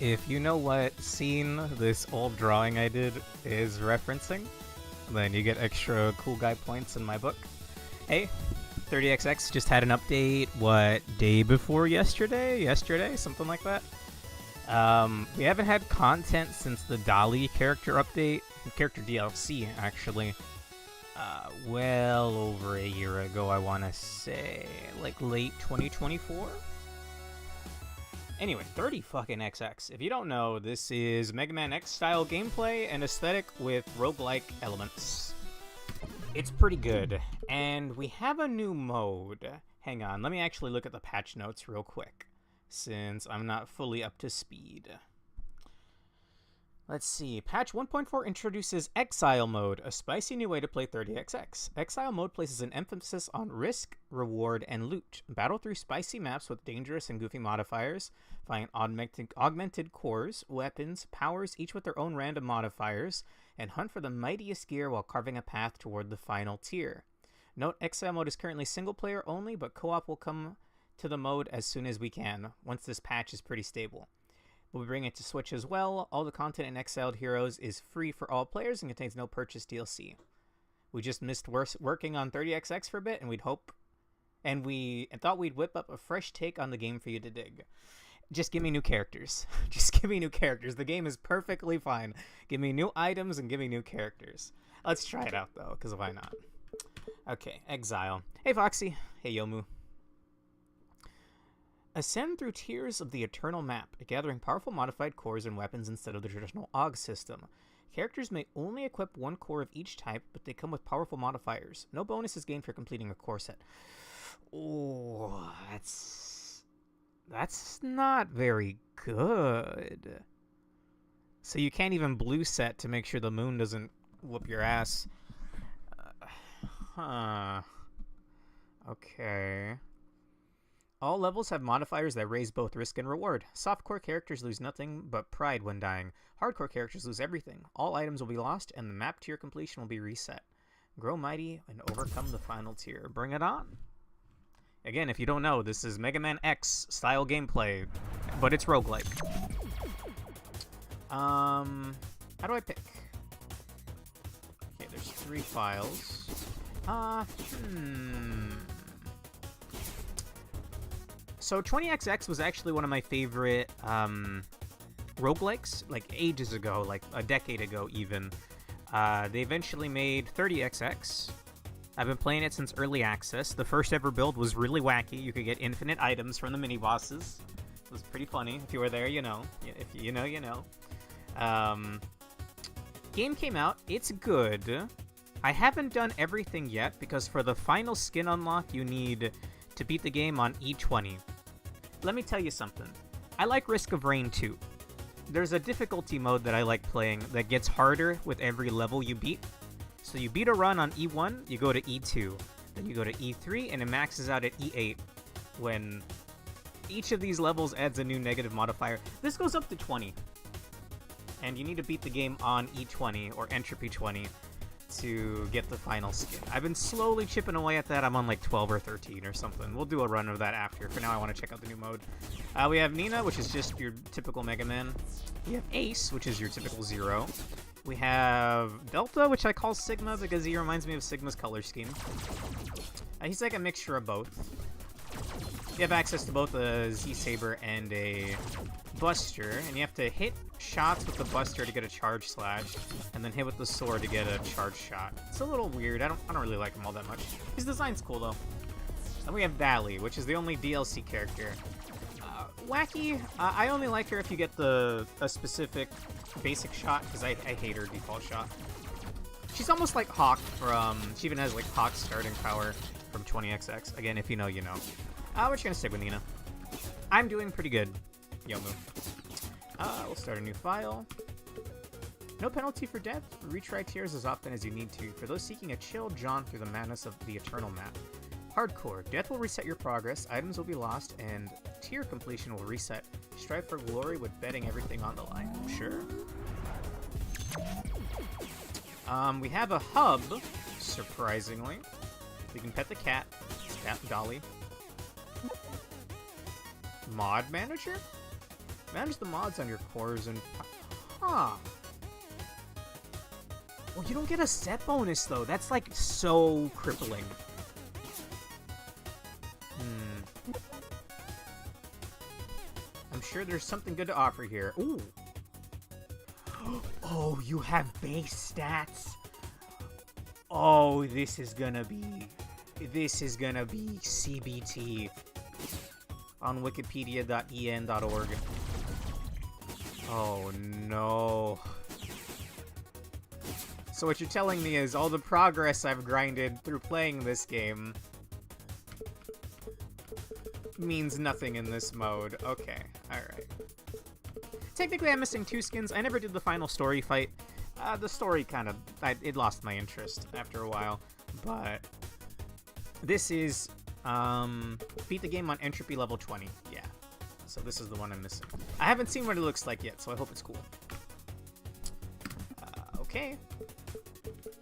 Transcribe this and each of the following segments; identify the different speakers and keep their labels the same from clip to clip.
Speaker 1: If you know what scene this old drawing I did is referencing, then you get extra cool guy points in my book. Hey, 30XX just had an update, what, day before yesterday? Yesterday? Something like that. We haven't had content since the Dolly character update, character DLC, actually. Well over a year ago, I want to say, like late 2024? Anyway, 30 fucking XX. If you don't know, this is Mega Man X style gameplay and aesthetic with roguelike elements. It's pretty good, and we have a new mode. Hang on, let me actually look at the patch notes real quick, since I'm not fully up to speed. Let's see. Patch 1.4 introduces Exile Mode, a spicy new way to play 30XX. Exile Mode places an emphasis on risk, reward, and loot. Battle through spicy maps with dangerous and goofy modifiers. Find augmented cores, weapons, powers, each with their own random modifiers, and hunt for the mightiest gear while carving a path toward the final tier. Note, Exile Mode is currently single player only, but co-op will come to the mode as soon as we can, once this patch is pretty stable. We'll be bringing it to Switch as well. All the content in Exiled Heroes is free for all players and contains no purchase DLC. We just missed working on 30XX for a bit, and we thought we'd whip up a fresh take on the game for you to dig. Just give me new characters. Just give me new characters. The game is perfectly fine. Give me new items and give me new characters. Let's try it out, though, because why not? Okay, Exile. Hey, Foxy. Hey, Yomu. Ascend through tiers of the Eternal Map, gathering powerful modified cores and weapons instead of the traditional AUG system. Characters may only equip one core of each type, but they come with powerful modifiers. No bonus is gained for completing a core set. Oh, that's not very good. So you can't even blue set to make sure the moon doesn't whoop your ass. Okay. All levels have modifiers that raise both risk and reward. Softcore characters lose nothing but pride when dying. Hardcore characters lose everything. All items will be lost, and the map tier completion will be reset. Grow mighty and overcome the final tier. Bring it on. Again, if you don't know, this is Mega Man X style gameplay, but it's roguelike. How do I pick? Okay, there's 3 files. So 20XX was actually one of my favorite roguelikes, like ages ago, like a decade ago even. They eventually made 30XX. I've been playing it since early access. The first ever build was really wacky. You could get infinite items from the mini-bosses. It was pretty funny. If you were there, you know. If you know, you know. Game came out. It's good. I haven't done everything yet, because for the final skin unlock, you need to beat the game on E20. Let me tell you something. I like Risk of Rain 2. There's a difficulty mode that I like playing that gets harder with every level you beat. So you beat a run on E1, you go to E2. Then you go to E3, and it maxes out at E8 when each of these levels adds a new negative modifier. This goes up to 20. And you need to beat the game on E20, or Entropy 20, to get the final skin. I've been slowly chipping away at that. I'm on like 12 or 13 or something. We'll do a run of that after. For now, I want to check out the new mode. We have Nina, which is just your typical Mega Man. We have Ace, which is your typical Zero. We have Delta, which I call Sigma because he reminds me of Sigma's color scheme. He's like a mixture of both. You have access to both a Z-Saber and a Buster, and you have to hit shots with the Buster to get a charge slash, and then hit with the sword to get a charge shot. It's a little weird. I don't really like him all that much. His design's cool though. Then we have Dali, which is the only DLC character. Wacky. I only like her if you get a specific basic shot, because I hate her default shot. She's almost like Hawk from. She even has like Hawk's starting power from 20XX. Again, if you know, you know. We're just gonna stick with Nina. I'm doing pretty good. Yomu. We'll start a new file. No penalty for death. Retry tiers as often as you need to. For those seeking a chill jaunt through the madness of the Eternal Map. Hardcore. Death will reset your progress, items will be lost, and tier completion will reset. Strive for glory with betting everything on the line. Sure. We have a hub, surprisingly. We can pet the cat. Dolly. Mod manager? Manage the mods on your cores and... Huh. Well, you don't get a set bonus, though. That's, like, so crippling. I'm sure there's something good to offer here. Ooh. Oh, you have base stats. Oh, this is gonna be CBT on wikipedia.en.org. Oh no. So what you're telling me is all the progress I've grinded through playing this game means nothing in this mode. Okay, alright. Technically, I'm missing 2 skins. I never did the final story fight. The story kind of... it lost my interest after a while. But this is... beat the game on entropy level 20. Yeah. So this is the one I'm missing. I haven't seen what it looks like yet, so I hope it's cool. Okay.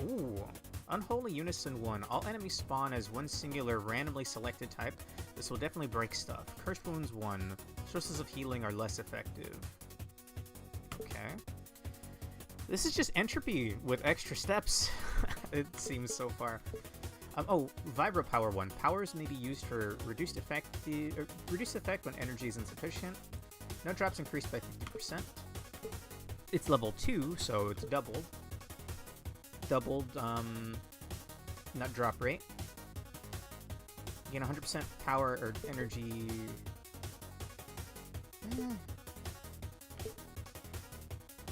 Speaker 1: Ooh. Unholy Unison 1. All enemies spawn as one singular randomly selected type. This will definitely break stuff. Cursed Wounds 1. Sources of healing are less effective. Okay. This is just entropy with extra steps. It seems so far. Oh, Vibro Power 1. Powers may be used for reduced effect when energy is insufficient. No drops increased by 50%. It's level 2, so it's doubled. Doubled, nut drop rate. Gain 100% power or energy.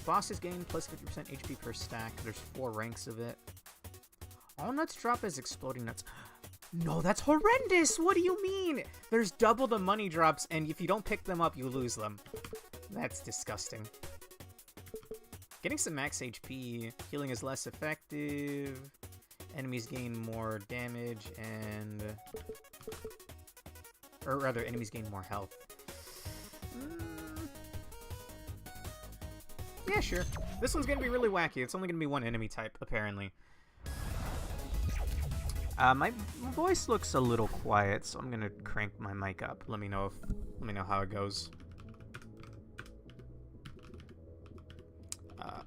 Speaker 1: Bosses gain plus 50% HP per stack. There's 4 ranks of it. All nuts drop as exploding nuts. No, that's horrendous! What do you mean? There's double the money drops, and if you don't pick them up, you lose them. That's disgusting. Getting some max HP. Healing is less effective. Enemies gain more damage, and... or rather, enemies gain more health. Yeah, sure. This one's gonna be really wacky. It's only gonna be one enemy type, apparently. My voice looks a little quiet, so I'm gonna crank my mic up. Let me know how it goes.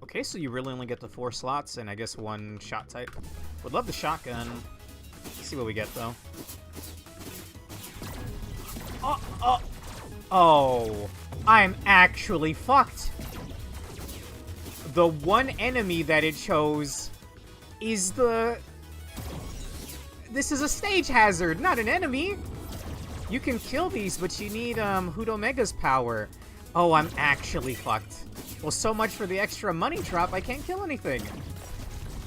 Speaker 1: Okay, so you really only get the 4 slots and I guess 1 shot type. Would love the shotgun. Let's see what we get though. Oh, I'm actually fucked. The one enemy that it chose is the... This is a stage hazard, not an enemy. You can kill these, but you need Hudomega's power. Oh, I'm actually fucked. Well, so much for the extra money drop, I can't kill anything.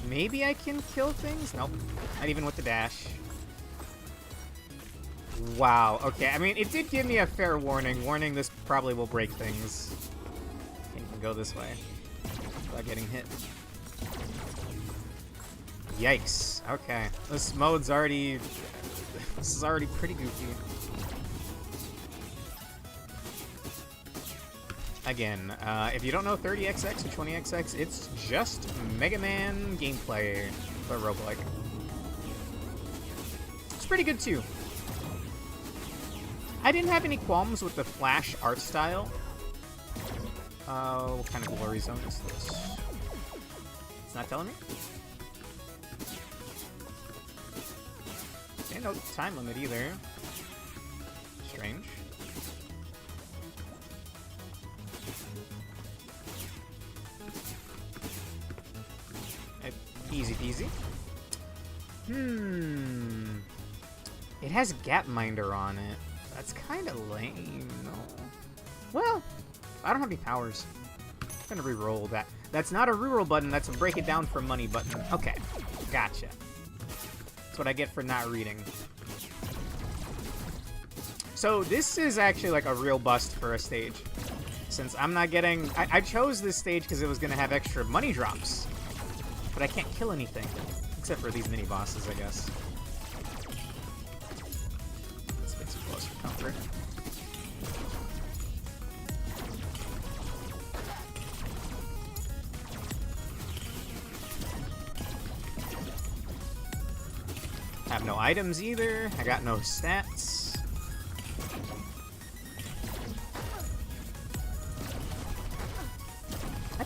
Speaker 1: Maybe I can kill things? Nope. Not even with the dash. Wow, okay. I mean, it did give me a fair warning. Warning, this probably will break things. Can't even go this way without getting hit. Yikes. Okay. This mode's already... This is already pretty goofy. Again, if you don't know 30XX or 20XX, it's just Mega Man gameplay, but roguelike. It's pretty good too. I didn't have any qualms with the Flash art style. What kind of glory zone is this? It's not telling me? Okay, no time limit either. Strange. Easy peasy. It has Gapminder on it. That's kind of lame, no. Well, I don't have any powers. I'm gonna re-roll that. That's not a reroll button, that's a break it down for money button. Okay, gotcha. That's what I get for not reading. So this is actually like a real bust for a stage. Since I'm not getting... I chose this stage because it was gonna have extra money drops. But I can't kill anything. Except for these mini-bosses, I guess. Let's get some close for comfort. Have no items either. I got no stats.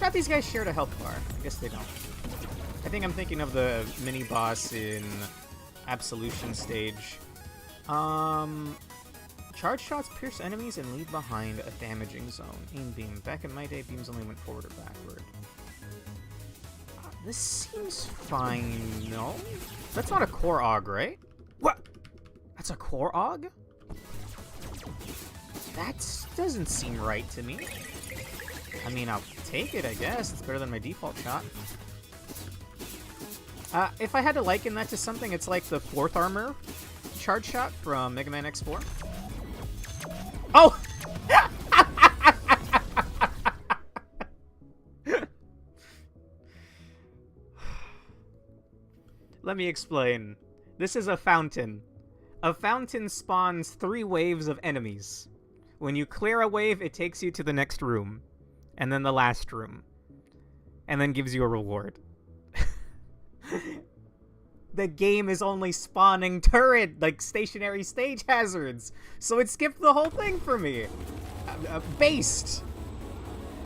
Speaker 1: thought these guys shared a health bar. I guess they don't. I think I'm thinking of the mini-boss in Absolution stage. Charge shots pierce enemies and leave behind a damaging zone. Aim beam. Back in my day, beams only went forward or backward. This seems fine, no? That's not a Korog, right? What? That's a Korog? That doesn't seem right to me. I mean, I'll take it, I guess. It's better than my default shot. If I had to liken that to something, it's like the 4th armor charge shot from Mega Man X4. Oh! Let me explain. This is a fountain. A fountain spawns 3 waves of enemies. When you clear a wave, it takes you to the next room. And then the last room. And then gives you a reward. The game is only spawning turret, like stationary stage hazards. So it skipped the whole thing for me. Based.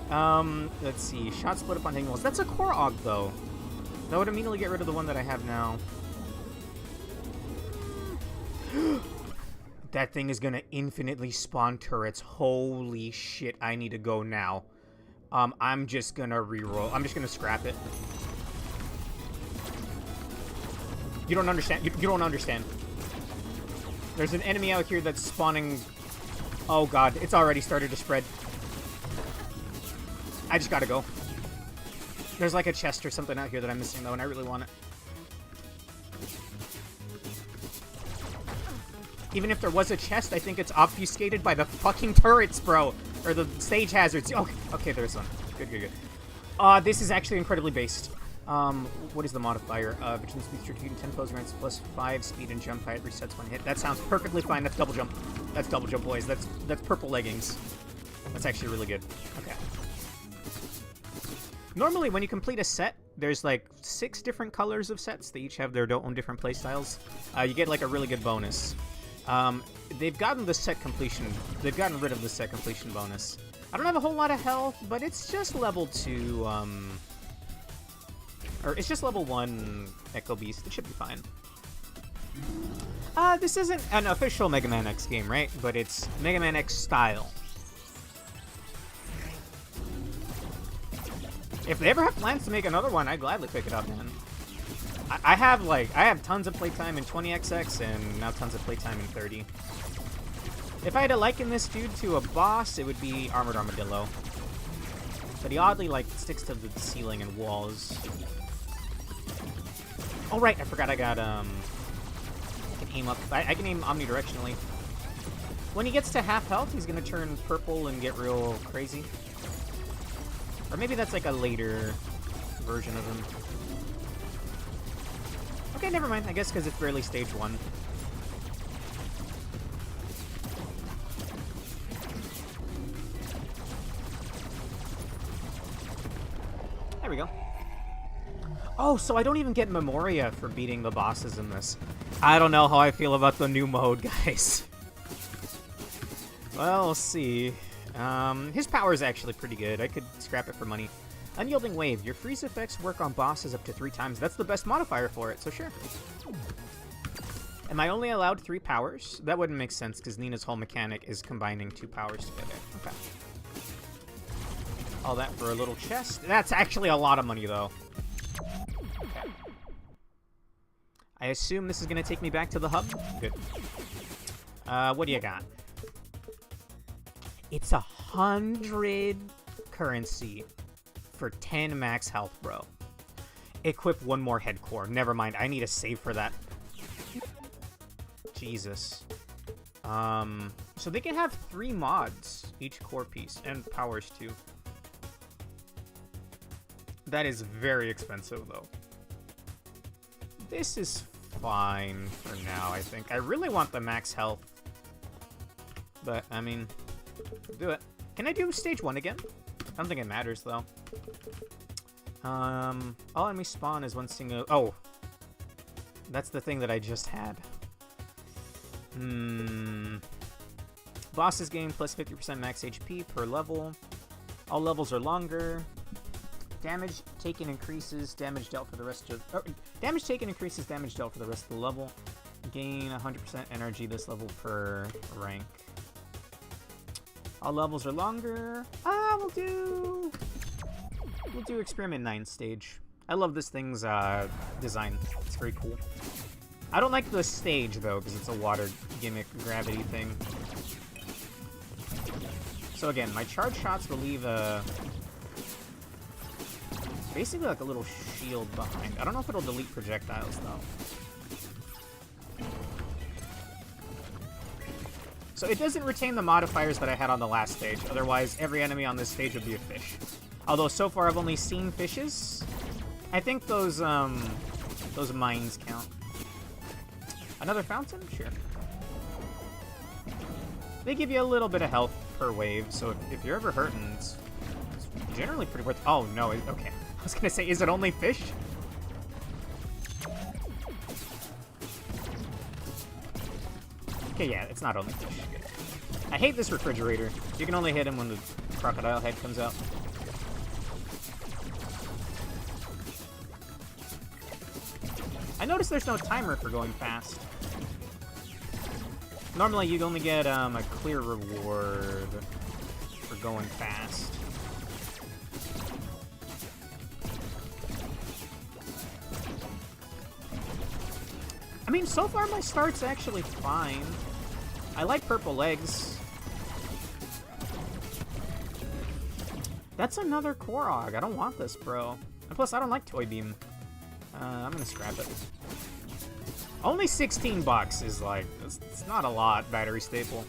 Speaker 1: Let's see. Shot split upon hitting walls. That's a Korog, though. That would immediately get rid of the one that I have now. That thing is gonna infinitely spawn turrets. Holy shit, I need to go now. I'm just gonna reroll. I'm just gonna scrap it. You don't understand. You don't understand. There's an enemy out here that's spawning... Oh god, it's already started to spread. I just gotta go. There's like a chest or something out here that I'm missing though, and I really want it. Even if there was a chest, I think it's obfuscated by the fucking turrets, bro. Or the stage hazards. Okay, there's one. Good. This is actually incredibly based. What is the modifier? Vigilance speed, strategic 10 pose grants plus 5 speed and jump height resets when hit. That sounds perfectly fine. That's double jump. That's double jump, boys. That's purple leggings. That's actually really good. Okay. Normally, when you complete a set, there's like 6 different colors of sets. They each have their own different playstyles. You get like a really good bonus. They've gotten the set completion. They've gotten rid of the set completion bonus. I don't have a whole lot of health, but it's just level 2, or it's just level 1 Echo Beast. It should be fine. This isn't an official Mega Man X game, right? But it's Mega Man X style. If they ever have plans to make another one, I'd gladly pick it up, man. I have tons of playtime in 20XX and now tons of playtime in 30. If I had to liken this dude to a boss, it would be Armored Armadillo. But he oddly, like, sticks to the ceiling and walls. Oh, right, I forgot I got, I can aim up. I can aim omnidirectionally. When he gets to half health, he's gonna turn purple and get real crazy. Or maybe that's, like, a later version of him. Okay, never mind. I guess because it's barely stage 1. There we go. Oh, so I don't even get Memoria for beating the bosses in this. I don't know how I feel about the new mode, guys. Well, we'll see. His power is actually pretty good. I could scrap it for money. Unyielding Wave. Your freeze effects work on bosses up to 3 times. That's the best modifier for it, so sure. Am I only allowed 3 powers? That wouldn't make sense, because Nina's whole mechanic is combining 2 powers together. Okay. All that for a little chest. That's actually a lot of money, though. Okay. I assume this is going to take me back to the hub? Good. What do you got? It's 100 currency for 10 max health, bro. Equip 1 more head core. Never mind. I need a save for that. Jesus. So they can have 3 mods, each core piece, and powers too. That is very expensive, though. This is fine for now, I think. I really want the max health. But, I mean, do it. Can I do stage 1 again? I don't think it matters, though. All enemies spawn is one single... Oh! That's the thing that I just had. Bosses gain plus 50% max HP per level. All levels are longer. Damage taken increases damage dealt for the rest of... damage taken increases damage dealt for the rest of the level. Gain 100% energy this level per rank. All levels are longer. We'll do Experiment 9 stage. I love this thing's design. It's very cool. I don't like the stage, though, because it's a water gimmick gravity thing. So again, my charge shots will leave basically like a little shield behind. I don't know if it'll delete projectiles, though. So it doesn't retain the modifiers that I had on the last stage. Otherwise, every enemy on this stage would be a fish. Although so far I've only seen fishes. I think those mines count. Another fountain? Sure. They give you a little bit of health per wave, so if you're ever hurting, it's generally pretty worth... Oh, no. Okay. I was gonna say, is it only fish? Okay, yeah, it's not only fish. I hate this refrigerator. You can only hit him when the crocodile head comes out. I noticed there's no timer for going fast. Normally, you'd only get a clear reward for going fast. I mean, so far my start's actually fine. I like purple legs. That's another Korok. I don't want this, bro. And plus, I don't like Toy Beam. I'm gonna scrap it. Only 16 bucks is like, it's not a lot, battery staple.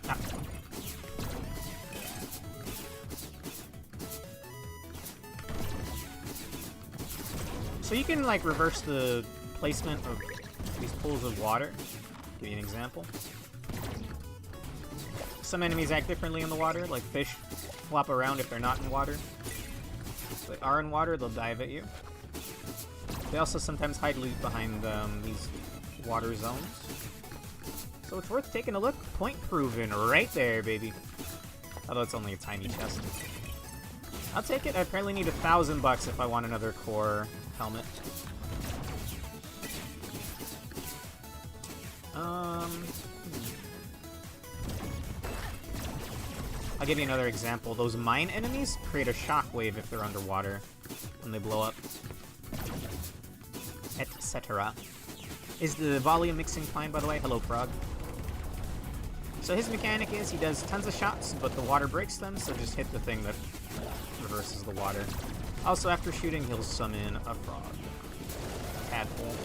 Speaker 1: Ah. So you can like reverse the placement of these pools of water. Give you an example. Some enemies act differently in the water, like fish flop around if they're not in water. If they are in water, they'll dive at you. They also sometimes hide loot behind these water zones. So it's worth taking a look. Point proven right there, baby. Although it's only a tiny chest. I'll take it. I apparently need $1,000 if I want another core helmet. I'll give you another example. Those mine enemies create a shockwave if they're underwater when they blow up. Etc. Is the volume mixing fine, by the way? Hello, Frog. So his mechanic is he does tons of shots, but the water breaks them, so just hit the thing that reverses the water. Also, after shooting, he'll summon a frog. Tadpole.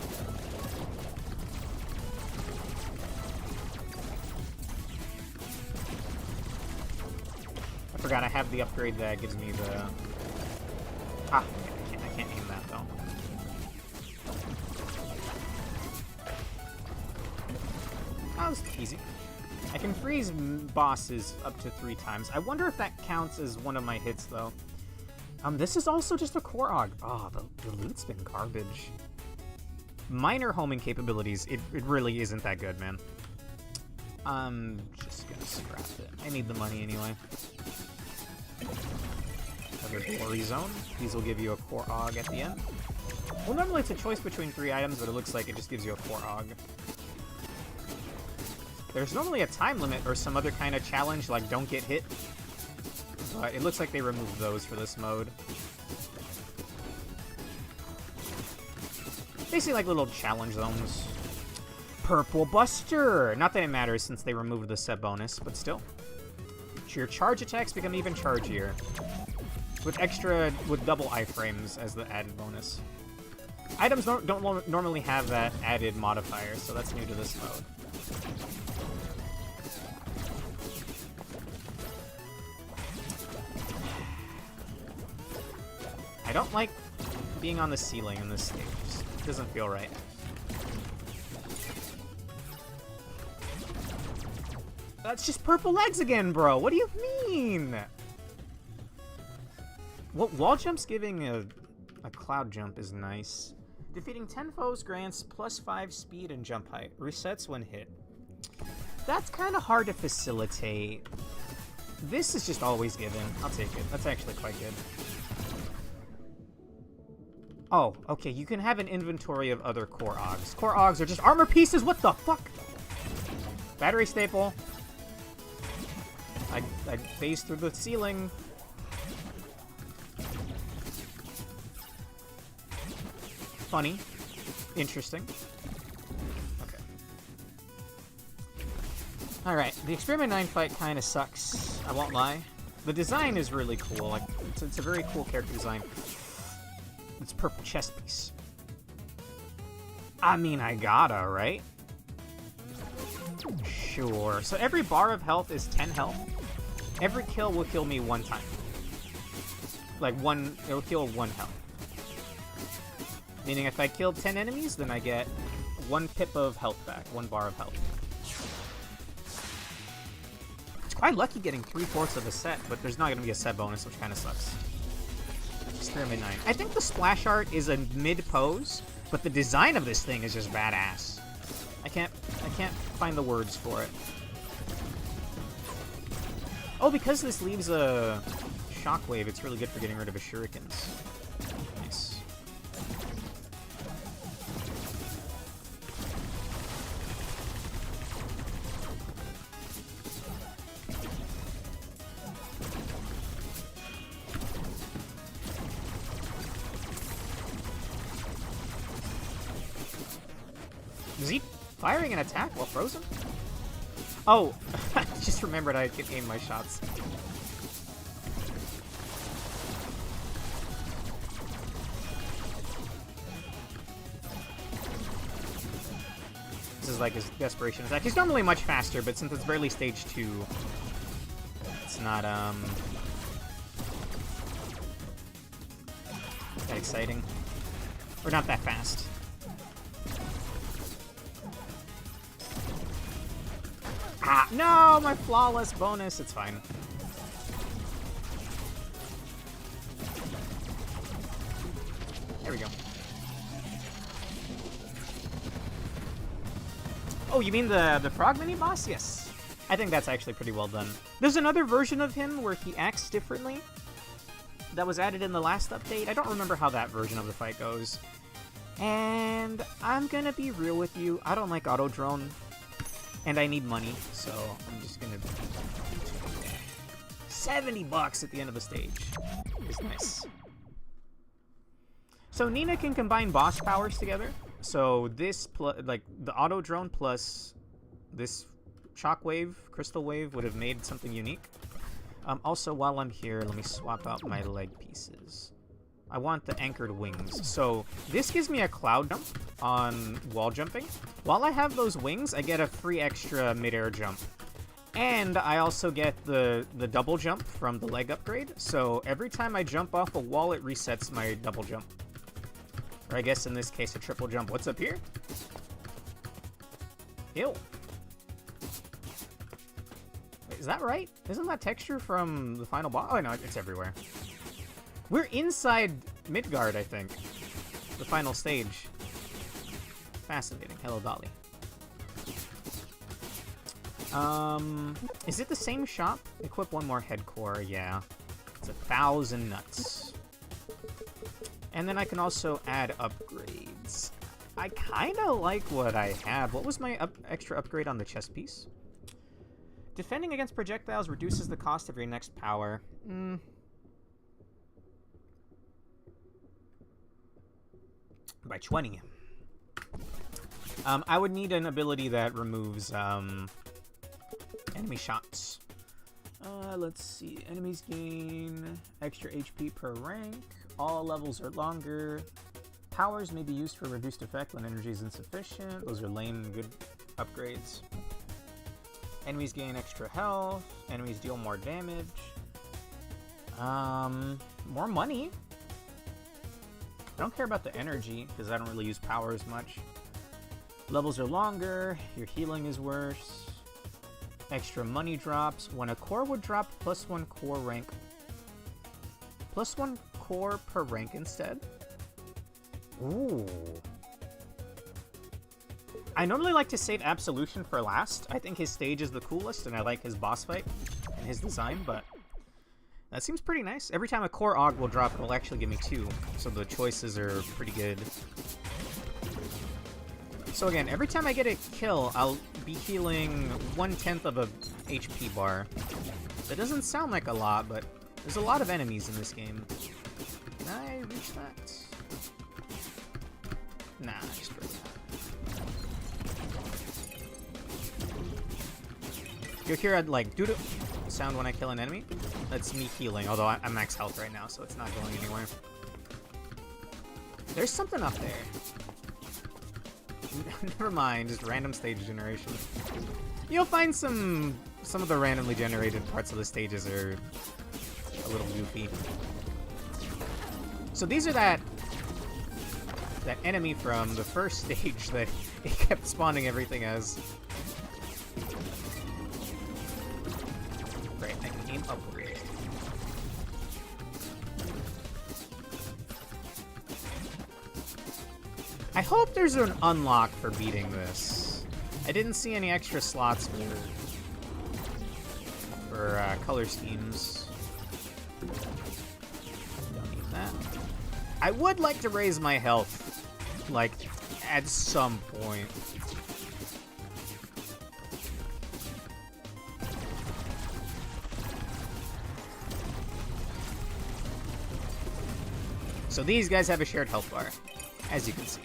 Speaker 1: I forgot I have the upgrade that gives me the... Ah, I can't aim that, though. That was easy. I can freeze bosses up to 3 times. I wonder if that counts as one of my hits, though. This is also just a Korok. Oh, the loot's been garbage. Minor homing capabilities, it really isn't that good, man. I'm just gonna scrap it. I need the money anyway. Another glory zone. These will give you a Korok at the end. Well, normally it's a choice between 3 items, but it looks like it just gives you a Korok. There's normally a time limit or some other kind of challenge, like don't get hit. But it looks like they removed those for this mode. Basically like little challenge zones. Purple Buster! Not that it matters since they removed the set bonus, but still. Your charge attacks become even chargier. With double iframes as the added bonus. Items don't normally have that added modifier, so that's new to this mode. I don't like being on the ceiling in this stage. It doesn't feel right. That's just purple legs again, bro. What do you mean? Well, wall jumps giving a cloud jump is nice. Defeating 10 foes grants +5 speed and jump height. Resets when hit. That's kind of hard to facilitate. This is just always given. I'll take it. That's actually quite good. Oh, okay, you can have an inventory of other core Augs. Core Augs are just armor pieces, what the fuck? Battery staple. I phased through the ceiling. Funny. Interesting. Okay. Alright, the Experiment 9 fight kind of sucks. I won't lie. The design is really cool. Like, it's a very cool character design. It's purple chest piece. I mean, I gotta, right? Sure. So every bar of health is 10 health. Every kill will kill me one time. Like, it'll heal 1 health. Meaning if I kill 10 enemies, then I get 1 pip of health back, 1 bar of health. It's quite lucky getting 3/4 of a set, but there's not going to be a set bonus, which kind of sucks. Experiment 9. I think the splash art is a mid-pose, but the design of this thing is just badass. I can't find the words for it. Oh, because this leaves a shockwave, it's really good for getting rid of his shurikens. Nice. Is he firing an attack while frozen? Oh, I just remembered I could aim my shots. This is like his desperation attack. He's normally much faster, but since it's barely stage 2, it's not, that exciting. Or not that fast. Ah, no, my flawless bonus. It's fine. There we go. Oh, you mean the frog mini boss? Yes. I think that's actually pretty well done. There's another version of him where he acts differently that was added in the last update. I don't remember how that version of the fight goes. And I'm gonna be real with you. I don't like auto drone. And I need money, so I'm just gonna... $70 at the end of the stage. Is nice. So Nina can combine boss powers together. So this, like, the auto drone plus this shockwave, crystal wave, would have made something unique. Also, while I'm here, let me swap out my leg pieces. I want the anchored wings. So this gives me a cloud jump on wall jumping. While I have those wings, I get a free extra midair jump. And I also get the double jump from the leg upgrade. So every time I jump off a wall, it resets my double jump. Or I guess in this case, a triple jump. What's up here? Ew. Wait, is that right? Isn't that texture from the final boss? Oh, no, it's everywhere. We're inside Midgard, I think. The final stage. Fascinating. Hello, Dolly. Is it the same shop? Equip 1 more head core, yeah. It's 1,000 nuts. And then I can also add upgrades. I kinda like what I have. What was my extra upgrade on the chest piece? Defending against projectiles reduces the cost of your next power. By 20. I would need an ability that removes enemy shots. Let's see. Enemies gain extra HP per rank. All levels are longer. Powers may be used for reduced effect when energy is insufficient. Those are lame and good upgrades. Enemies gain extra health. Enemies deal more damage. More money. I don't care about the energy, because I don't really use power as much. Levels are longer, your healing is worse. Extra money drops. When a core would drop, +1 core rank. +1 core per rank instead. Ooh. I normally like to save Absolution for last. I think his stage is the coolest, and I like his boss fight and his design, but That seems pretty nice. Every time a core AUG will drop, it'll actually give me 2, so the choices are pretty good. So again, every time I get a kill, I'll be healing 1/10 of a HP bar. That doesn't sound like a lot, but there's a lot of enemies in this game. Can I reach that? Nah, just break that. You'll hear I'd like doo-doo sound when I kill an enemy. That's me healing, although I'm max health right now, so it's not going anywhere. There's something up there. Never mind, just random stage generation. You'll find some of the randomly generated parts of the stages are a little goofy. So these are that enemy from the first stage that it kept spawning everything as. Right, I can aim upward. I hope there's an unlock for beating this. I didn't see any extra slots for color schemes. Don't need that. I would like to raise my health, like, at some point. So these guys have a shared health bar, as you can see.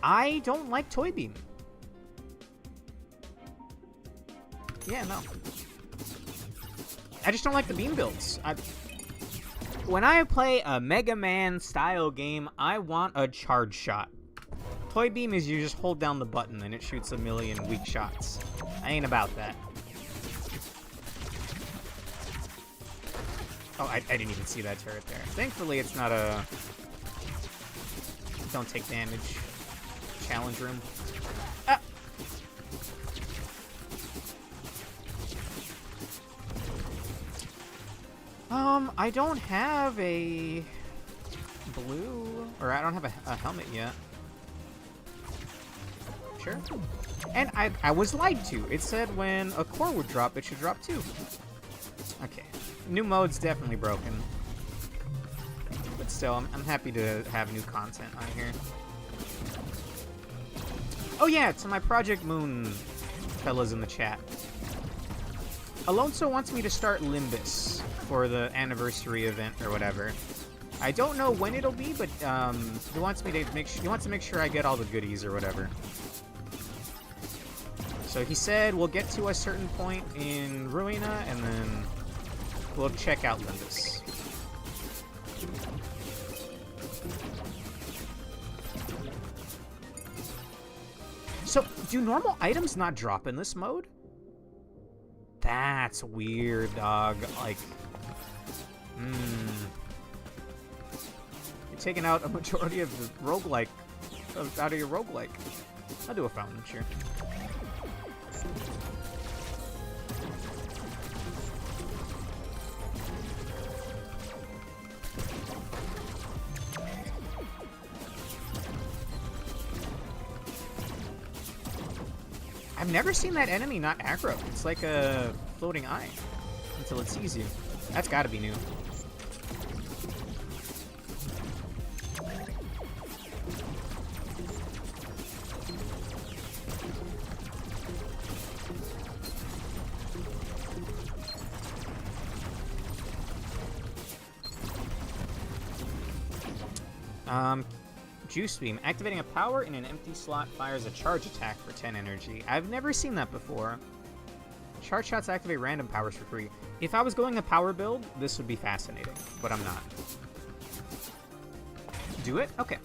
Speaker 1: I don't like Toy Beam. Yeah, no. I just don't like the beam builds. When I play a Mega Man style game, I want a charge shot. Toy Beam is you just hold down the button and it shoots a million weak shots. I ain't about that. Oh, I didn't even see that turret there. Thankfully, it's not a don't take damage challenge room. Ah! I don't have a blue, or I don't have a helmet yet. Sure. And I was lied to. It said when a core would drop, it should drop 2. Okay. New mode's definitely broken. But still, I'm happy to have new content on here. Oh yeah, to my Project Moon fellas in the chat. Alonso wants me to start Limbus for the anniversary event or whatever. I don't know when it'll be, but he wants me to make sure I get all the goodies or whatever. So he said we'll get to a certain point in Ruina and then we'll check out Limbus. So, do normal items not drop in this mode? That's weird, dog. Like, You're taking out a majority of the roguelike, out of your roguelike. I'll do a fountain, sure. I've never seen that enemy not aggro. It's like a floating eye until it sees you. That's gotta be new. Juice Beam. Activating a power in an empty slot fires a charge attack for 10 energy. I've never seen that before. Charge shots activate random powers for free. If I was going a power build, this would be fascinating, but I'm not. Do it? Okay.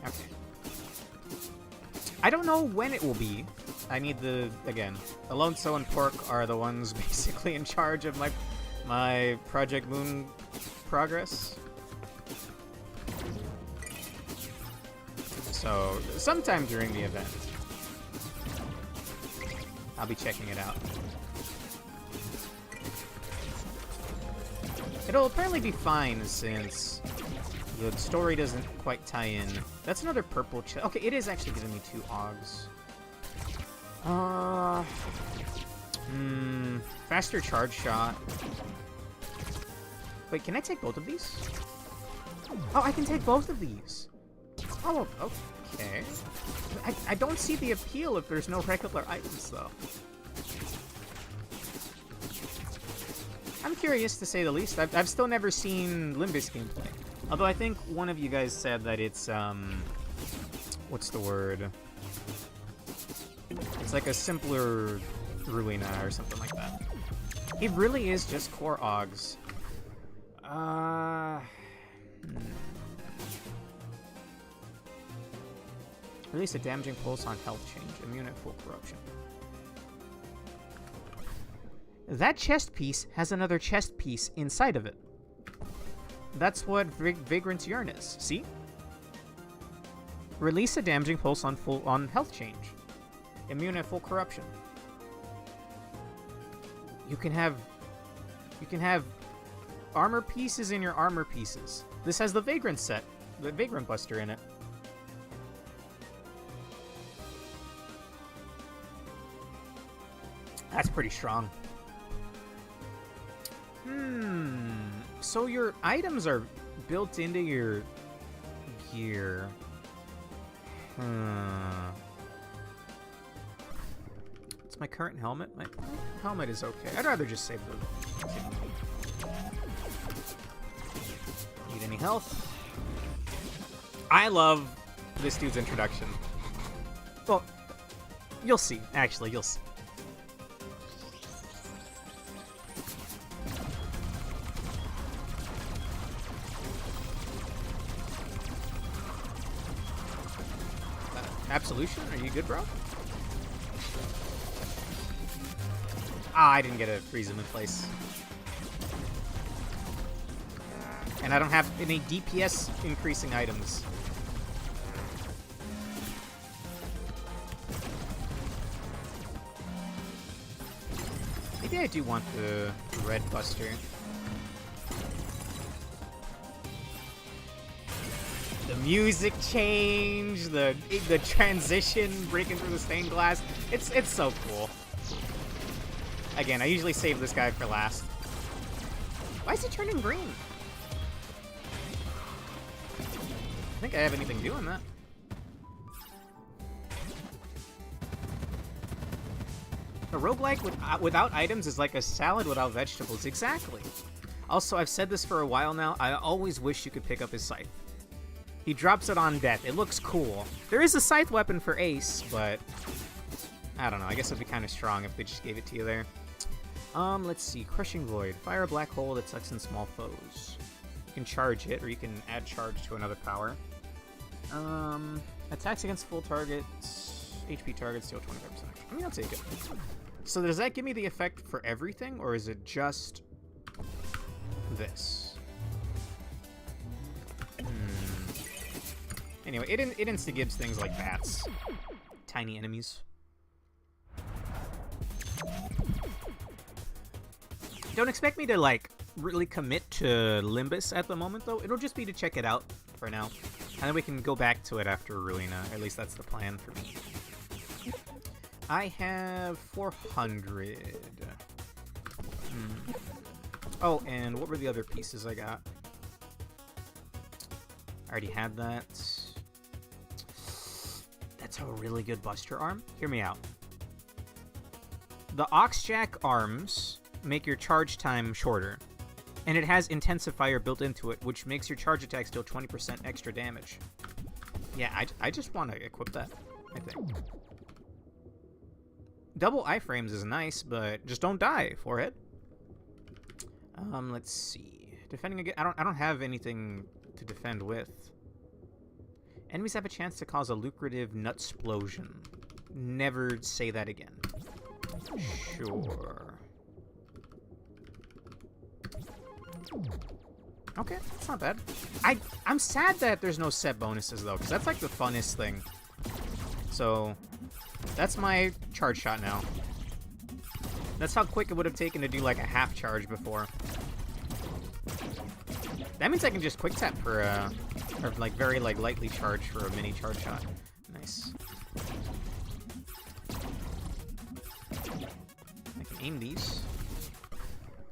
Speaker 1: Okay. I don't know when it will be. I need the, again, Alonso and Pork are the ones basically in charge of my Project Moon progress. So, sometime during the event, I'll be checking it out. It'll apparently be fine since the story doesn't quite tie in. That's another purple chest. Okay, it is actually giving me 2 Augs. Faster charge shot. Wait, can I take both of these? Oh, I can take both of these. Oh, okay. I don't see the appeal if there's no regular items, though. I'm curious, to say the least. I've still never seen Limbus gameplay. Although I think one of you guys said that it's, what's the word? It's like a simpler Ruina or something like that. It really is just core Augs. Release a damaging pulse on health change. Immune at full corruption. That chest piece has another chest piece inside of it. That's what Vagrant's Yearn is. See? Release a damaging pulse on health change. Immune at full corruption. You can have armor pieces in your armor pieces. This has the Vagrant set, the Vagrant Buster in it. That's pretty strong. So your items are built into your gear. It's my current helmet. My helmet is okay. I'd rather just save the... Need any health? I love this dude's introduction. Well, you'll see. Actually, you'll see. Absolution? Are you good, bro? Ah, I didn't get to freeze him in place. And I don't have any DPS increasing items. Maybe I do want the red buster. The music change, the transition, breaking through the stained glass. It's so cool. Again, I usually save this guy for last. Why is he turning green? I think I have anything doing that. A roguelike without items is like a salad without vegetables. Exactly. Also, I've said this for a while now. I always wish you could pick up his scythe. He drops it on death. It looks cool. There is a scythe weapon for Ace, but I don't know. I guess it'd be kind of strong if they just gave it to you there. Let's see. Crushing Void. Fire a black hole that sucks in small foes. You can charge it, or you can add charge to another power. Attacks against full targets. HP targets deal 25% extra. I mean, I'll take it. So does that give me the effect for everything, or is it just this? Anyway, it insta-gives things like bats. Tiny enemies. Don't expect me to, like, really commit to Limbus at the moment, though. It'll just be to check it out for now. And then we can go back to it after Ruina. At least that's the plan for me. I have 400. Oh, and what were the other pieces I got? I already had that. That's a really good Buster arm. Hear me out. The Oxjack arms make your charge time shorter, and it has Intensifier built into it, which makes your charge attacks deal 20% extra damage. Yeah, I just want to equip that, I think. Double iframes is nice, but just don't die, Forehead. Let's see. Defending again. I don't have anything to defend with. Enemies have a chance to cause a lucrative nutsplosion. Never say that again. Sure. Okay, that's not bad. I'm sad that there's no set bonuses though, because that's like the funnest thing. So that's my charge shot now. That's how quick it would have taken to do like a half charge before. That means I can just quick tap for or like very like lightly charge for a mini charge shot. Nice. I can aim these.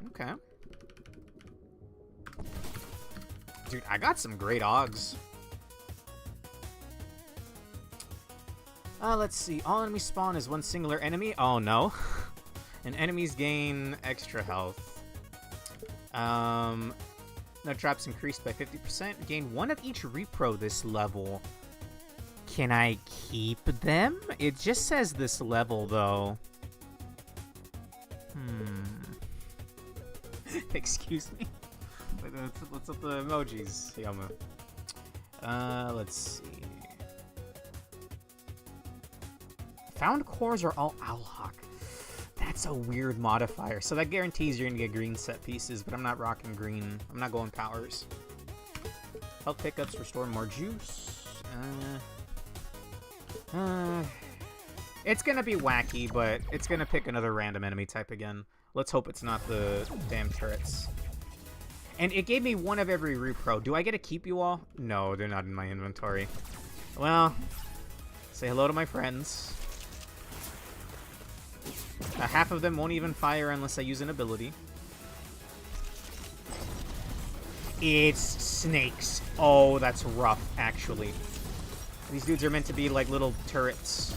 Speaker 1: Okay. Dude, I got some great Augs. Let's see. All enemies spawn as one singular enemy. Oh, no. And enemies gain extra health. No traps increased by 50%. Gain one of each repro this level. Can I keep them? It just says this level, though. Excuse me. What's up the emojis, Yama? Let's see. Found cores are all Owlhawk. That's a weird modifier. So that guarantees you're gonna get green set pieces, but I'm not rocking green. I'm not going powers. Health pickups restore more juice. It's gonna be wacky, but it's gonna pick another random enemy type again. Let's hope it's not the damn turrets. And it gave me one of every repro. Do I get to keep you all? No, they're not in my inventory. Well, say hello to my friends. Half of them won't even fire unless I use an ability. It's snakes. Oh, that's rough, actually. These dudes are meant to be like little turrets.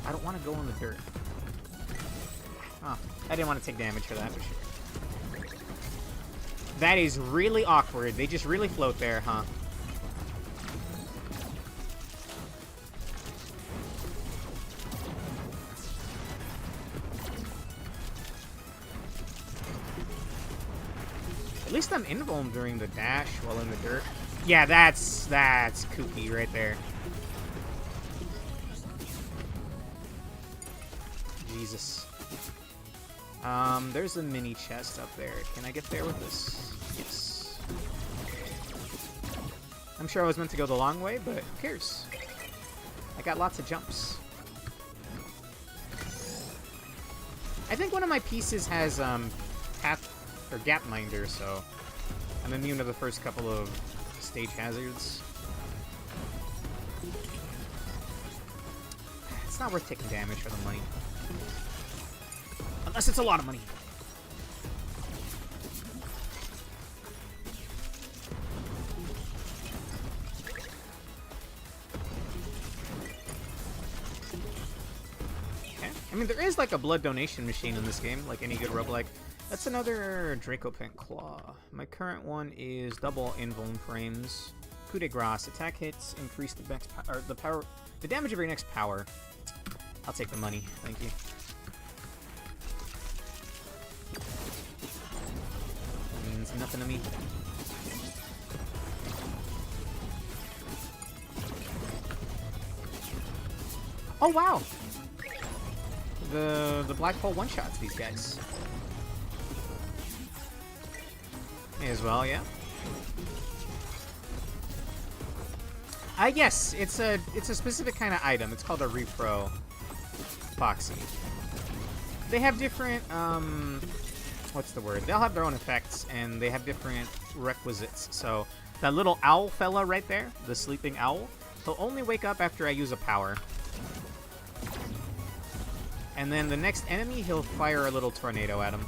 Speaker 1: I don't want to go in the dirt. Oh, I didn't want to take damage for that, for sure. That is really awkward. They just really float there, huh? At least I'm invuln during the dash while in the dirt. Yeah, that's kooky right there. Jesus. There's a mini chest up there. Can I get there with this? Yes. I'm sure I was meant to go the long way, but who cares? I got lots of jumps. I think one of my pieces has path or gap minder, so I'm immune to the first couple of stage hazards. It's not worth taking damage for the money. Unless it's a lot of money. Okay. I mean, there is like a blood donation machine in this game, like any good roguelike. That's another Draco Pent Claw. My current one is double invuln frames. Coup de grace. Attack hits increase the next or the damage of your next power. I'll take the money. Thank you. Means nothing to me. Oh wow! The black hole one-shots these guys. May as well, yeah. Yes, it's a specific kind of item. It's called a repro epoxy. They have different what's the word? They'll have their own effects, and they have different requisites. So that little owl fella right there, the sleeping owl, he'll only wake up after I use a power. And then the next enemy, he'll fire a little tornado at him.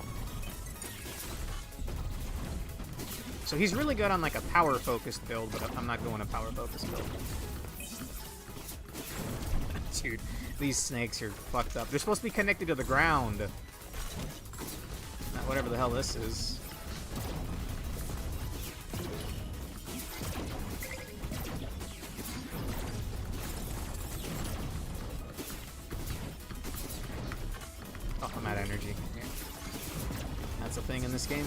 Speaker 1: So he's really good on like a power-focused build, but I'm not going a power-focused build. Dude, these snakes are fucked up. They're supposed to be connected to the ground. Not whatever the hell this is. Oh, I'm out of energy. Okay. That's a thing in this game.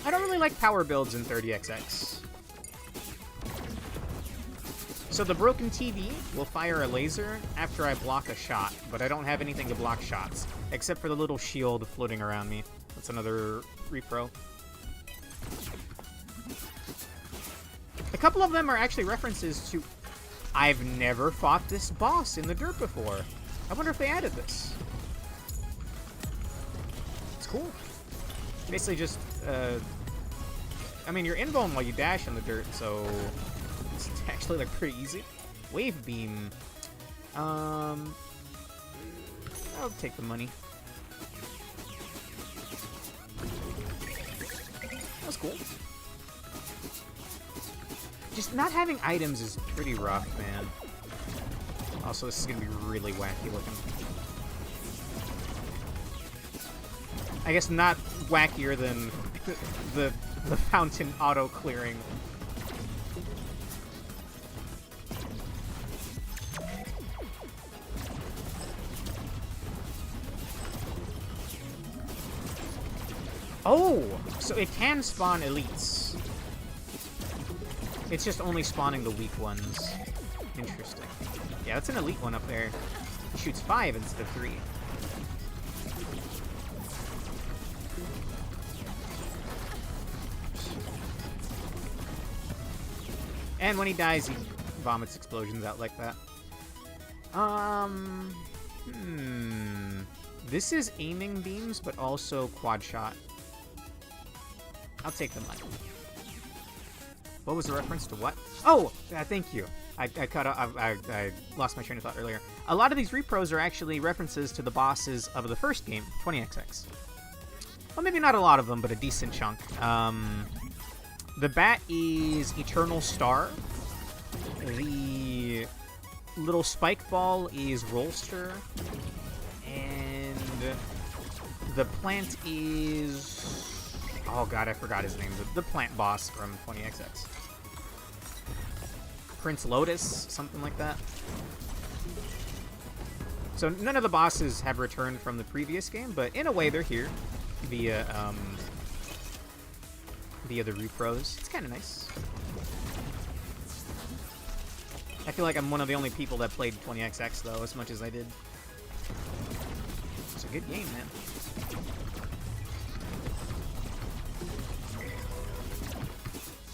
Speaker 1: I don't really like power builds in 30XX. So the broken TV will fire a laser after I block a shot, but I don't have anything to block shots, except for the little shield floating around me. That's another repro. A couple of them are actually references to... I've never fought this boss in the dirt before. I wonder if they added this. It's cool. Basically just I mean, you're invuln while you dash in the dirt, so it's actually like pretty easy. Wave beam. I'll take the money. That was cool. Just not having items is pretty rough, man. Also, this is gonna be really wacky looking. I guess not wackier than the fountain auto clearing. Oh, so it can spawn elites. It's just only spawning the weak ones. Interesting. Yeah, that's an elite one up there. He shoots 5 instead of 3. And when he dies, he vomits explosions out like that. This is aiming beams, but also quad shot. I'll take the money. What was the reference to what? Oh, thank you. I lost my train of thought earlier. A lot of these repros are actually references to the bosses of the first game, 20XX. Well, maybe not a lot of them, but a decent chunk. The bat is Eternal Star. The little spike ball is Rollster. And the plant is... Oh god, I forgot his name. The plant boss from 20XX. Prince Lotus, something like that. So none of the bosses have returned from the previous game, but in a way they're here via the repros. It's kind of nice. I feel like I'm one of the only people that played 20XX though, as much as I did. It's a good game, man.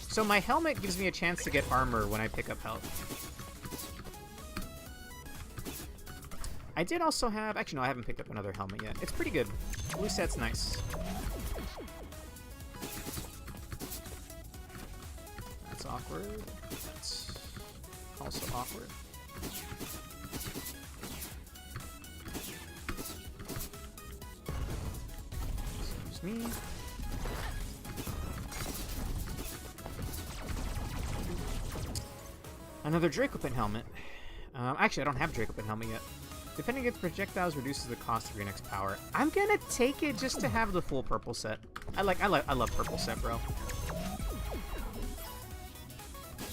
Speaker 1: So my helmet gives me a chance to get armor when I pick up health. I did also have... Actually, no, I haven't picked up another helmet yet. It's pretty good. Blue set's nice. That's awkward. That's also awkward. Excuse me. Another Dracopin helmet. Actually, I don't have a Dracopin helmet yet. Defending against projectiles reduces the cost of your next power. I'm gonna take it just to have the full purple set. I love purple set, bro.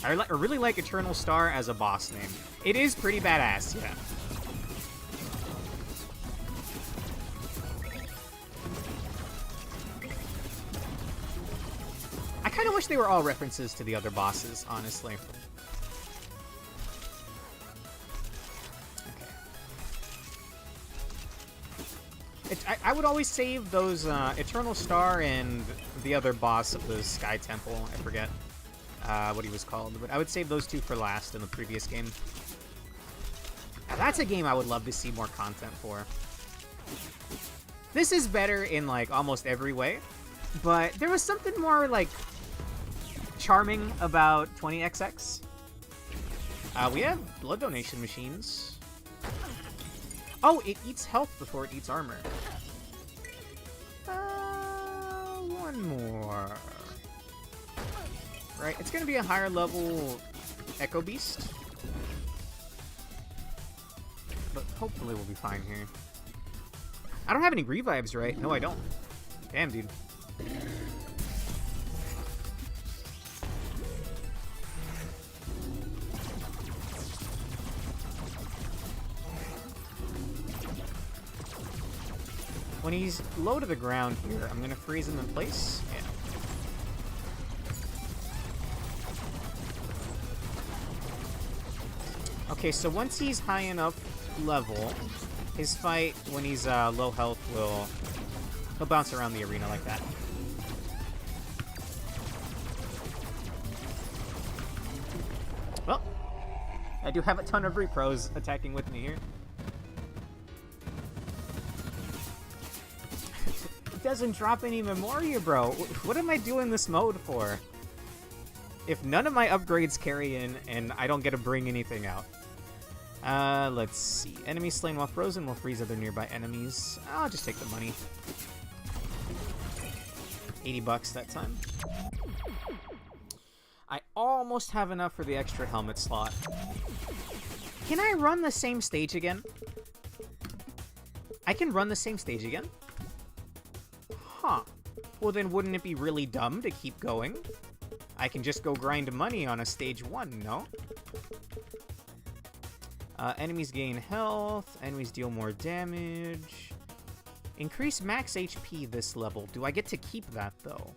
Speaker 1: I really like Eternal Star as a boss name. It is pretty badass, yeah. I kind of wish they were all references to the other bosses, honestly. I would always save those Eternal Star and the other boss of the Sky Temple. I forget what he was called, but I would save those two for last in the previous game. Now, that's a game I would love to see more content for. This is better in like almost every way, but there was something more like charming about 20XX. We have blood donation machines. Oh, it eats health before it eats armor. One more. Right, it's gonna be a higher level Echo Beast. But hopefully we'll be fine here. I don't have any revives, right? No, I don't. Damn, dude. When he's low to the ground here, I'm gonna freeze him in place. Yeah. Okay, so once he's high enough level, his fight, when he's low health, he'll bounce around the arena like that. Well, I do have a ton of repros attacking with me here. doesn't drop any Memoria, bro. What am I doing this mode for? If none of my upgrades carry in and I don't get to bring anything out. Let's see. Enemies slain while frozen will freeze other nearby enemies. I'll just take the money. $80 that time. I almost have enough for the extra helmet slot. Can I run the same stage again? I can run the same stage again? Huh. Well, then wouldn't it be really dumb to keep going? I can just go grind money on a stage 1, no? Enemies gain health. Enemies deal more damage. Increase max HP this level. Do I get to keep that, though?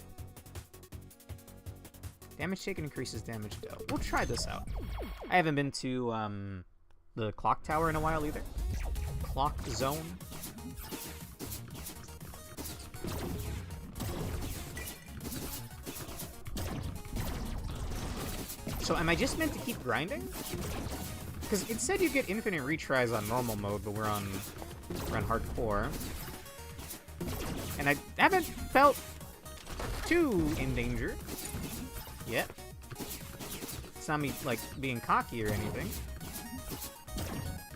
Speaker 1: Damage taken increases damage dealt. We'll try this out. I haven't been to the clock tower in a while either. Clock zone. So am I just meant to keep grinding? Because it said you get infinite retries on normal mode, but we're on hardcore. And I haven't felt too in danger yet. It's not me, like, being cocky or anything.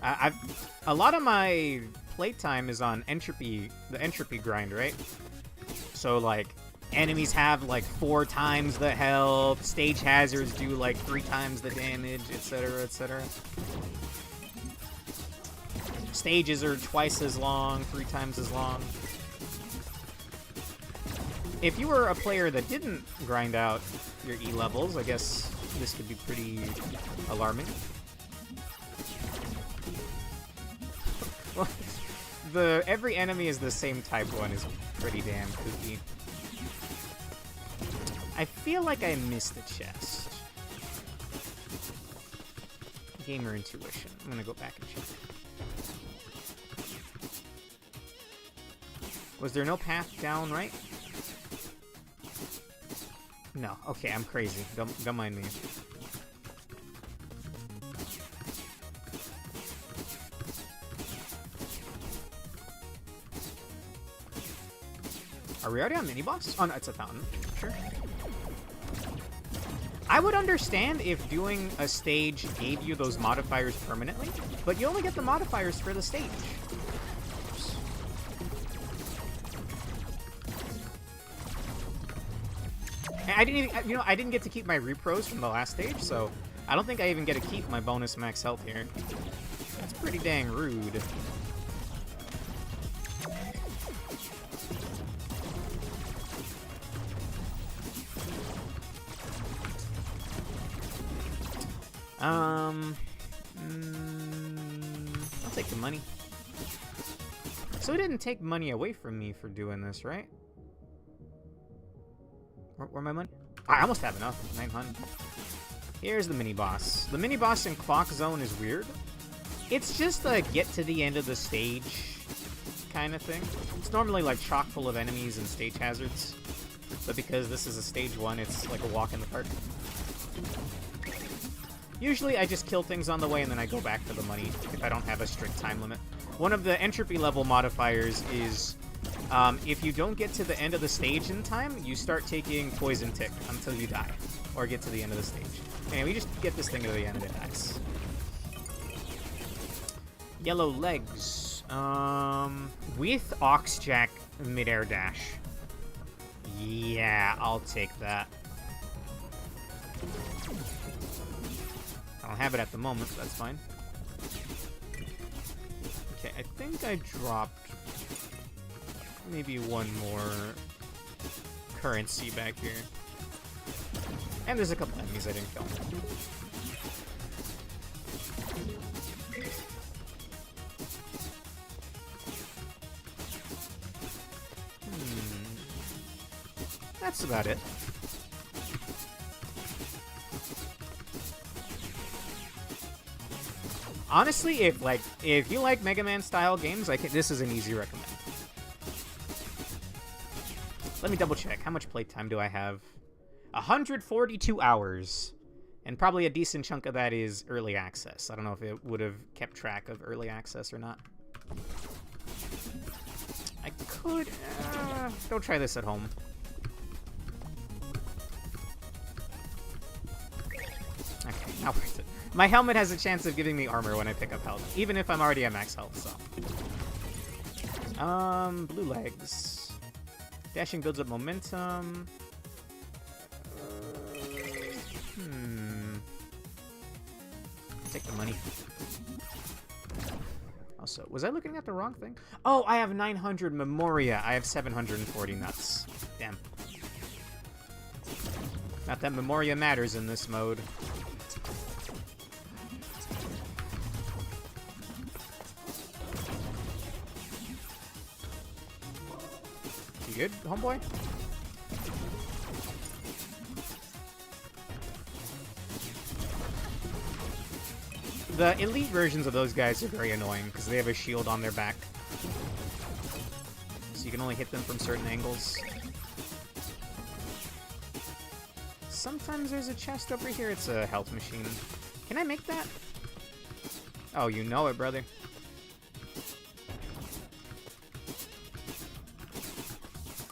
Speaker 1: A lot of my playtime is on entropy, the entropy grind, right? So, like, enemies have, like, 4 times the health, stage hazards do, like, 3 times the damage, etc., etc. Stages are twice as long, 3 times as long. If you were a player that didn't grind out your E levels, I guess this could be pretty alarming. Well, every enemy is the same type one is pretty damn kooky. I feel like I missed a chest. Gamer intuition. I'm gonna go back and check. Was there no path down, right? No. Okay, I'm crazy. Don't mind me. Are we already on mini-boss? Oh, no, it's a fountain. Sure. I would understand if doing a stage gave you those modifiers permanently, but you only get the modifiers for the stage. I didn't even, I didn't get to keep my repros from the last stage, so I don't think I even get to keep my bonus max health here. That's pretty dang rude. I'll take the money. So it didn't take money away from me for doing this, right? Where my money? I almost have enough. 900. Here's the mini-boss. The mini-boss in Clock Zone is weird. It's just a get to the end of the stage kind of thing. It's normally like chock full of enemies and stage hazards. But because this is a stage 1, it's like a walk in the park. Usually I just kill things on the way and then I go back for the money if I don't have a strict time limit. One of the entropy level modifiers is if you don't get to the end of the stage in time, you start taking poison tick until you die. Or get to the end of the stage. Anyway, we just get this thing to the end and it dies. Yellow legs. With Oxjack mid-air dash. Yeah, I'll take that. I don't have it at the moment, so that's fine. Okay, I think I dropped maybe one more currency back here. And there's a couple enemies I didn't kill. That's about it. Honestly, if you like Mega Man style games, this is an easy recommend. Let me double check. How much playtime do I have? 142 hours. And probably a decent chunk of that is early access. I don't know if it would have kept track of early access or not. I could... don't try this at home. Okay, not worth it. My helmet has a chance of giving me armor when I pick up health, even if I'm already at max health, so... blue legs. Dashing builds up momentum. Take the money. Also, was I looking at the wrong thing? Oh, I have 900 Memoria. I have 740 nuts. Damn. Not that Memoria matters in this mode. You good, homeboy? The elite versions of those guys are very annoying because they have a shield on their back. So you can only hit them from certain angles. Sometimes there's a chest over here. It's a health machine. Can I make that? Oh, you know it, brother.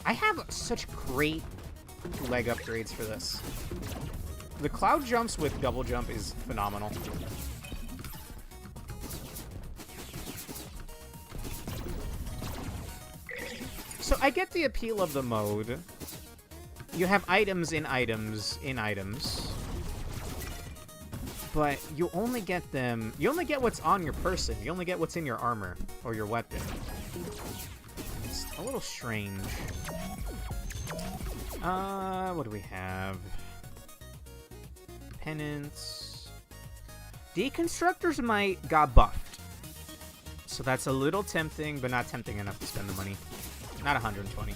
Speaker 1: I have such great leg upgrades for this. The cloud jumps with double jump is phenomenal. So I get the appeal of the mode. You have items in items in items. But you only get them... You only get what's on your person. You only get what's in your armor or your weapon. It's a little strange. What do we have? Penance. Deconstructor's Might got buffed. So that's a little tempting, but not tempting enough to spend the money. Not 120.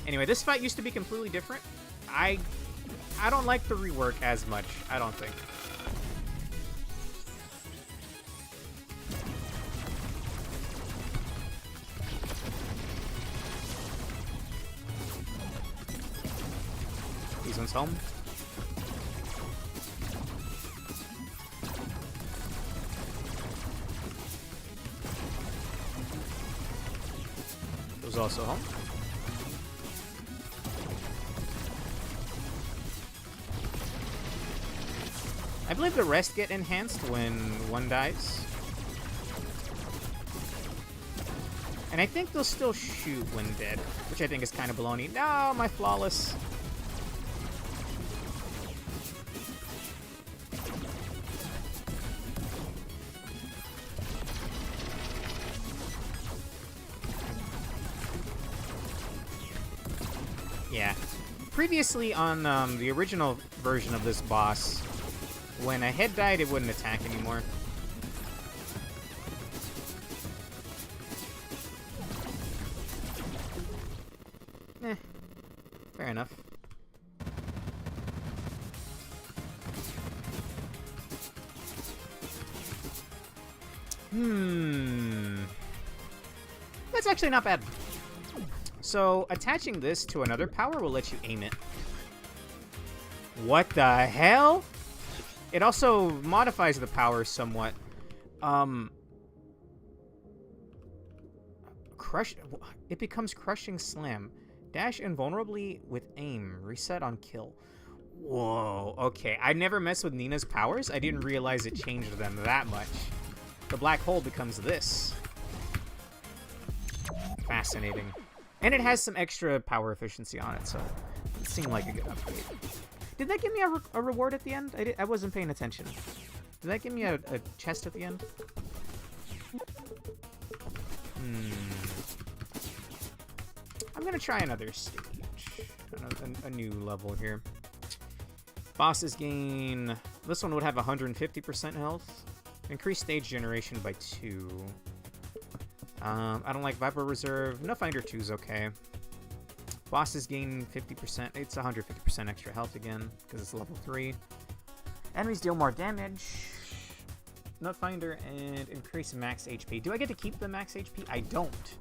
Speaker 1: Anyway, this fight used to be completely different. I don't like the rework as much, I don't think. These ones home. Those also home. I believe the rest get enhanced when one dies. And I think they'll still shoot when dead, which I think is kind of baloney. No, my flawless. Yeah. Previously on the original version of this boss, when a head died, it wouldn't attack anymore. Fair enough. That's actually not bad. So, attaching this to another power will let you aim it. What the hell? It also modifies the power somewhat. It becomes Crushing Slam. Dash invulnerably with aim. Reset on kill. Whoa, okay. I never messed with Nina's powers. I didn't realize it changed them that much. The black hole becomes this. Fascinating. And it has some extra power efficiency on it, so it seemed like a good upgrade. Did that give me a reward at the end? I wasn't paying attention. Did that give me a chest at the end? I'm gonna try another stage. A new level here. Bosses gain... This one would have 150% health. Increase stage generation by 2. I don't like Viper Reserve. No Finder 2 is okay. Bosses gain 50%. It's 150% extra health again, because it's level 3. Enemies deal more damage. Nutfinder and increase max HP. Do I get to keep the max HP? I don't.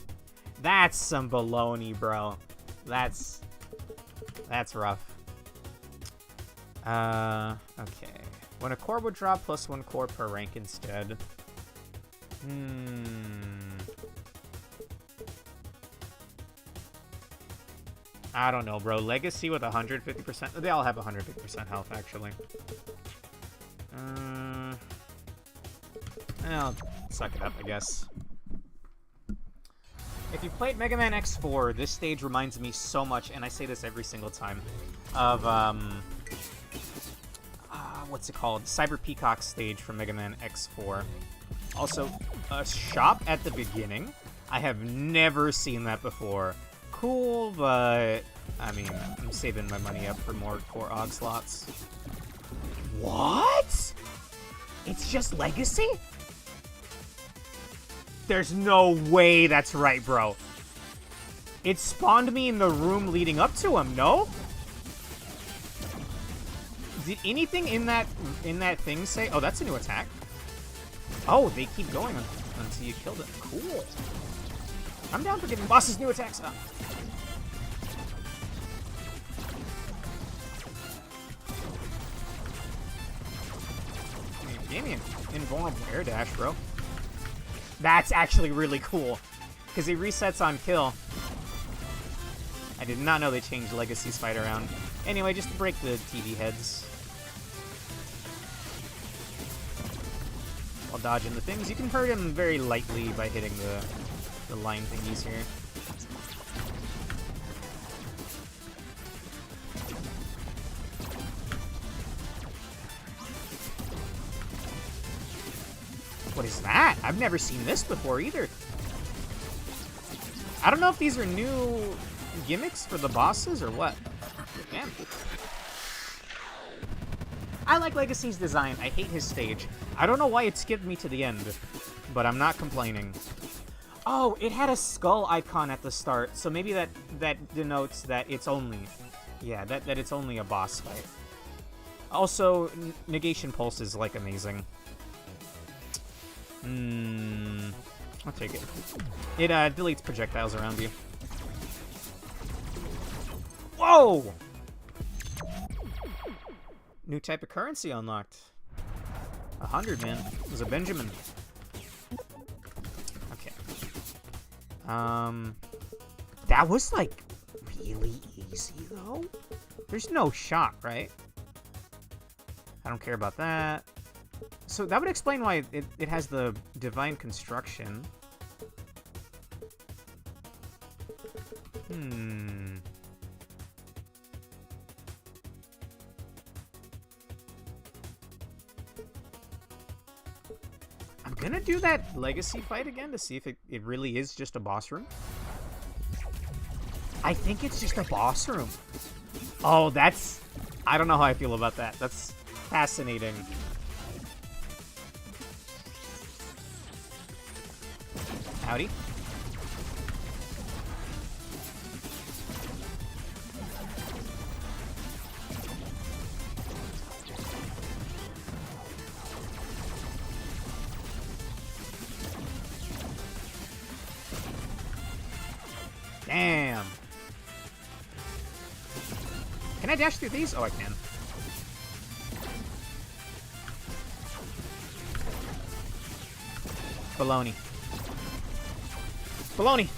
Speaker 1: That's some baloney, bro. That's rough. Okay. When a core would drop, +1 core per rank instead. I don't know, bro. Legacy with 150%? They all have 150% health, actually. I'll suck it up, I guess. If you played Mega Man X4, this stage reminds me so much, and I say this every single time, of, what's it called? Cyber Peacock stage from Mega Man X4. Also, a shop at the beginning. I have never seen that before. Cool, but I mean, I'm saving my money up for more core AUG slots. What? It's just Legacy? There's no way that's right, bro. It spawned me in the room leading up to him, no? Did anything in that thing say? Oh, that's a new attack. Oh, they keep going until you killed it. Cool. I'm down for giving bosses new attacks. Oh. Gave me an invulnerable air dash, bro. That's actually really cool, because he resets on kill. I did not know they changed Legacy's fight around. Anyway, just to break the TV heads. While dodging the things, you can hurt him very lightly by hitting the line thingies here. What is that? I've never seen this before either. I don't know if these are new gimmicks for the bosses or what. Damn. I like Legacy's design. I hate his stage. I don't know why it skipped me to the end, but I'm not complaining. Oh, it had a skull icon at the start, so maybe that denotes that it's only... Yeah, that it's only a boss fight. Also, Negation Pulse is, like, amazing. I'll take it. It deletes projectiles around you. Whoa! New type of currency unlocked. 100, man. It was a Benjamin. Okay. That was, like, really easy, though? There's no shot, right? I don't care about that. So that would explain why it has the Divine Construction. I'm gonna do that Legacy fight again to see if it really is just a boss room. I think it's just a boss room. Oh, that's... I don't know how I feel about that. That's fascinating. Howdy. Damn. Can I dash through these? Oh, I can. Baloney. Baloney.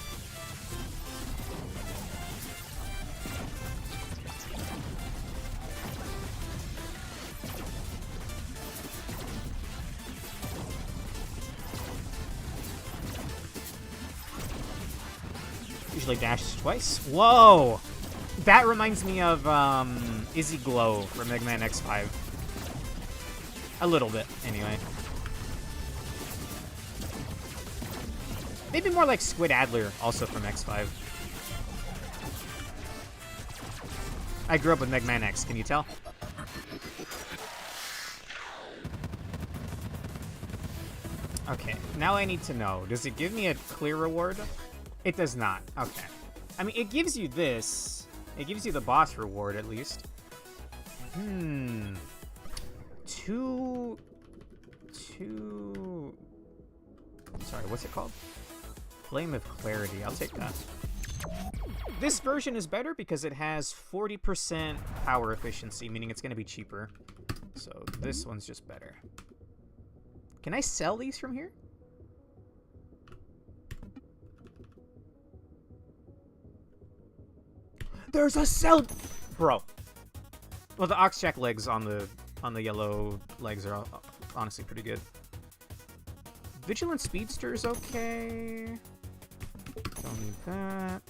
Speaker 1: Usually dashes twice. Whoa! That reminds me of Izzy Glow from Mega Man X5. A little bit, anyway. Maybe more like Squid Adler, also from X5. I grew up with Mega Man X, can you tell? Okay, now I need to know. Does it give me a clear reward? It does not. Okay. I mean, it gives you this. It gives you the boss reward, at least. Two... Sorry, what's it called? Flame of Clarity. I'll take that. This version is better because it has 40% power efficiency, meaning it's going to be cheaper. So this one's just better. Can I sell these from here? There's a cell... Bro. Well, the Oxjack legs on the yellow legs are honestly pretty good. Vigilant Speedster's okay. Don't need that.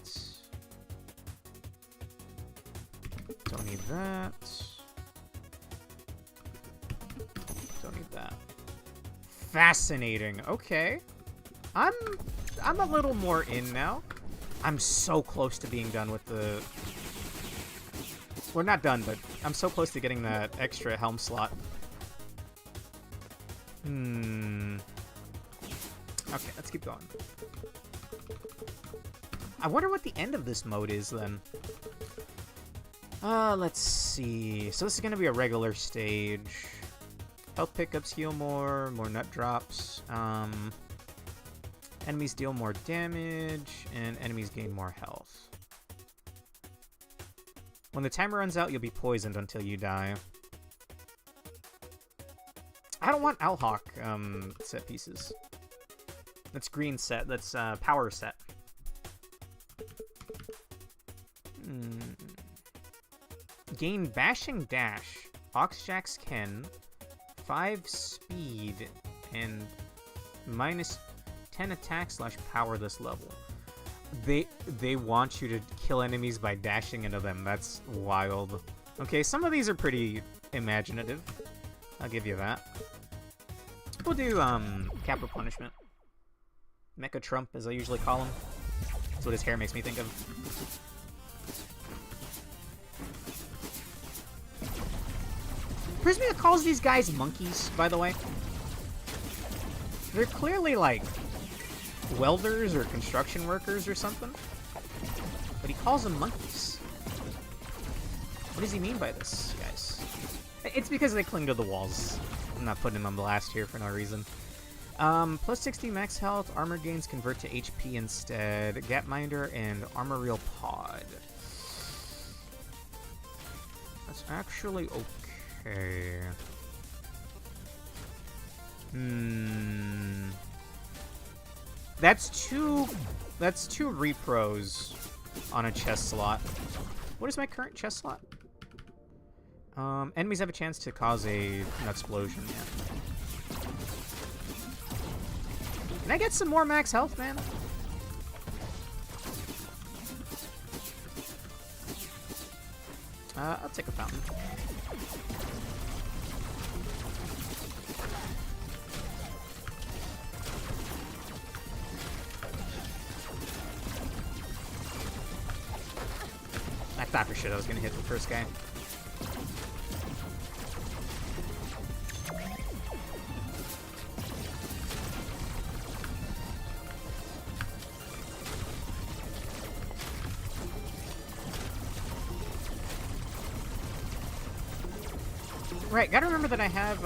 Speaker 1: Don't need that. Don't need that. Fascinating. Okay. I'm a little more in now. I'm so close to being done with the... We're not done, but I'm so close to getting that extra helm slot. Okay, let's keep going. I wonder what the end of this mode is, then. Let's see. So this is going to be a regular stage. Health pickups heal more nut drops. Enemies deal more damage, and enemies gain more health. When the timer runs out, you'll be poisoned until you die. I don't want Owlhawk set pieces. That's green set. That's power set. Gain bashing dash, Oxjack's Ken, 5 speed, and minus 10 attack / power this level. They want you to kill enemies by dashing into them. That's wild. Okay, some of these are pretty imaginative. I'll give you that. We'll do Capital Punishment. Mecha Trump, as I usually call him. That's what his hair makes me think of. Prismia calls these guys monkeys, by the way. They're clearly like welders or construction workers or something. But he calls them monkeys. What does he mean by this, guys? It's because they cling to the walls. I'm not putting him on blast here for no reason. Plus 60 max health, armor gains convert to HP instead, Gapminder, and Armorial Pod. That's actually okay. That's two repros on a chest slot. What is my current chest slot? Enemies have a chance to cause an explosion. Yeah. Can I get some more max health, man? I'll take a fountain. I thought for shit I was gonna hit the first guy. Right, gotta remember that I have,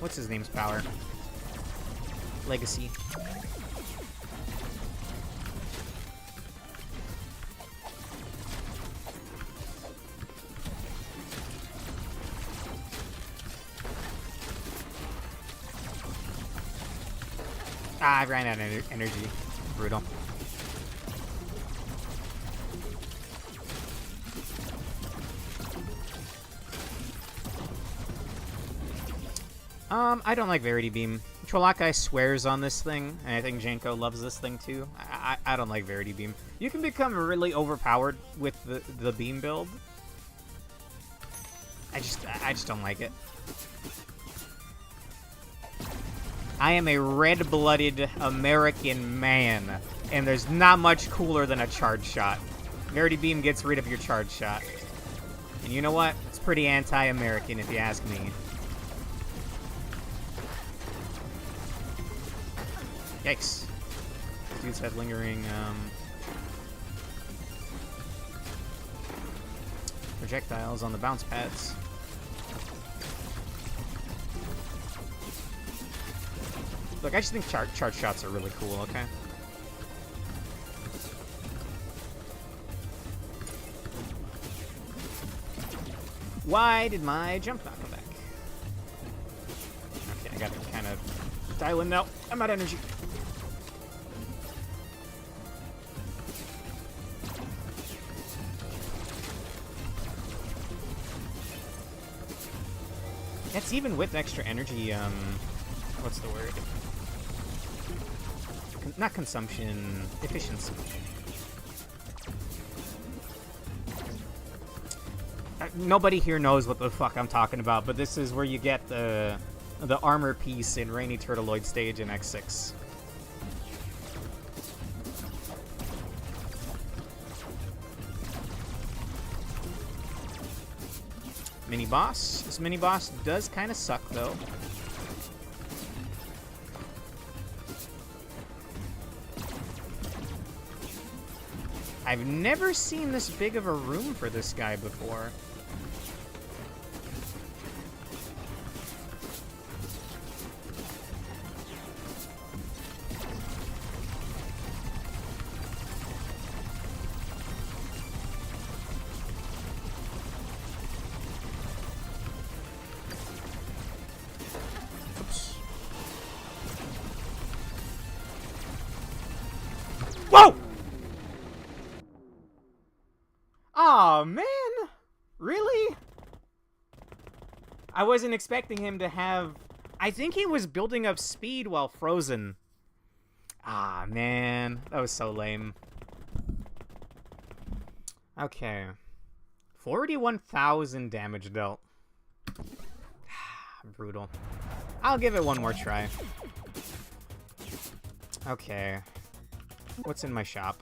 Speaker 1: what's his name's power? Legacy. Ah, I ran out of energy. Brutal. I don't like Verity Beam. Trolakai swears on this thing, and I think Janko loves this thing too. I don't like Verity Beam. You can become really overpowered with the beam build. I just don't like it. I am a red-blooded American man, and there's not much cooler than a charge shot. Verity Beam gets rid of your charge shot. And you know what? It's pretty anti-American if you ask me. Yikes. Dudes had lingering, projectiles on the bounce pads. Look, I just think charge shots are really cool, okay? Why did my jump not come back? Okay, I gotta kind of dial in now. I'm out of energy. It's even with extra energy, what's the word? Not consumption, efficiency. Nobody here knows what the fuck I'm talking about, but this is where you get the armor piece in Rainy Turtleoid stage in X6. Mini-boss. This mini-boss does kind of suck, though. I've never seen this big of a room for this guy before. Whoa! Aw, man! Really? I wasn't expecting him to have... I think he was building up speed while frozen. Ah, man. That was so lame. Okay. 41,000 damage dealt. Brutal. I'll give it one more try. Okay. What's in my shop?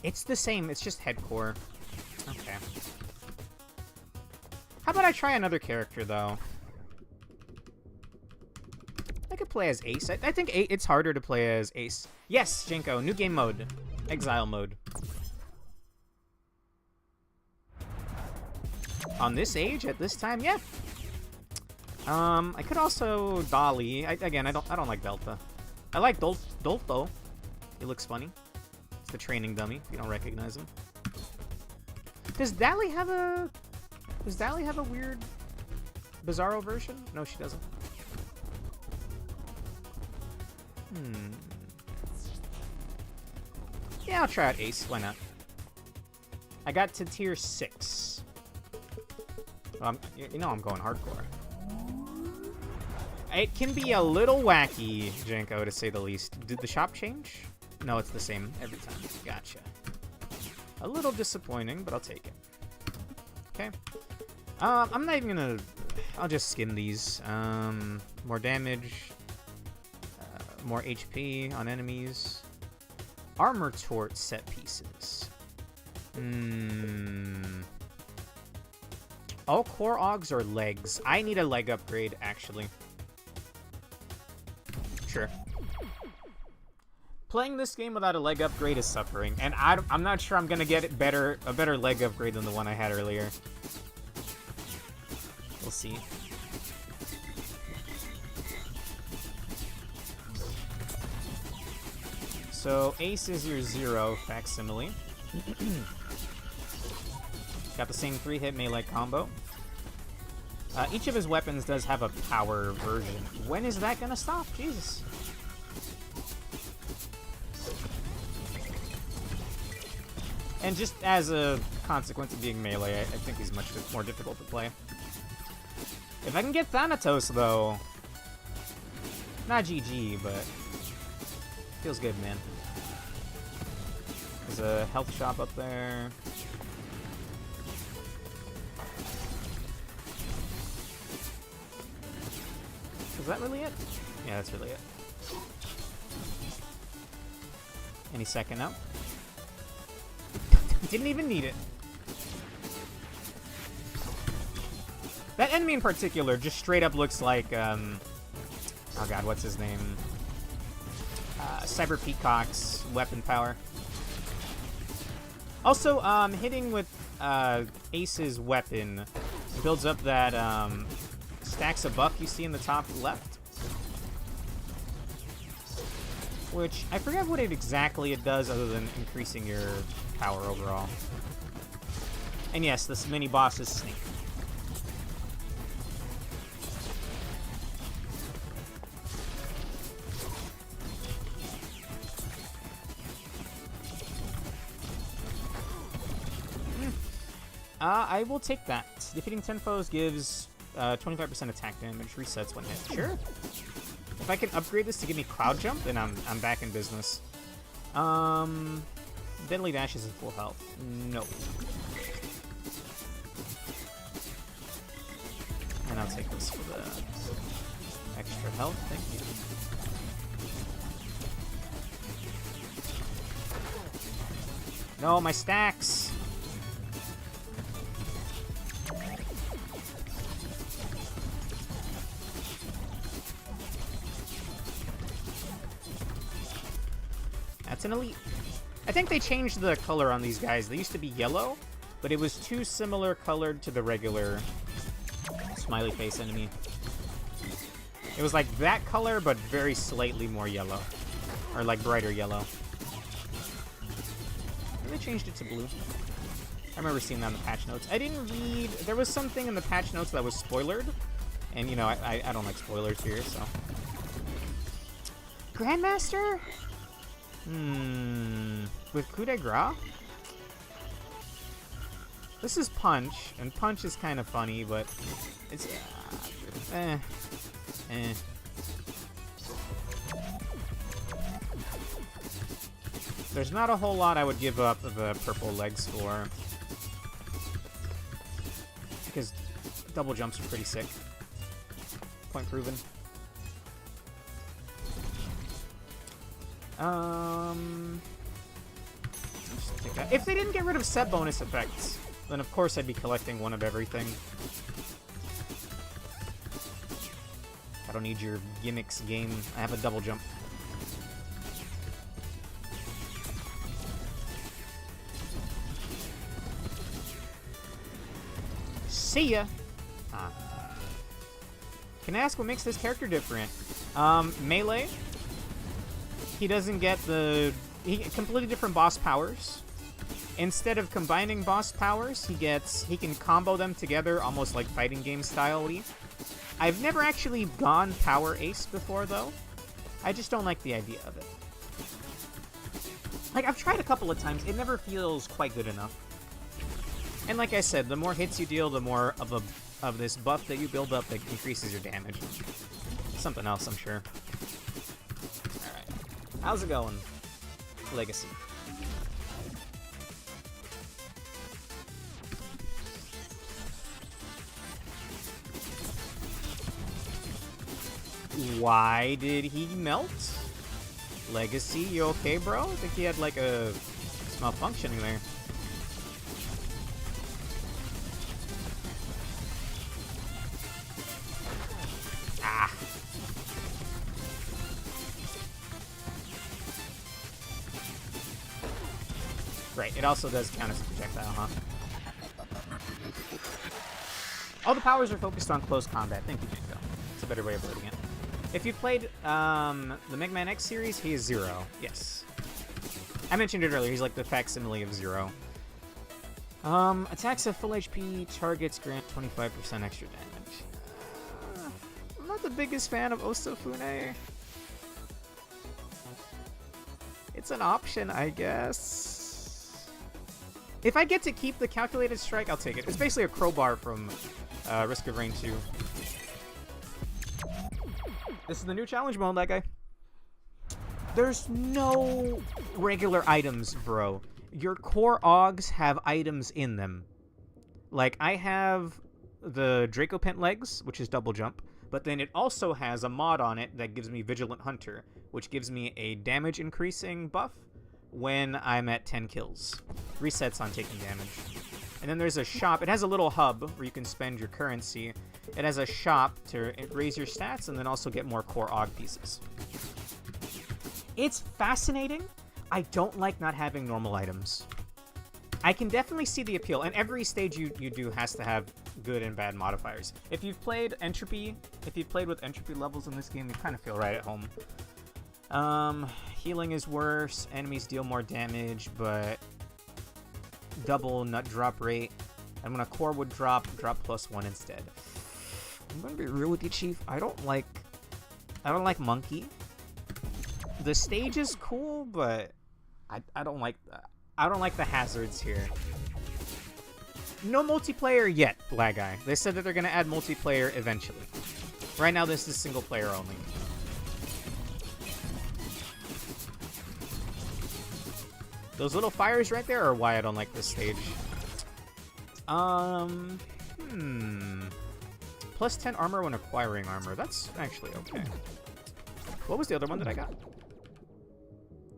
Speaker 1: It's the same, it's just headcore. Okay. How about I try another character, though? I could play as Ace. I think it's harder to play as Ace. Yes, Jenko, new game mode. Exile mode. On this age, at this time, yeah. I could also Dolly. Again, I don't like Delta. I like Dolto. He looks funny. It's the training dummy, if you don't recognize him. Does Dally have a weird Bizarro version? No, she doesn't. Yeah, I'll try out Ace. Why not? I got to tier 6. You know I'm going hardcore. It can be a little wacky, Jenko, to say the least. Did the shop change? No, it's the same every time. Gotcha. A little disappointing, but I'll take it. Okay. I'm not even gonna... I'll just skim these. More damage. More HP on enemies. Armor Tort set pieces. All core augs or legs? I need a leg upgrade, actually. Sure. Playing this game without a leg upgrade is suffering, and I'm not sure I'm gonna get a better leg upgrade than the one I had earlier. We'll see. So Ace is your 0 facsimile. Got the same 3-hit melee combo. Each of his weapons does have a power version. When is that gonna stop? Jesus. And just as a consequence of being melee, I think he's much more difficult to play. If I can get Thanatos, though... Not GG, but... Feels good, man. There's a health shop up there. Is that really it? Yeah, that's really it. Any second now. Didn't even need it. That enemy in particular just straight up looks like, oh god, what's his name? Cyber Peacock's weapon power. Also, hitting with Ace's weapon builds up that stacks of buff you see in the top left. Which, I forget what exactly it does other than increasing your power overall. And yes, this mini-boss is Snake. I will take that. Defeating 10 foes gives 25% attack damage, resets when hit. Sure. If I can upgrade this to give me Cloud Jump, then I'm back in business. Deadly Dash is at full health. No. And I'll take this for the extra health. Thank you. No, my stacks! That's an elite. I think they changed the color on these guys. They used to be yellow, but it was too similar colored to the regular smiley face enemy. It was like that color, but very slightly more yellow. Or like brighter yellow. And they changed it to blue. I remember seeing that in the patch notes. I didn't read... There was something in the patch notes that was spoilered. And, you know, I don't like spoilers here, so... Grandmaster? With coup de grace? This is Punch, and Punch is kind of funny, but it's... There's not a whole lot I would give up the purple legs for. Because double jumps are pretty sick. Point proven. Just take that. If they didn't get rid of set bonus effects, then of course I'd be collecting one of everything. I don't need your gimmicks game. I have a double jump. See ya! Can I ask what makes this character different? Melee. He doesn't get the... completely different boss powers. Instead of combining boss powers, he can combo them together almost like fighting game style-y. I've never actually gone power ace before, though. I just don't like the idea of it. Like, I've tried a couple of times. It never feels quite good enough. And like I said, the more hits you deal, the more of this buff that you build up that increases your damage. Something else, I'm sure. Alright. How's it going? Legacy. Why did he melt? Legacy, you okay, bro? I think he had like a malfunctioning there. Ah. Right, it also does count as a projectile, huh? All the powers are focused on close combat. Thank you, Jinko. It's a better way of putting it. If you've played the Mega Man X series, he is Zero. Yes. I mentioned it earlier. He's like the facsimile of Zero. Attacks at full HP, targets grant 25% extra damage. I'm not the biggest fan of Osofune. It's an option, I guess. If I get to keep the calculated strike, I'll take it. It's basically a crowbar from Risk of Rain 2. This is the new challenge mode, that guy. There's no regular items, bro. Your core Augs have items in them. Like, I have the Draco Pent legs, which is double jump, but then it also has a mod on it that gives me Vigilant Hunter, which gives me a damage increasing buff when I'm at 10 kills. Resets on taking damage. And then there's a shop. It has a little hub where you can spend your currency. It has a shop to raise your stats and then also get more core Aug pieces. It's fascinating. I don't like not having normal items. I can definitely see the appeal, and every stage you do has to have good and bad modifiers. If you've played Entropy, if you've played with Entropy levels in this game, you kind of feel right at home. Healing is worse, enemies deal more damage, but double nut drop rate. And when a core would drop +1 instead. I'm gonna be real with you, Chief. I don't like Monkey. The stage is cool, but I don't like the hazards here. No multiplayer yet, Lag Guy. They said that they're gonna add multiplayer eventually. Right now, this is single player only. Those little fires right there are why I don't like this stage. Plus 10 armor when acquiring armor. That's actually okay. What was the other one that I got?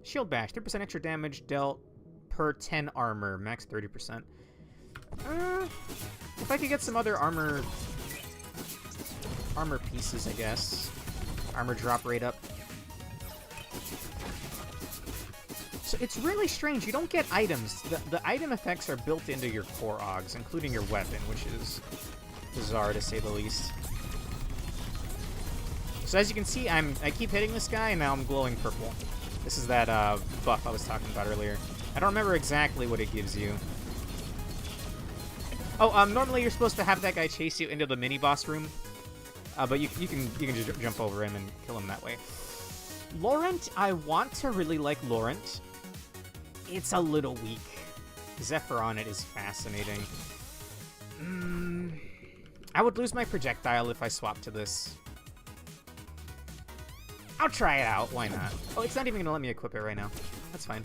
Speaker 1: Shield Bash. 3% extra damage dealt per 10 armor. Max 30%. If I could get some other armor pieces, I guess. Armor drop rate up. So it's really strange. You don't get items. The item effects are built into your core Augs, including your weapon, which is bizarre to say the least. So as you can see, I keep hitting this guy, and now I'm glowing purple. This is that buff I was talking about earlier. I don't remember exactly what it gives you. Oh, normally you're supposed to have that guy chase you into the mini-boss room. But you can just jump over him and kill him that way. Laurent, I want to really like Laurent. It's a little weak. Zephyr on it is fascinating. I would lose my projectile if I swapped to this. I'll try it out. Why not? Oh, it's not even going to let me equip it right now. That's fine.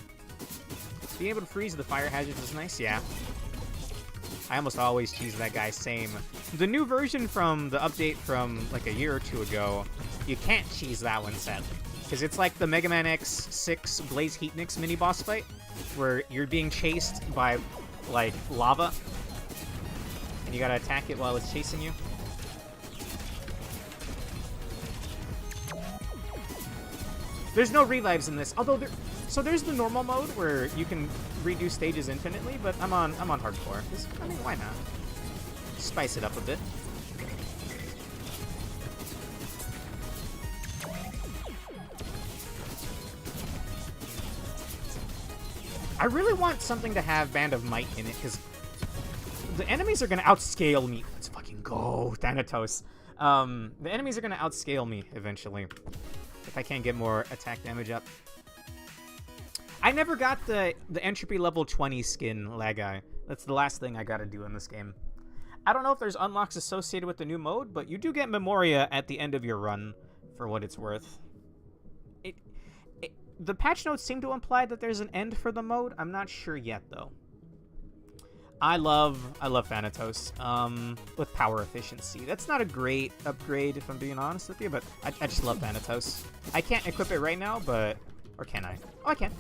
Speaker 1: Being able to freeze the fire hazards is nice, yeah. I almost always cheese that guy, same. The new version from the update from like a year or two ago, you can't cheese that one, sadly. Because it's like the Mega Man X6 Blaze Heatnix mini-boss fight, where you're being chased by, like, lava, and you gotta attack it while it's chasing you. There's no revives in this, although so there's the normal mode where you can redo stages infinitely, but I'm on hardcore. I mean, why not? Spice it up a bit. I really want something to have Band of Might in it, because the enemies are going to outscale me. Let's fucking go, Thanatos. The enemies are going to outscale me eventually, if I can't get more attack damage up. I never got the entropy level 20 skin, Lag Guy. That's the last thing I gotta do in this game. I don't know if there's unlocks associated with the new mode, but you do get Memoria at the end of your run, for what it's worth. The patch notes seem to imply that there's an end for the mode. I'm not sure yet, though. I love Thanatos with power efficiency. That's not a great upgrade, if I'm being honest with you, but I just love Thanatos. I can't equip it right now, but... Or can I? Oh, I can.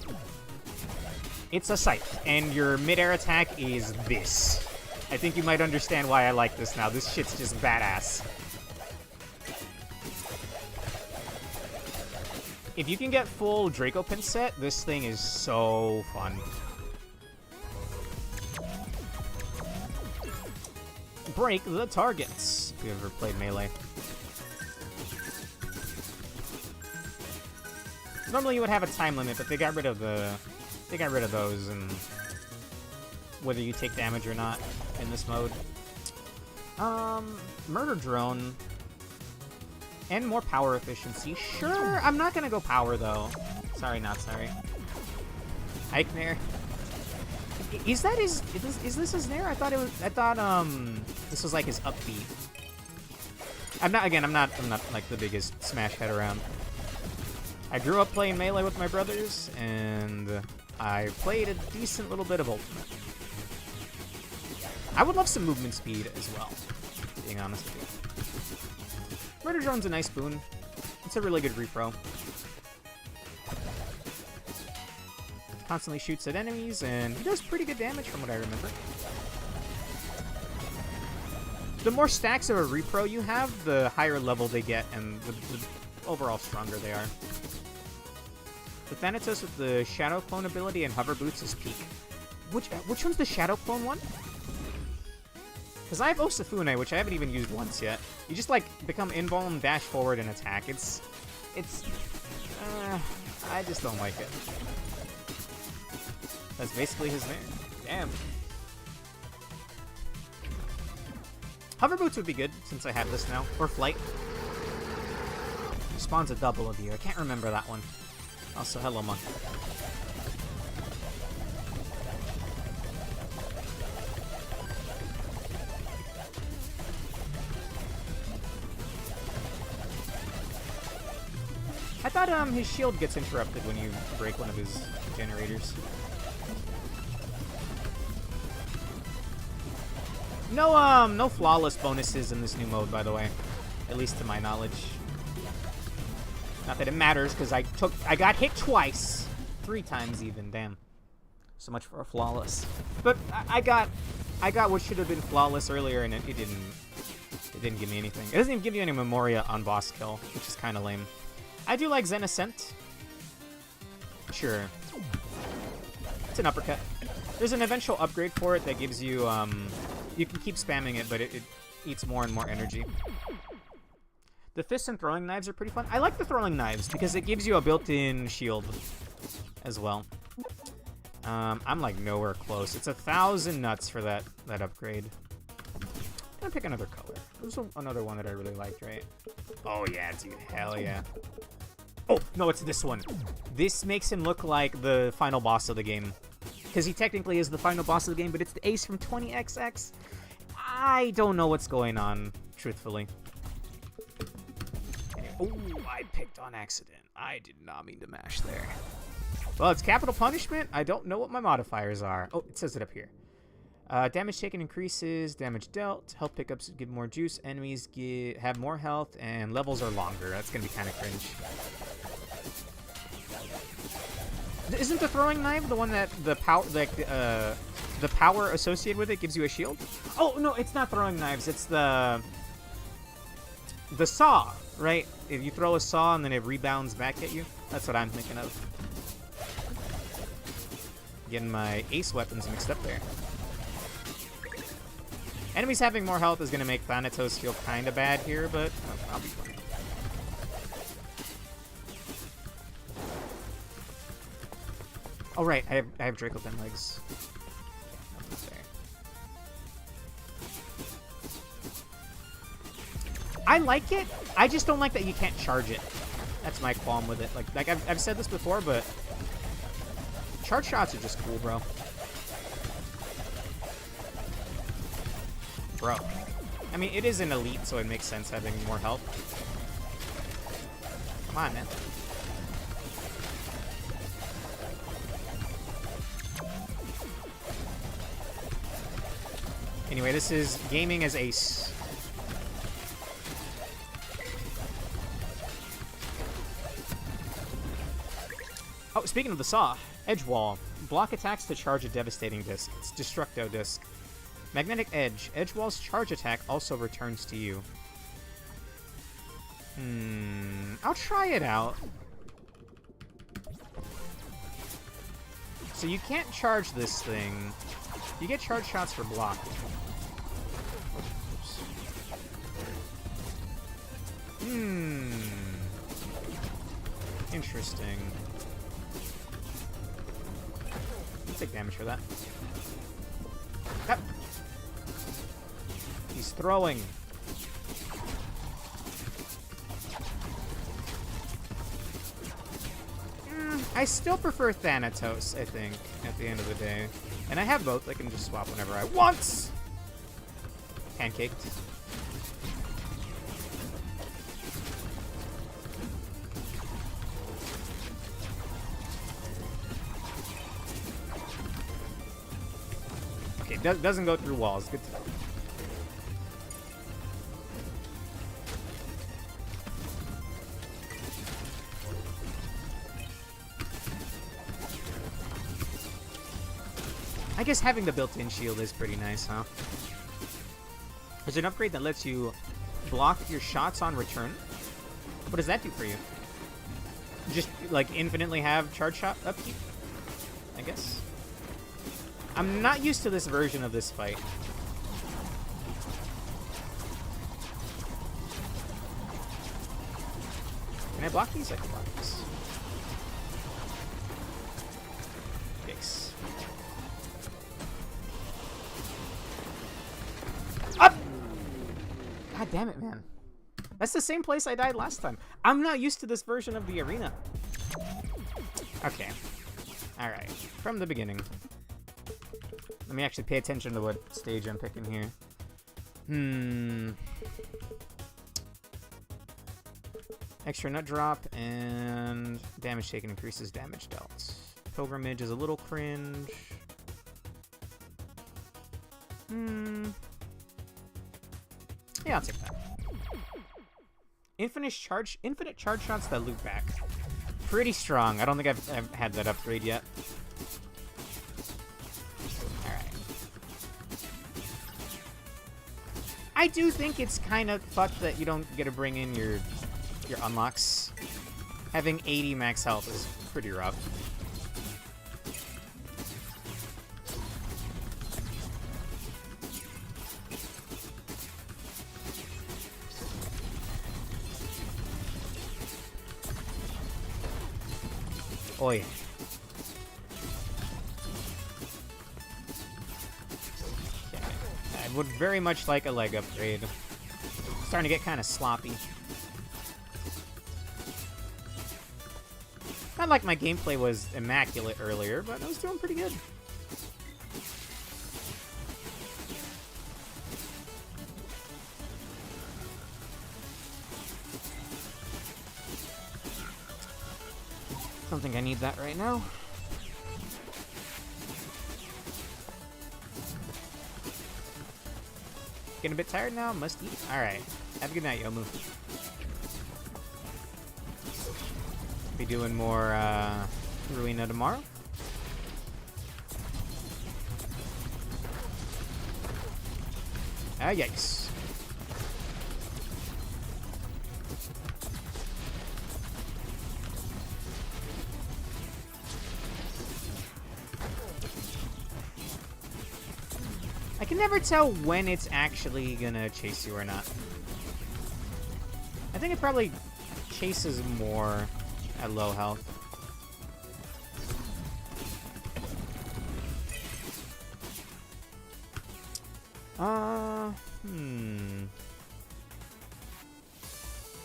Speaker 1: It's a scythe, and your mid-air attack is this. I think you might understand why I like this now. This shit's just badass. If you can get full Draco Pin set, this thing is so fun. Break the targets. If you've ever played Melee. Normally you would have a time limit, but they got rid of those, and whether you take damage or not in this mode. Murder Drone and more power efficiency. Sure, I'm not gonna go power though. Sorry, not sorry. Eichner. Is this his Nair? I thought this was like his upbeat. I'm not like the biggest Smash head around. I grew up playing Melee with my brothers, and I played a decent little bit of Ultimate. I would love some movement speed as well, being honest with you. Murder Drone's a nice boon. It's a really good repro. Constantly shoots at enemies, and he does pretty good damage from what I remember. The more stacks of a repro you have, the higher level they get, and the overall stronger they are. The Thanatos with the Shadow Clone ability and Hover Boots is peak. Which one's the Shadow Clone one? Because I have Osafune, which I haven't even used once yet. You just, like, become invuln, dash forward, and attack. I just don't like it. That's basically his name. Damn. Hover Boots would be good, since I have this now. Or Flight. Spawns a double of you. I can't remember that one. Also, hello, monkey. I thought his shield gets interrupted when you break one of his generators. No flawless bonuses in this new mode, by the way. At least to my knowledge. Not that it matters, because I got hit twice. 3 times even, damn. So much for a flawless. But I got what should have been flawless earlier, and it didn't give me anything. It doesn't even give you any Memoria on boss kill, which is kind of lame. I do like Zen Ascent. Sure. It's an uppercut. There's an eventual upgrade for it that gives you, you can keep spamming it, but it eats more and more energy. The fists and throwing knives are pretty fun. I like the throwing knives because it gives you a built-in shield as well. I'm like nowhere close. It's 1,000 nuts for that upgrade. I'm gonna pick another color. There's another one that I really liked, right? Oh yeah, dude, hell yeah. Oh, no, it's this one. This makes him look like the final boss of the game. Because he technically is the final boss of the game, but it's the ace from 20XX. I don't know what's going on, truthfully. Oh, I picked on accident. I did not mean to mash there. Well, it's capital punishment. I don't know what my modifiers are. Oh, it says it up here. Damage taken increases, damage dealt, health pickups give more juice, enemies have more health, and levels are longer. That's gonna be kind of cringe. Isn't the throwing knife the one that the power, like the power associated with it gives you a shield? Oh no, it's not throwing knives. It's the saw, right? If you throw a saw and then it rebounds back at you, that's what I'm thinking of. Getting my ace weapons mixed up there. Enemies having more health is going to make Thanatos feel kind of bad here, but I'll be fine. Oh, right. I have Dracopin legs. I like it. I just don't like that you can't charge it. That's my qualm with it. Like I've said this before, but charge shots are just cool, bro. Bro. I mean, it is an elite, so it makes sense having more health. Come on, man. Anyway, this is gaming as ace. Oh, speaking of the saw, Edge Wall. Block attacks to charge a devastating disc. It's Destructo disc. Magnetic Edge. Edge Wall's charge attack also returns to you. I'll try it out. So you can't charge this thing. You get charge shots for blocking. Interesting. I'll take damage for that. Yep. He's throwing. I still prefer Thanatos, I think, at the end of the day. And I have both. I can just swap whenever I want. Pancaked. Okay, doesn't go through walls. Good to know. I guess having the built-in shield is pretty nice, huh? There's an upgrade that lets you block your shots on return. What does that do for you? Just, like, infinitely have charge shot upkeep? I guess. I'm not used to this version of this fight. Can I block these? I can block these. Yikes. Up! God damn it, man. That's the same place I died last time. I'm not used to this version of the arena. Okay. Alright. From the beginning. Let me actually pay attention to what stage I'm picking here. Extra nut drop, and damage taken increases damage dealt. Pilgrimage is a little cringe. Yeah, I'll take that. Infinite charge shots that loop back. Pretty strong. I don't think I've had that upgrade yet. Alright. I do think it's kind of fucked that you don't get to bring in your unlocks. Having 80 max health is pretty rough. Oi. Okay. I would very much like a leg upgrade. Starting to get kind of sloppy. Not like my gameplay was immaculate earlier, but I was doing pretty good. Don't think I need that right now. Getting a bit tired now? Must eat? Alright. Have a good night, Yomu. Be doing more Ruina tomorrow. Ah, yikes. I can never tell when it's actually gonna chase you or not. I think it probably chases more at low health.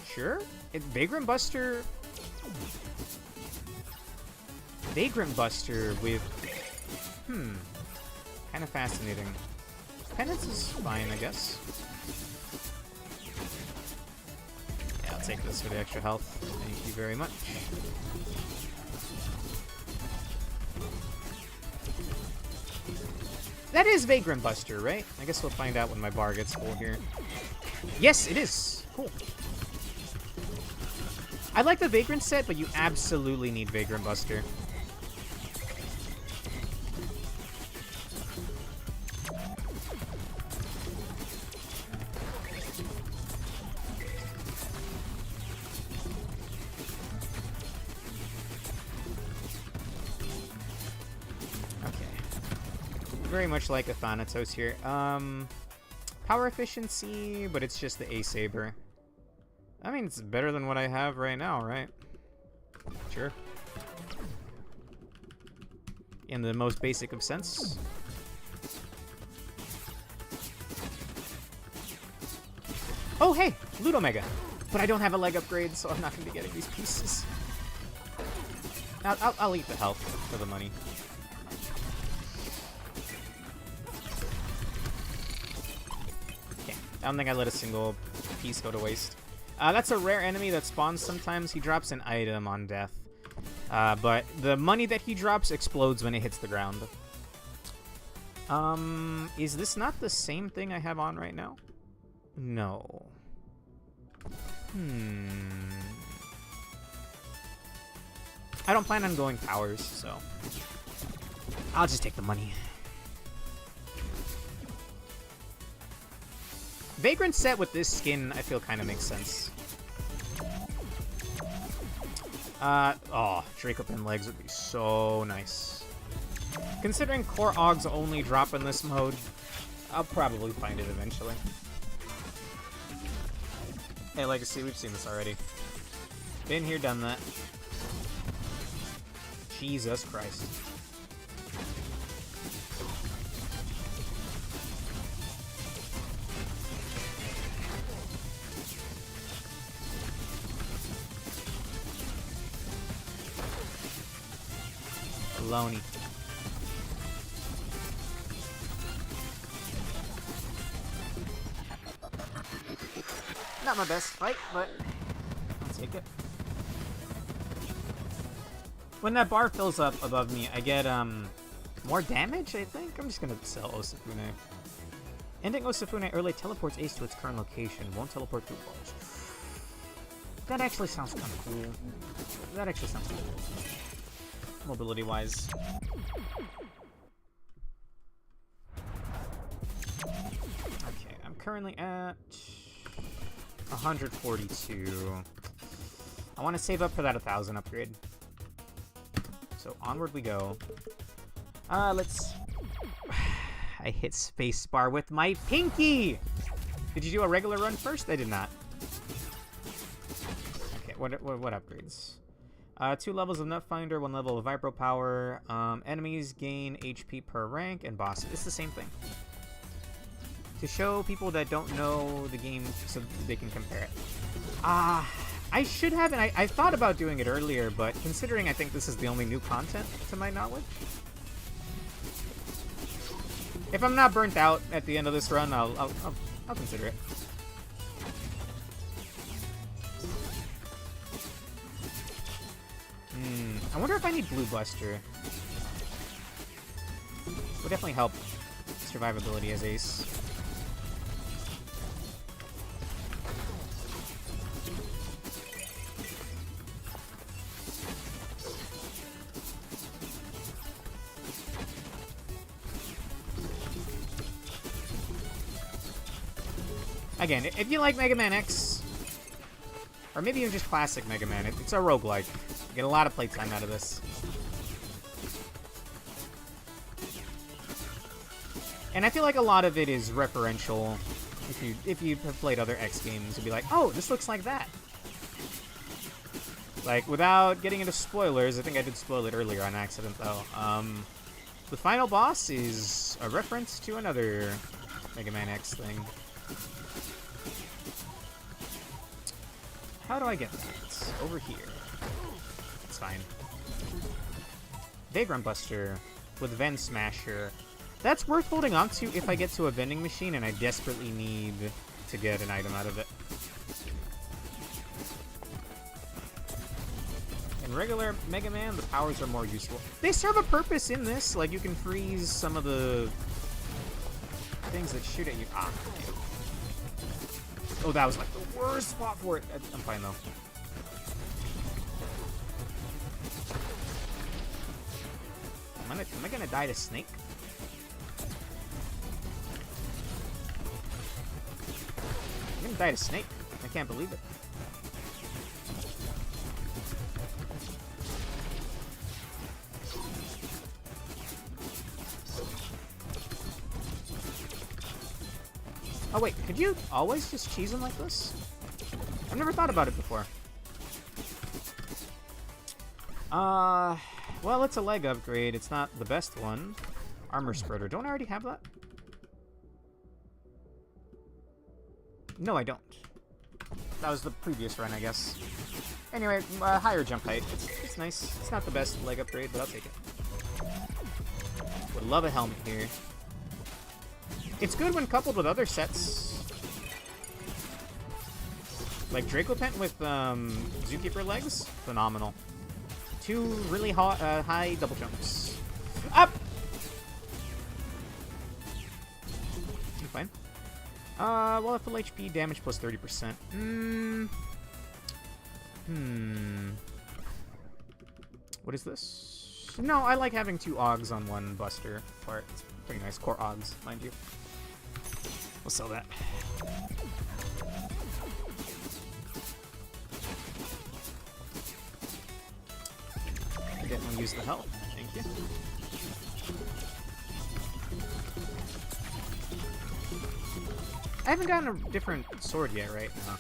Speaker 1: Sure? Vagrant Buster... Vagrant Buster with... kind of fascinating. Penance is fine, I guess. Yeah, I'll take this for the extra health. Thank you very much. That is Vagrant Buster, right? I guess we'll find out when my bar gets full here. Yes, it is! Cool. I like the Vagrant set, but you absolutely need Vagrant Buster. Very much like a Thanatos here. Power efficiency, but it's just the A-Saber. I mean, it's better than what I have right now, right? Sure. In the most basic of sense. Oh, hey! Loot Omega! But I don't have a leg upgrade, so I'm not going to be getting these pieces. I'll eat the health for the money. I don't think I let a single piece go to waste. That's a rare enemy that spawns sometimes. He drops an item on death. But the money that he drops explodes when it hits the ground. Is this not the same thing I have on right now? No. I don't plan on going powers, so I'll just take the money. Vagrant set with this skin, I feel kind of makes sense. Oh, Dracopin legs would be so nice. Considering Core Augs only drop in this mode, I'll probably find it eventually. Hey, Legacy, we've seen this already. Been here, done that. Jesus Christ. Baloney. Not my best fight, but I'll take it. When that bar fills up above me, I get more damage, I think? I'm just gonna sell Osafune. Ending Osafune early teleports Ace to its current location. Won't teleport through bars. That actually sounds kind of cool. That actually sounds cool. Mobility-wise. Okay, I'm currently at 142. I want to save up for that 1,000 upgrade. So onward we go. Let's... I hit spacebar with my pinky! Did you do a regular run first? I did not. Okay, what upgrades? 2 levels of Nutfinder, 1 level of Vibro Power. Enemies gain HP per rank, and bosses. It's the same thing. To show people that don't know the game so they can compare it. I should have, and I thought about doing it earlier, but considering I think this is the only new content to my knowledge, if I'm not burnt out at the end of this run, I'll consider it. I wonder if I need Blue Buster. Would definitely help survivability as Ace. Again, if you like Mega Man X, or maybe even just classic Mega Man, it's a roguelike. You get a lot of playtime out of this. And I feel like a lot of it is referential. If you have played other X games, you'll be like, oh, this looks like that. Like, without getting into spoilers, I think I did spoil it earlier on accident, though. The final boss is a reference to another Mega Man X thing. How do I get that? Over here. It's fine. Vagrant Buster with Ven Smasher. That's worth holding on to if I get to a vending machine and I desperately need to get an item out of it. In regular Mega Man, the powers are more useful. They serve a purpose in this. Like, you can freeze some of the things that shoot at you. Ah. Oh, that was like the worst spot for it. I'm fine though. Am I gonna die to Snake? I'm gonna die to Snake. I can't believe it. Oh wait, could you always just cheese him like this? I've never thought about it before. Well, it's a leg upgrade. It's not the best one. Armor spreader. Don't I already have that? No, I don't. That was the previous run, I guess. Anyway, higher jump height. It's nice. It's not the best leg upgrade, but I'll take it. Would love a helmet here. It's good when coupled with other sets. Like Dracopent with Zookeeper legs. Phenomenal. 2 really high double jumps. Up! I'm fine. Well, at full HP, damage plus 30%. What is this? No, I like having 2 Augs on 1 Buster part. It's pretty nice. Core Augs, mind you. We'll sell that. I didn't use the health. Thank you. I haven't gotten a different sword yet, right? No.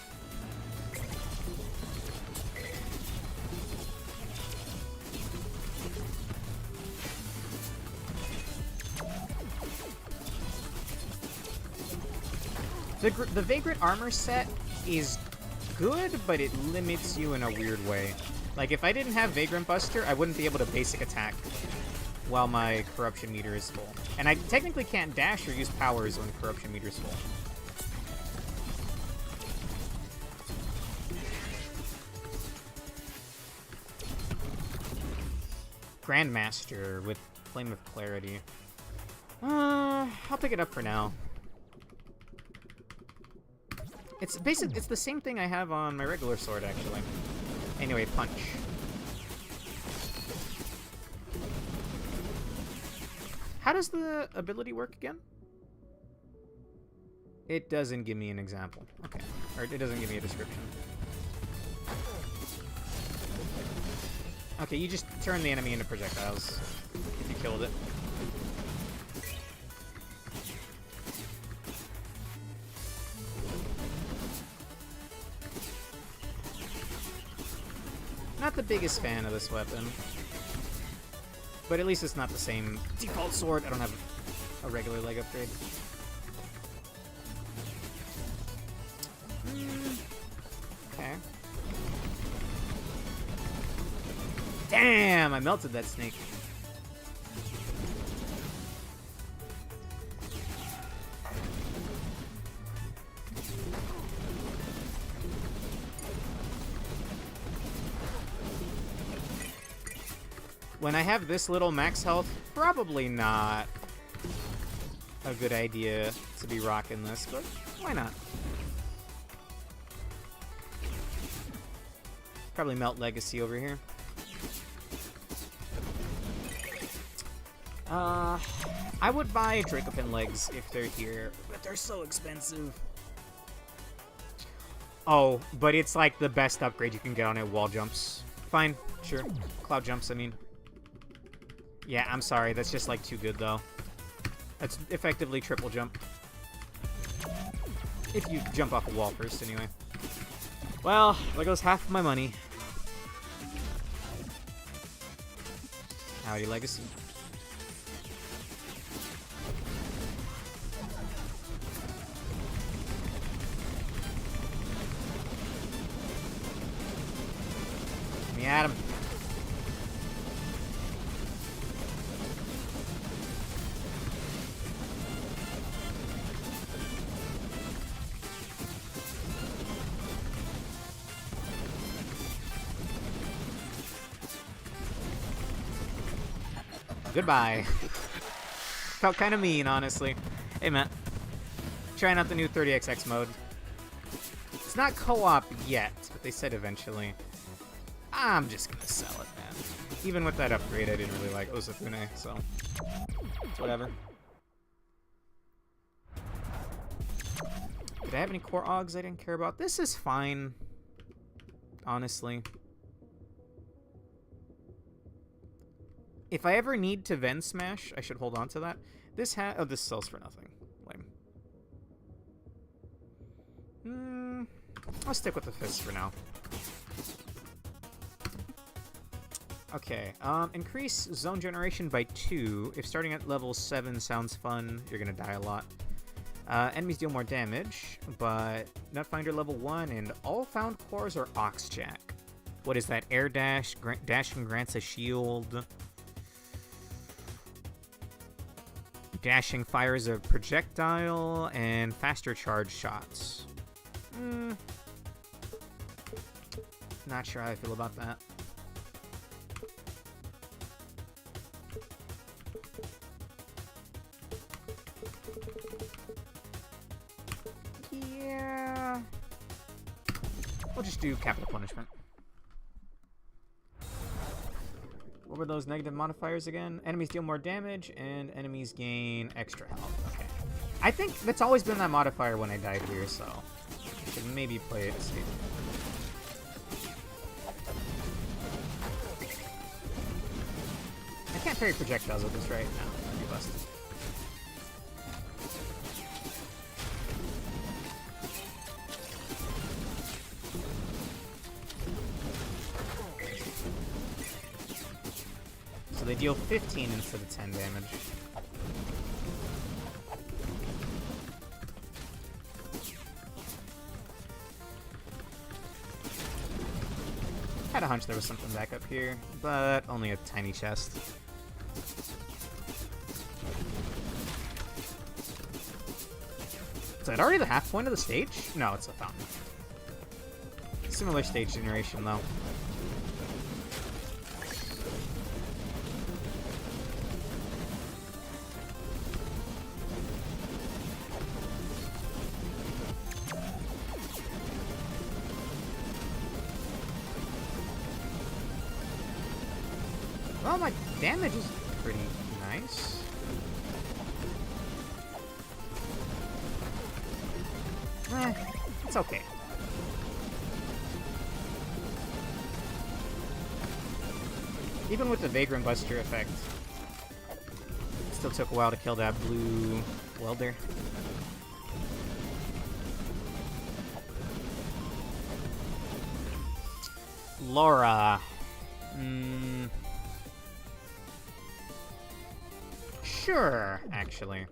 Speaker 1: The Vagrant armor set is good, but it limits you in a weird way. Like, if I didn't have Vagrant Buster, I wouldn't be able to basic attack while my corruption meter is full. And I technically can't dash or use powers when corruption meter is full. Grandmaster with Flame of Clarity. I'll pick it up for now. It's the same thing I have on my regular sword, actually. Anyway, punch. How does the ability work again? It doesn't give me an example. Okay. Or it doesn't give me a description. Okay, you just turn the enemy into projectiles if you killed it. Not the biggest fan of this weapon. But at least it's not the same default sword. I don't have a regular leg upgrade. Okay. Damn, I melted that snake. When I have this little max health, probably not a good idea to be rocking this, but why not? Probably melt Legacy over here. I would buy Dracopin legs if they're here, but they're so expensive. Oh, but it's like the best upgrade you can get on it, wall jumps. Fine, sure. Cloud jumps, I mean. Yeah, I'm sorry, that's just like too good though. That's effectively triple jump. If you jump off a wall first, anyway. Well, there goes half of my money. Howdy, Legacy. Let me at him. Goodbye. Felt kind of mean, honestly. Hey, man. Trying out the new 30XX mode. It's not co-op yet, but they said eventually. I'm just gonna sell it, man. Even with that upgrade, I didn't really like Osafune, so it's whatever. Did I have any core augs I didn't care about? This is fine, honestly. If I ever need to Ven Smash, I should hold on to that. This this sells for nothing. Lame. I'll stick with the fist for now. Okay, increase zone generation by 2. If starting at level 7 sounds fun, you're gonna die a lot. Enemies deal more damage, but Nutfinder level 1, and all found cores are Oxjack. What is that? Air dash, dashing grants a shield. Dashing fires a projectile, and faster charge shots. Not sure how I feel about that. Yeah. We'll just do capital punishment. What were those negative modifiers again? Enemies deal more damage, and enemies gain extra health. Okay. I think that's always been that modifier when I died here, so I should maybe play it safe. I can't parry projectiles with this right now. That'd be busted. So they deal 15 instead of 10 damage. Had a hunch there was something back up here, but only a tiny chest. Is that already the half point of the stage? No, it's a fountain. Similar stage generation, though. Well, my damage is pretty nice. It's okay. Even with the Vagrant Buster effect, it still took a while to kill that blue welder. Laura. Sure, actually.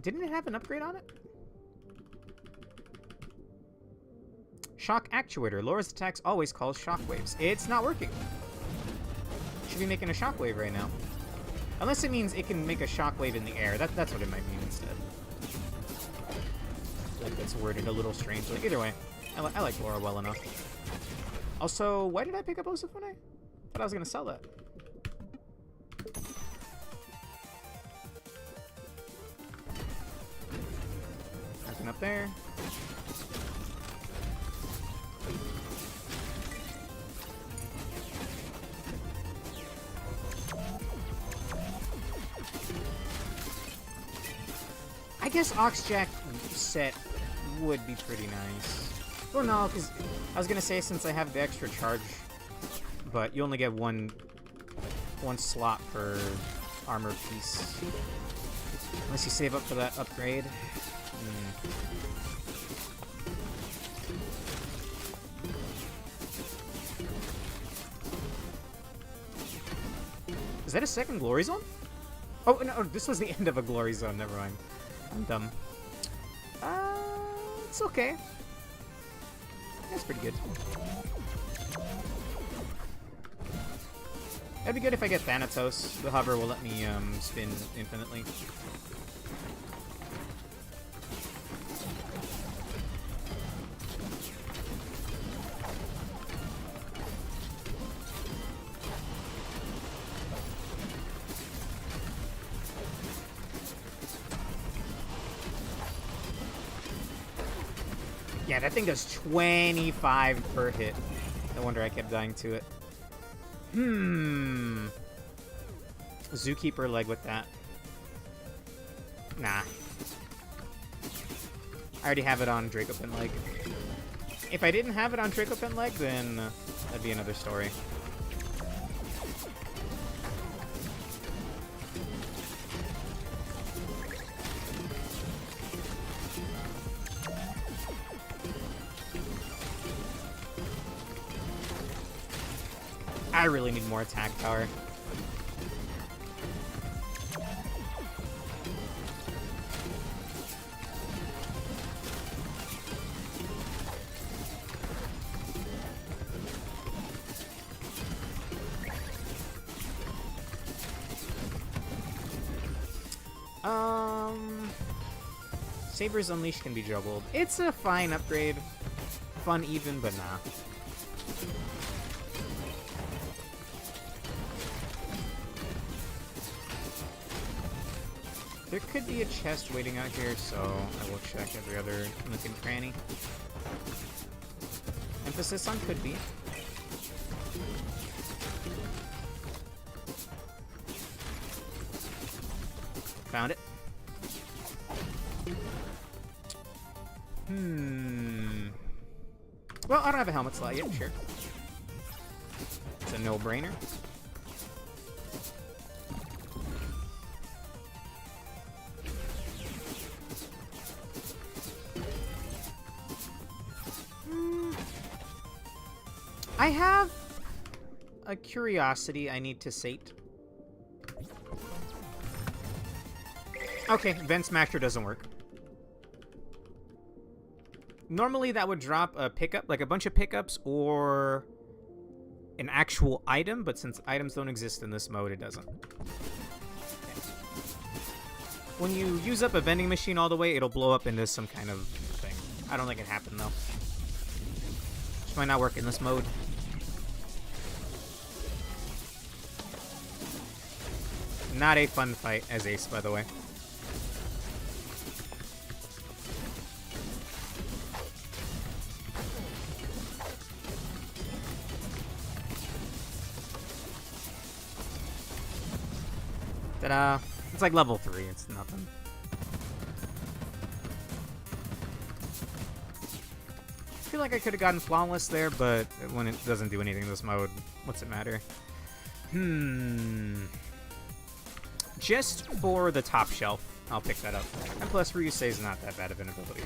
Speaker 1: Didn't it have an upgrade on it? Shock Actuator. Laura's attacks always cause shockwaves. It's not working. Should be making a shockwave right now. Unless it means it can make a shockwave in the air. That's what it might mean instead. Like that's worded a little strangely. Either way, I like Laura well enough. Also, why did I pick up Osafune? I thought I was going to sell that. Nothing up there. I guess Oxjack set would be pretty nice. Well, no, because I was gonna say since I have the extra charge, but you only get one slot per armor piece, unless you save up for that upgrade. Is that a second glory zone? Oh no, this was the end of a glory zone. Never mind. I'm dumb. It's okay. That's pretty good. That'd be good if I get Thanatos. The hover will let me spin infinitely. Yeah, that thing does 25 per hit. No wonder I kept dying to it. Zookeeper leg with that. Nah. I already have it on Dracopin leg. If I didn't have it on Dracopin leg, then that'd be another story. I really need more attack power. Sabers Unleashed can be juggled. It's a fine upgrade. Fun even, but nah. There could be a chest waiting out here, so I will check every other nook and cranny. Emphasis on could be. Found it. Well, I don't have a helmet slot yet, sure. It's a no-brainer. I have a curiosity I need to sate. Okay, Vent Smasher doesn't work. Normally that would drop a pickup, like a bunch of pickups or an actual item, but since items don't exist in this mode, it doesn't. Okay. When you use up a vending machine all the way, it'll blow up into some kind of thing. I don't think it happened though. Just might not work in this mode. Not a fun fight as Ace, by the way. Ta-da! It's like level 3, it's nothing. I feel like I could have gotten flawless there, but when it doesn't do anything in this mode, what's it matter? Just for the top shelf, I'll pick that up. And plus, Ryusei is not that bad of an ability.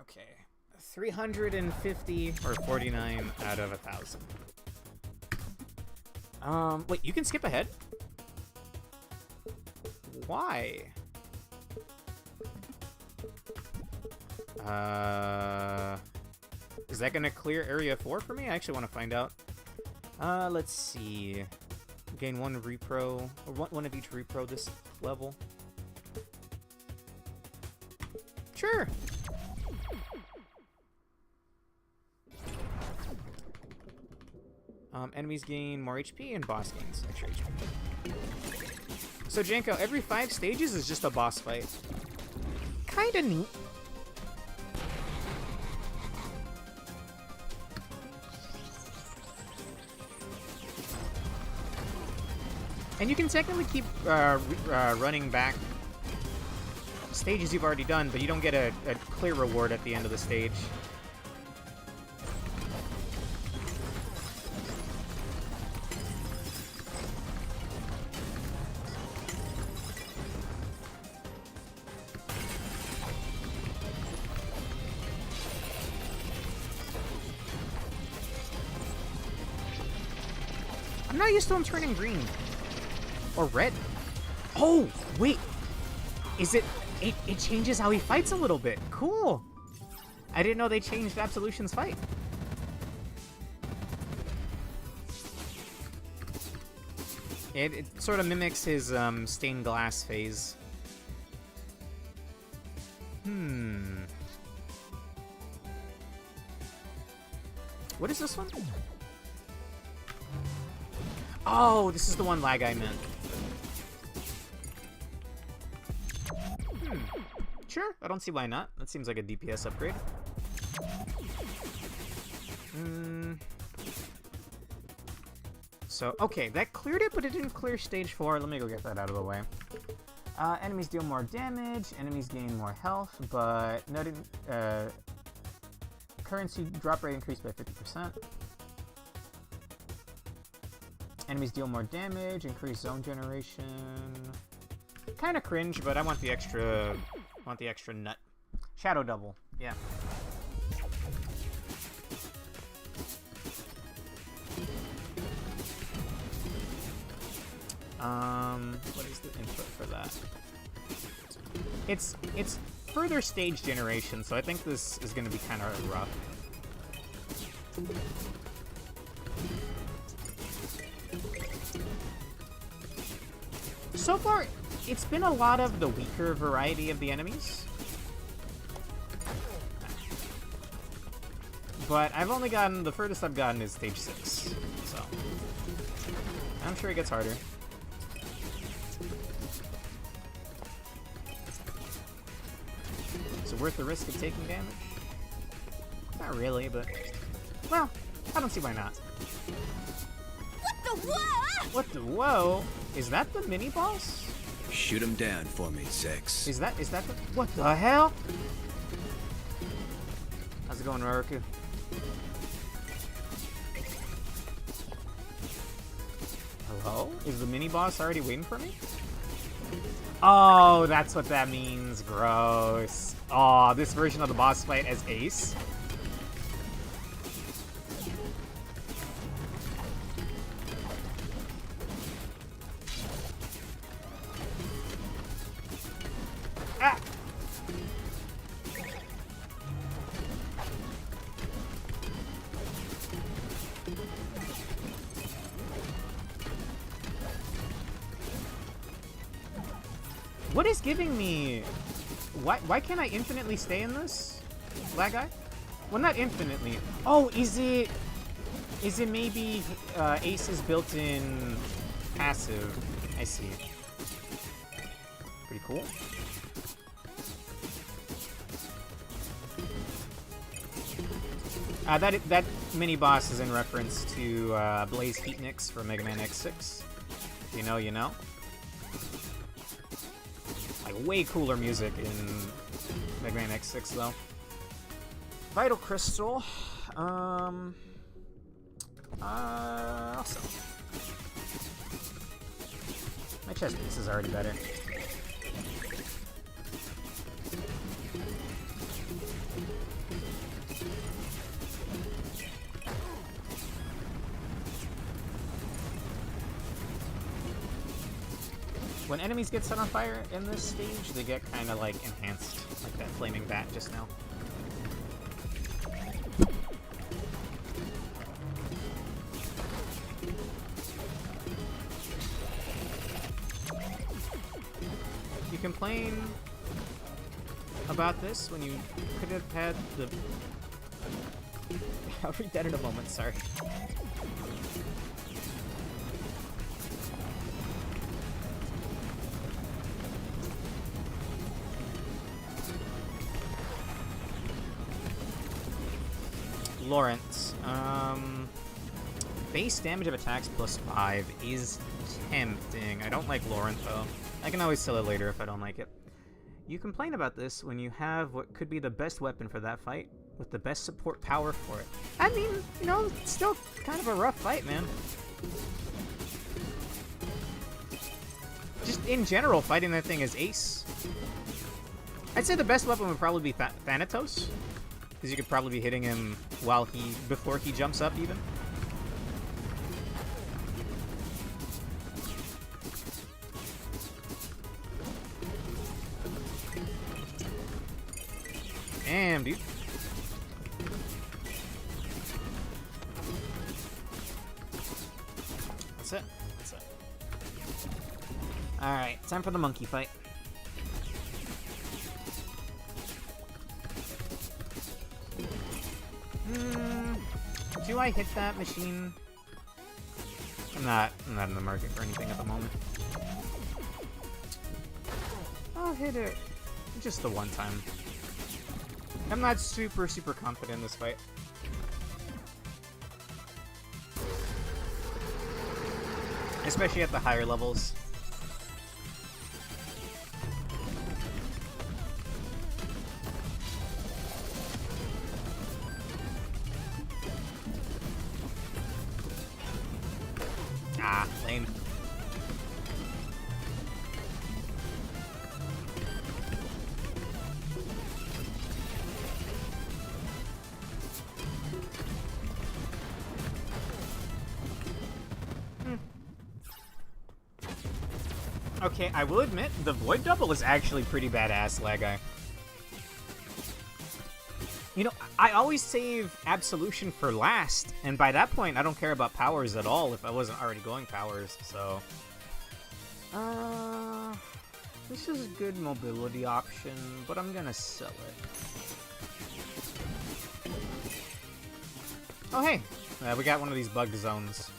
Speaker 1: Okay. 350 or 49 out of 1,000. Wait, you can skip ahead? Why? Is that gonna clear Area 4 for me? I actually want to find out. Let's see. Gain 1 repro, or one of each repro this level. Sure! Enemies gain more HP, and boss gains extra HP. So, Janko, every 5 stages is just a boss fight. Kinda neat. And you can technically keep running back stages you've already done, but you don't get a clear reward at the end of the stage. I'm not used to them turning green. Or red. Oh, wait. Is it changes how he fights a little bit. Cool. I didn't know they changed Absolution's fight. It sort of mimics his stained glass phase. What is this one? Oh, this is the one Lag Eye meant. Sure, I don't see why not. That seems like a DPS upgrade. So, okay, that cleared it, but it didn't clear stage 4. Let me go get that out of the way. Enemies deal more damage, enemies gain more health, but noted currency drop rate increased by 50%. Enemies deal more damage, increased zone generation. Kind of cringe, but I want the extra nut. Shadow double, yeah. What is the input for that? It's further stage generation, so I think this is going to be kind of rough. So far, it's been a lot of the weaker variety of the enemies. But I've only gotten, the furthest I've gotten is stage 6, so I'm sure it gets harder. Is it worth the risk of taking damage? Not really, but, well, I don't see why not.
Speaker 2: What the whoa?
Speaker 1: What the whoa? Is that the mini boss?
Speaker 3: Shoot him down for me, Zex.
Speaker 1: Is that the, what the hell? How's it going, Raruku? Hello? Is the mini boss already waiting for me? Oh, that's what that means. Gross. Oh, this version of the boss fight as Ace. Ah! What is giving me... Why can't I infinitely stay in this? Lag Eye? Well, not infinitely. Oh, is it maybe Ace's built-in passive? I see. Pretty cool. That mini boss is in reference to Blaze Heatnix from Mega Man X6. If you know, you know. Like, way cooler music in Mega Man X6, though. Vital Crystal. Awesome. My chest piece is already better. When enemies get set on fire in this stage, they get kind of like enhanced, like that flaming bat just now. You complain about this when you could have had the... I'll read that in a moment, sorry. Lawrence. Base damage of attacks +5 is tempting. I don't like Lawrence, though. I can always sell it later if I don't like it. You complain about this when you have what could be the best weapon for that fight, with the best support power for it. I mean, you know, it's still kind of a rough fight, man. Just in general, fighting that thing is ace. I'd say the best weapon would probably be Thanatos, because you could probably be hitting him before he jumps up, even. Damn, dude. That's it. That's it. Alright, time for the monkey fight. Do I hit that machine? I'm not in the market for anything at the moment. I'll hit it just the one time. I'm not super confident in this fight. Especially at the higher levels. Ah, lame. Okay, I will admit, the Void Double is actually pretty badass, Lagai. You know, I always save Absolution for last, and by that point, I don't care about powers at all if I wasn't already going powers, so... This is a good mobility option, but I'm gonna sell it. Oh, hey! We got one of these bugged zones.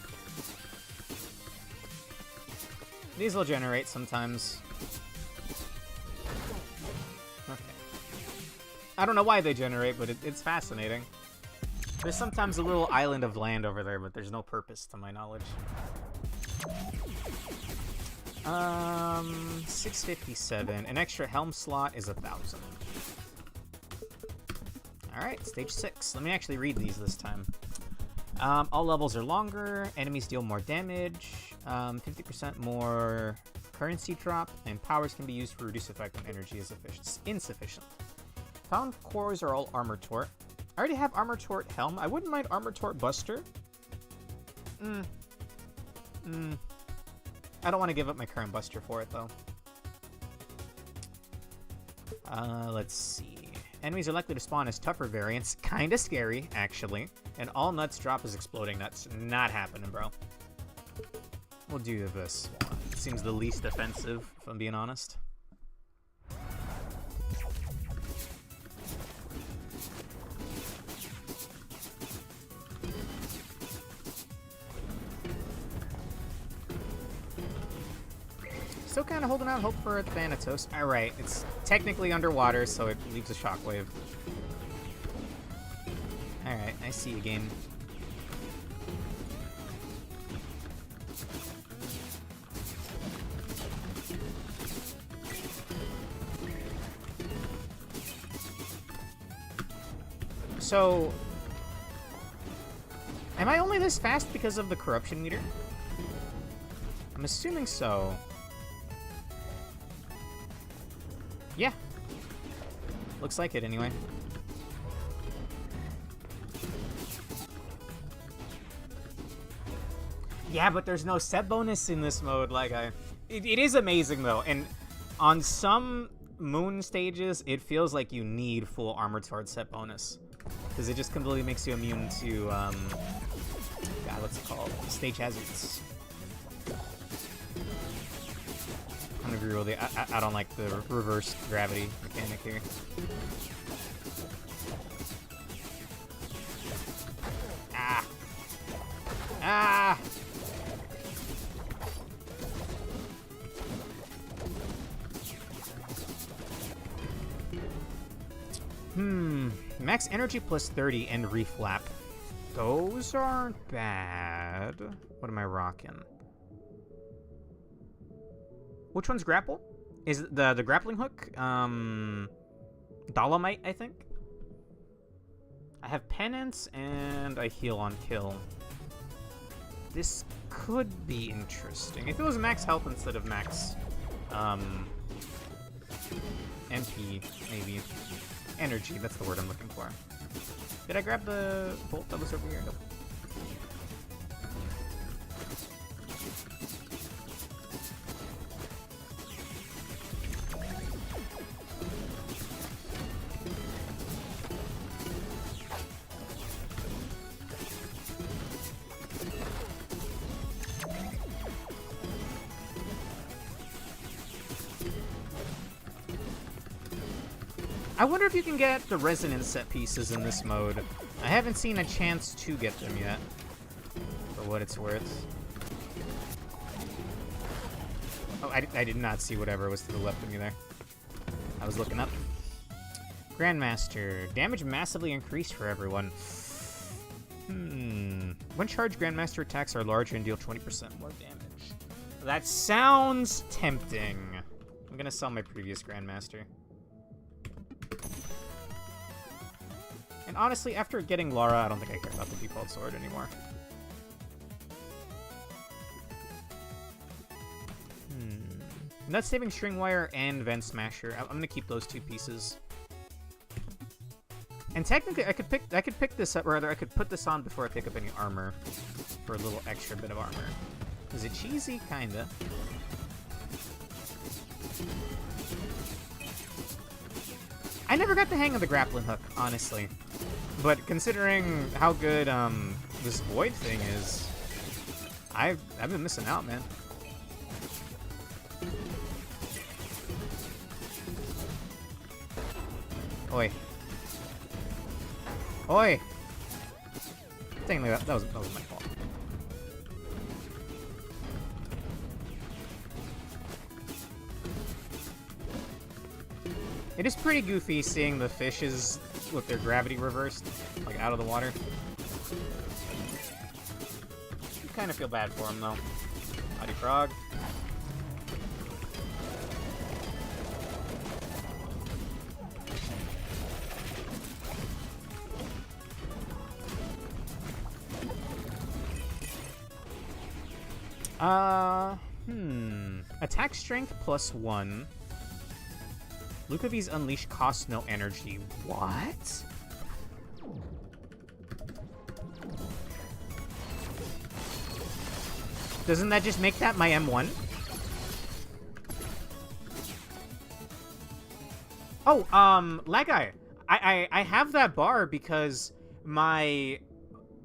Speaker 1: These will generate sometimes. Okay. I don't know why they generate, but it's fascinating. There's sometimes a little island of land over there, but there's no purpose to my knowledge. 657. An extra helm slot is 1,000. Alright, stage 6. Let me actually read these this time. All levels are longer, enemies deal more damage, 50% more currency drop, and powers can be used for reduced effect when energy is insufficient. Found cores are all Armor Tort. I already have Armor Tort Helm. I wouldn't mind Armor Tort Buster. I don't want to give up my current Buster for it, though. Let's see. Enemies are likely to spawn as tougher variants. Kinda scary, actually. And all nuts drop as exploding nuts. Not happening, bro. We'll do this one. Seems the least offensive, if I'm being honest. Still kind of holding out hope for Thanatos. Alright, it's technically underwater, so it leaves a shockwave. Alright, I see you, game. So, am I only this fast because of the corruption meter? I'm assuming so. Yeah. Looks like it anyway. Yeah, but there's no set bonus in this mode. Like, it is amazing though, and on some moon stages, it feels like you need full Armored Sword set bonus. Because it just completely makes you immune to, God, what's it called? Stage hazards. I'm gonna agree with you. I don't like the reverse gravity mechanic here. Ah! Ah! Max energy plus 30 and reflap. Those aren't bad. What am I rocking? Which one's grapple? Is the grappling hook? Dolomite, I think. I have penance and I heal on kill. This could be interesting. If it was max health instead of max MP, maybe. Energy, that's the word I'm looking for. Did I grab the bolt that was over here? Nope. I wonder if you can get the resonance set pieces in this mode. I haven't seen a chance to get them yet, for what it's worth. Oh, I did not see whatever was to the left of me there. I was looking up. Grandmaster. Damage massively increased for everyone. When charged, Grandmaster attacks are larger and deal 20% more damage. That sounds tempting. I'm gonna sell my previous Grandmaster. And honestly, after getting Lara, I don't think I care about the default sword anymore. Nut Saving String Wire and Vent Smasher. I'm gonna keep those two pieces. And technically, I could pick this up, or rather, I could put this on before I pick up any armor for a little extra bit of armor. Is it cheesy? Kinda. I never got the hang of the grappling hook, honestly. But considering how good this void thing is, I've been missing out, man. Oi. Oi! Technically, that was my fault. It is pretty goofy seeing the fishes with their gravity reversed, like out of the water. You kind of feel bad for them, though. Howdy, frog. Attack strength +1. Luca V's Unleash costs no energy. What? Doesn't that just make that my M1? Oh, Lagai. I have that bar because my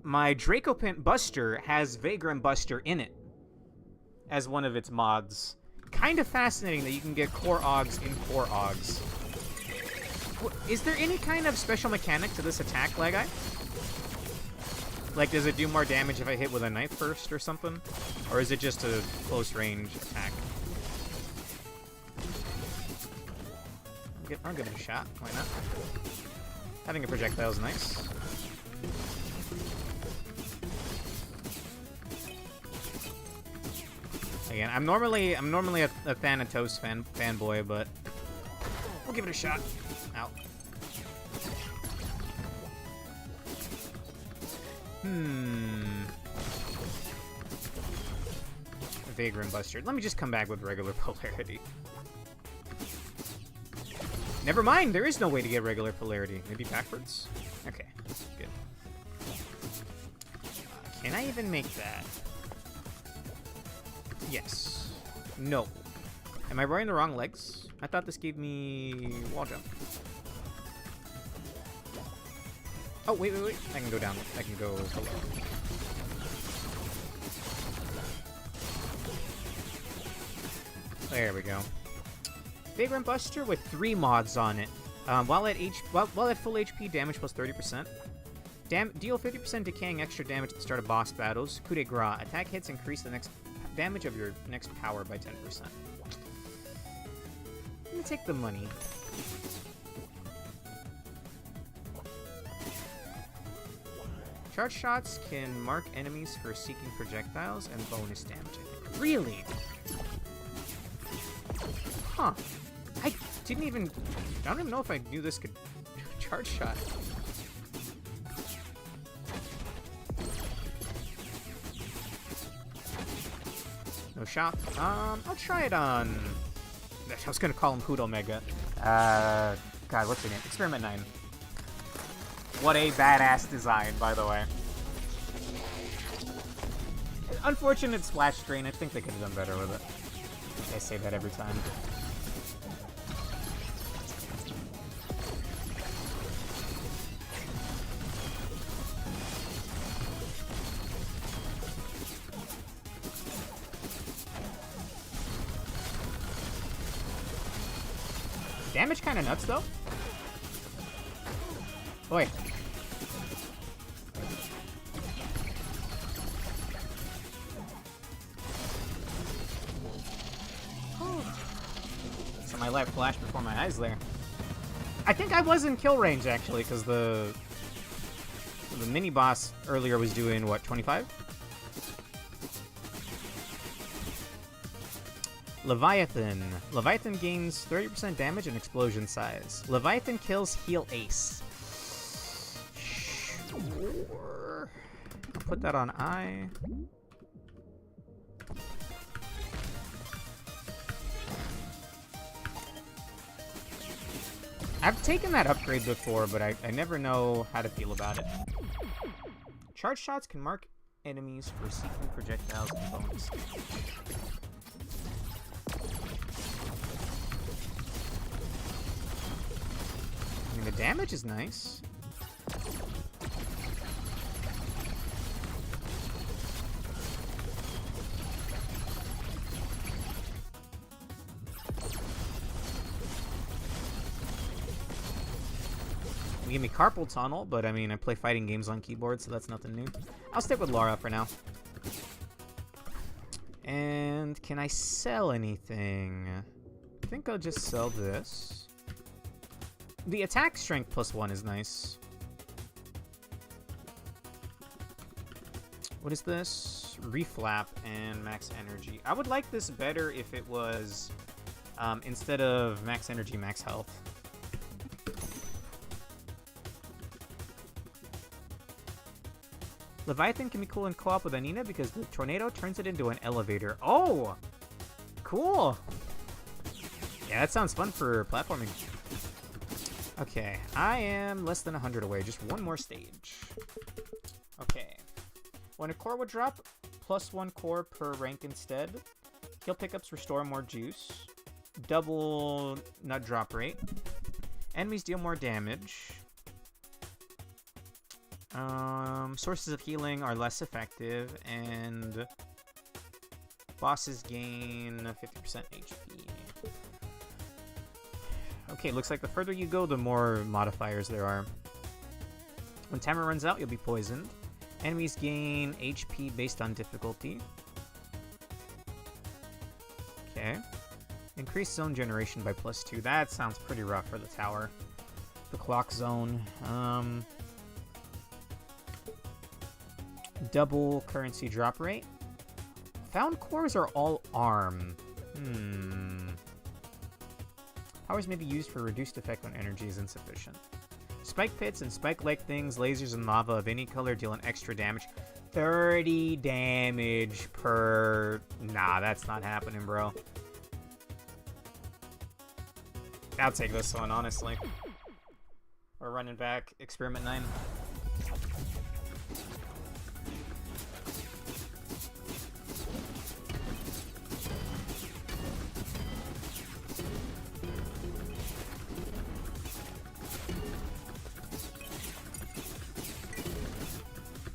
Speaker 1: Dracopint Buster has Vagrant Buster in it as one of its mods. Kind of fascinating that you can get Core Augs in Core Augs. Is there any kind of special mechanic to this attack, Lagai? Like, does it do more damage if I hit with a knife first or something? Or is it just a close range attack? I'll give it a shot. Why not? Having a projectile is nice. Again, I'm normally a Thanatos fanboy, but we'll give it a shot. Ow. Vagrant Bustard. Let me just come back with regular polarity. Never mind, there is no way to get regular polarity. Maybe backwards? Okay, good. Can I even make that? Yes. No. Am I wearing the wrong legs? I thought this gave me wall jump. Oh, wait. I can go down. I can go below. There we go. Vagrant Buster with 3 mods on it. While at full HP, damage plus 30%. Deal 50% decaying extra damage at the start of boss battles. Coup de grace. Attack hits increase the next damage of your next power by 10%. I'm gonna take the money. Charge shots can mark enemies for seeking projectiles and bonus damage, I think. Really? Huh. I don't even know if I knew this could charge shot. No shot. I'll try it on... I was gonna call him Hoot Omega. God, what's your name? Experiment 9. What a badass design, by the way. Unfortunate splash strain. I think they could have done better with it. I say that every time. Damage kind of nuts, though. Boy. So my life flashed before my eyes there. I think I was in kill range, actually, because the mini-boss earlier was doing, what, 25? Leviathan. Leviathan gains 30% damage and explosion size. Leviathan kills heal ace. Sure. I'll put that on I. I've taken that upgrade before, but I never know how to feel about it. Charge shots can mark enemies for seeking projectiles and bonus. I mean, the damage is nice. Give me carpal tunnel, but I mean, I play fighting games on keyboard, so that's nothing new. I'll stick with Laura for now. And can I sell anything? I think I'll just sell this. The attack strength +1 is nice. What is this? Reflap and max energy. I would like this better if it was, instead of max energy, max health. Leviathan can be cool in co-op with Anina because the tornado turns it into an elevator. Oh! Cool! Yeah, that sounds fun for platforming. Okay, I am less than 100 away. Just one more stage. Okay. When a core would drop, +1 core per rank instead. Heal pickups restore more juice. Double nut drop rate. Enemies deal more damage. Sources of healing are less effective, and bosses gain 50% HP. Okay, looks like the further you go, the more modifiers there are. When timer runs out, you'll be poisoned. Enemies gain HP based on difficulty. Okay. Increase zone generation by +2. That sounds pretty rough for the tower. The clock zone. Double currency drop rate. Found cores are all ARM. Powers may be used for reduced effect when energy is insufficient. Spike pits and spike-like things, lasers and lava of any color deal an extra damage. 30 damage per... Nah, that's not happening, bro. I'll take this one, honestly. We're running back Experiment 9.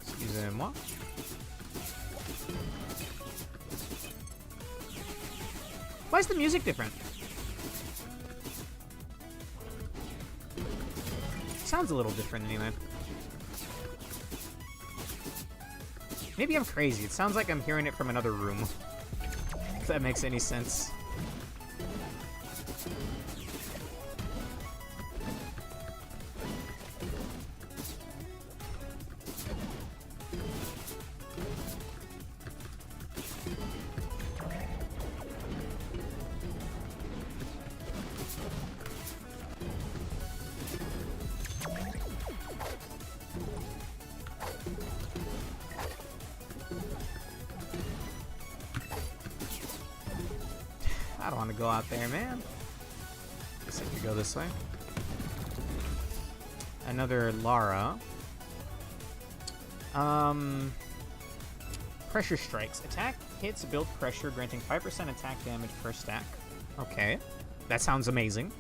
Speaker 1: Excusez-moi. Why is the music different? Sounds a little different anyway. Maybe I'm crazy. It sounds like I'm hearing it from another room. If that makes any sense. I don't want to go out there, man. Guess I could go this way. Another Lara. Pressure strikes. Attack hits build pressure, granting 5% attack damage per stack. Okay. That sounds amazing.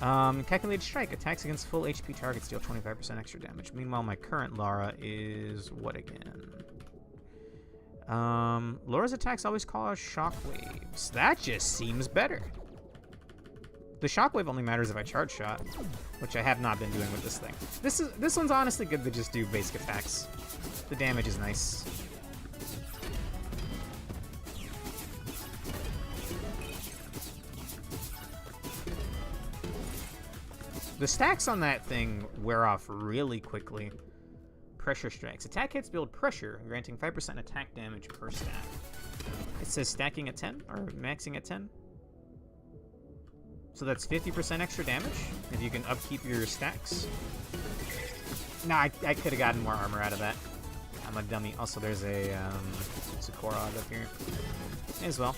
Speaker 1: Calculated strike. Attacks against full HP targets deal 25% extra damage. Meanwhile, my current Lara is what again? Laura's attacks always cause shockwaves. That just seems better. The shockwave only matters if I charge shot, which I have not been doing with this thing. This one's honestly good to just do basic attacks. The damage is nice. The stacks on that thing wear off really quickly. Pressure strikes. Attack hits build pressure, granting 5% attack damage per stack. It says stacking at 10, or maxing at 10. So that's 50% extra damage, if you can upkeep your stacks. Nah, I could have gotten more armor out of that. I'm a dummy. Also, there's a Korog up here as well.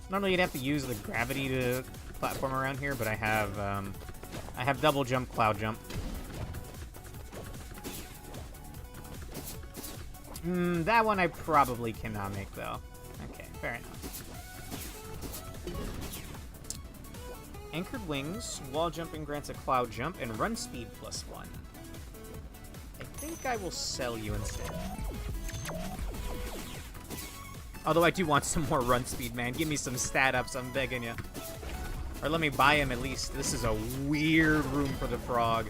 Speaker 1: Normally you'd have to use the gravity to platform around here, but I have double jump, cloud jump. That one I probably cannot make though. Okay, fair enough. Anchored wings, wall jumping grants a cloud jump, and run speed +1. I think I will sell you instead. Although I do want some more run speed, man. Give me some stat ups, I'm begging you. Or let me buy him at least. This is a weird room for the frog.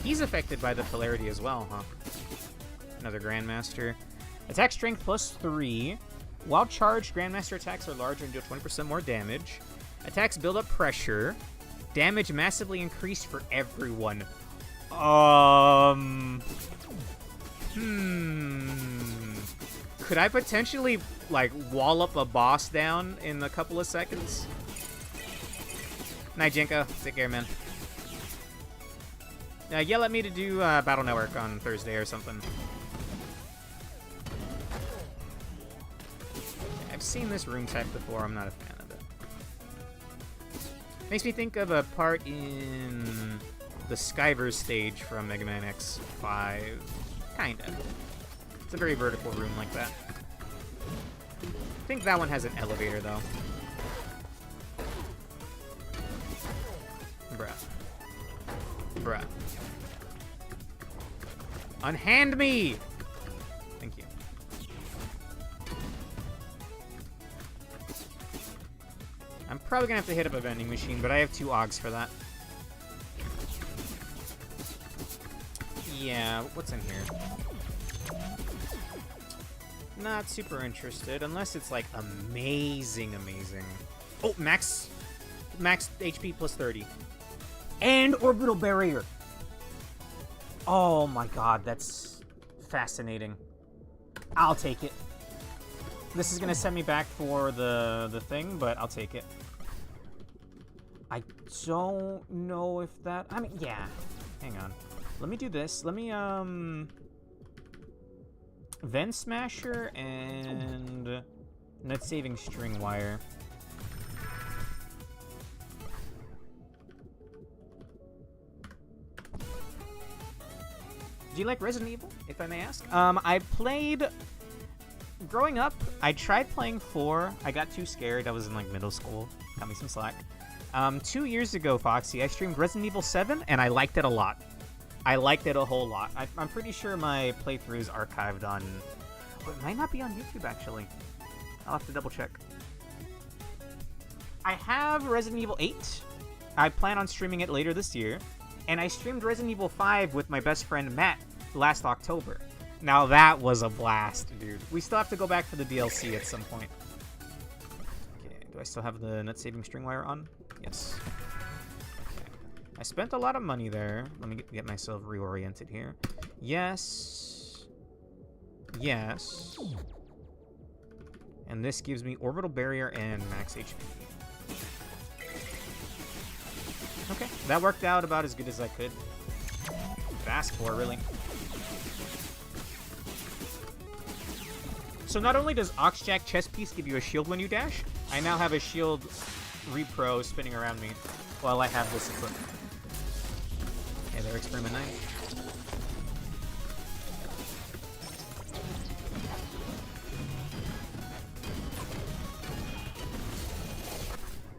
Speaker 1: He's affected by the polarity as well, huh? Another Grandmaster. Attack strength +3. While charged, Grandmaster attacks are larger and deal 20% more damage. Attacks build up pressure. Damage massively increased for everyone. Could I potentially, like, wall up a boss down in a couple of seconds? Night, Jenko. Take care, man. Yell at me to do Battle Network on Thursday or something. I've seen this room type before. I'm not a fan of it. Makes me think of a part in the Skyverse stage from Mega Man X5. Kinda. It's a very vertical room like that. I think that one has an elevator, though. Bruh. Unhand me! Thank you. I'm probably gonna have to hit up a vending machine, but I have 2 Augs for that. Yeah, what's in here? Not super interested, unless it's like amazing. Oh, max HP plus 30. And orbital barrier. Oh my god, that's fascinating. I'll take it. This is gonna send me back for the thing, but I'll take it. I don't know if that... I mean, yeah. Hang on. Let me do this. Let me, Ven Smasher and Net Saving String Wire. Do you like Resident Evil, if I may ask? I played... Growing up, I tried playing 4. I got too scared. I was in, like, middle school. Got me some slack. 2 years ago, Foxy, I streamed Resident Evil 7, and I liked it a lot. I liked it a whole lot. I'm pretty sure my playthrough is archived on... Oh, it might not be on YouTube, actually. I'll have to double check. I have Resident Evil 8. I plan on streaming it later this year. And I streamed Resident Evil 5 with my best friend Matt last October. Now that was a blast, dude. We still have to go back for the DLC at some point. Okay, do I still have the Net Saving String Wire on? Yes. Okay. I spent a lot of money there. Let me get myself reoriented here. Yes. Yes. And this gives me Orbital Barrier and Max HP. Okay, that worked out about as good as I could ask for, really. So not only does Oxjack Chest Piece give you a shield when you dash, I now have a shield repro spinning around me while I have this equipped. Okay, there, Experiment 9.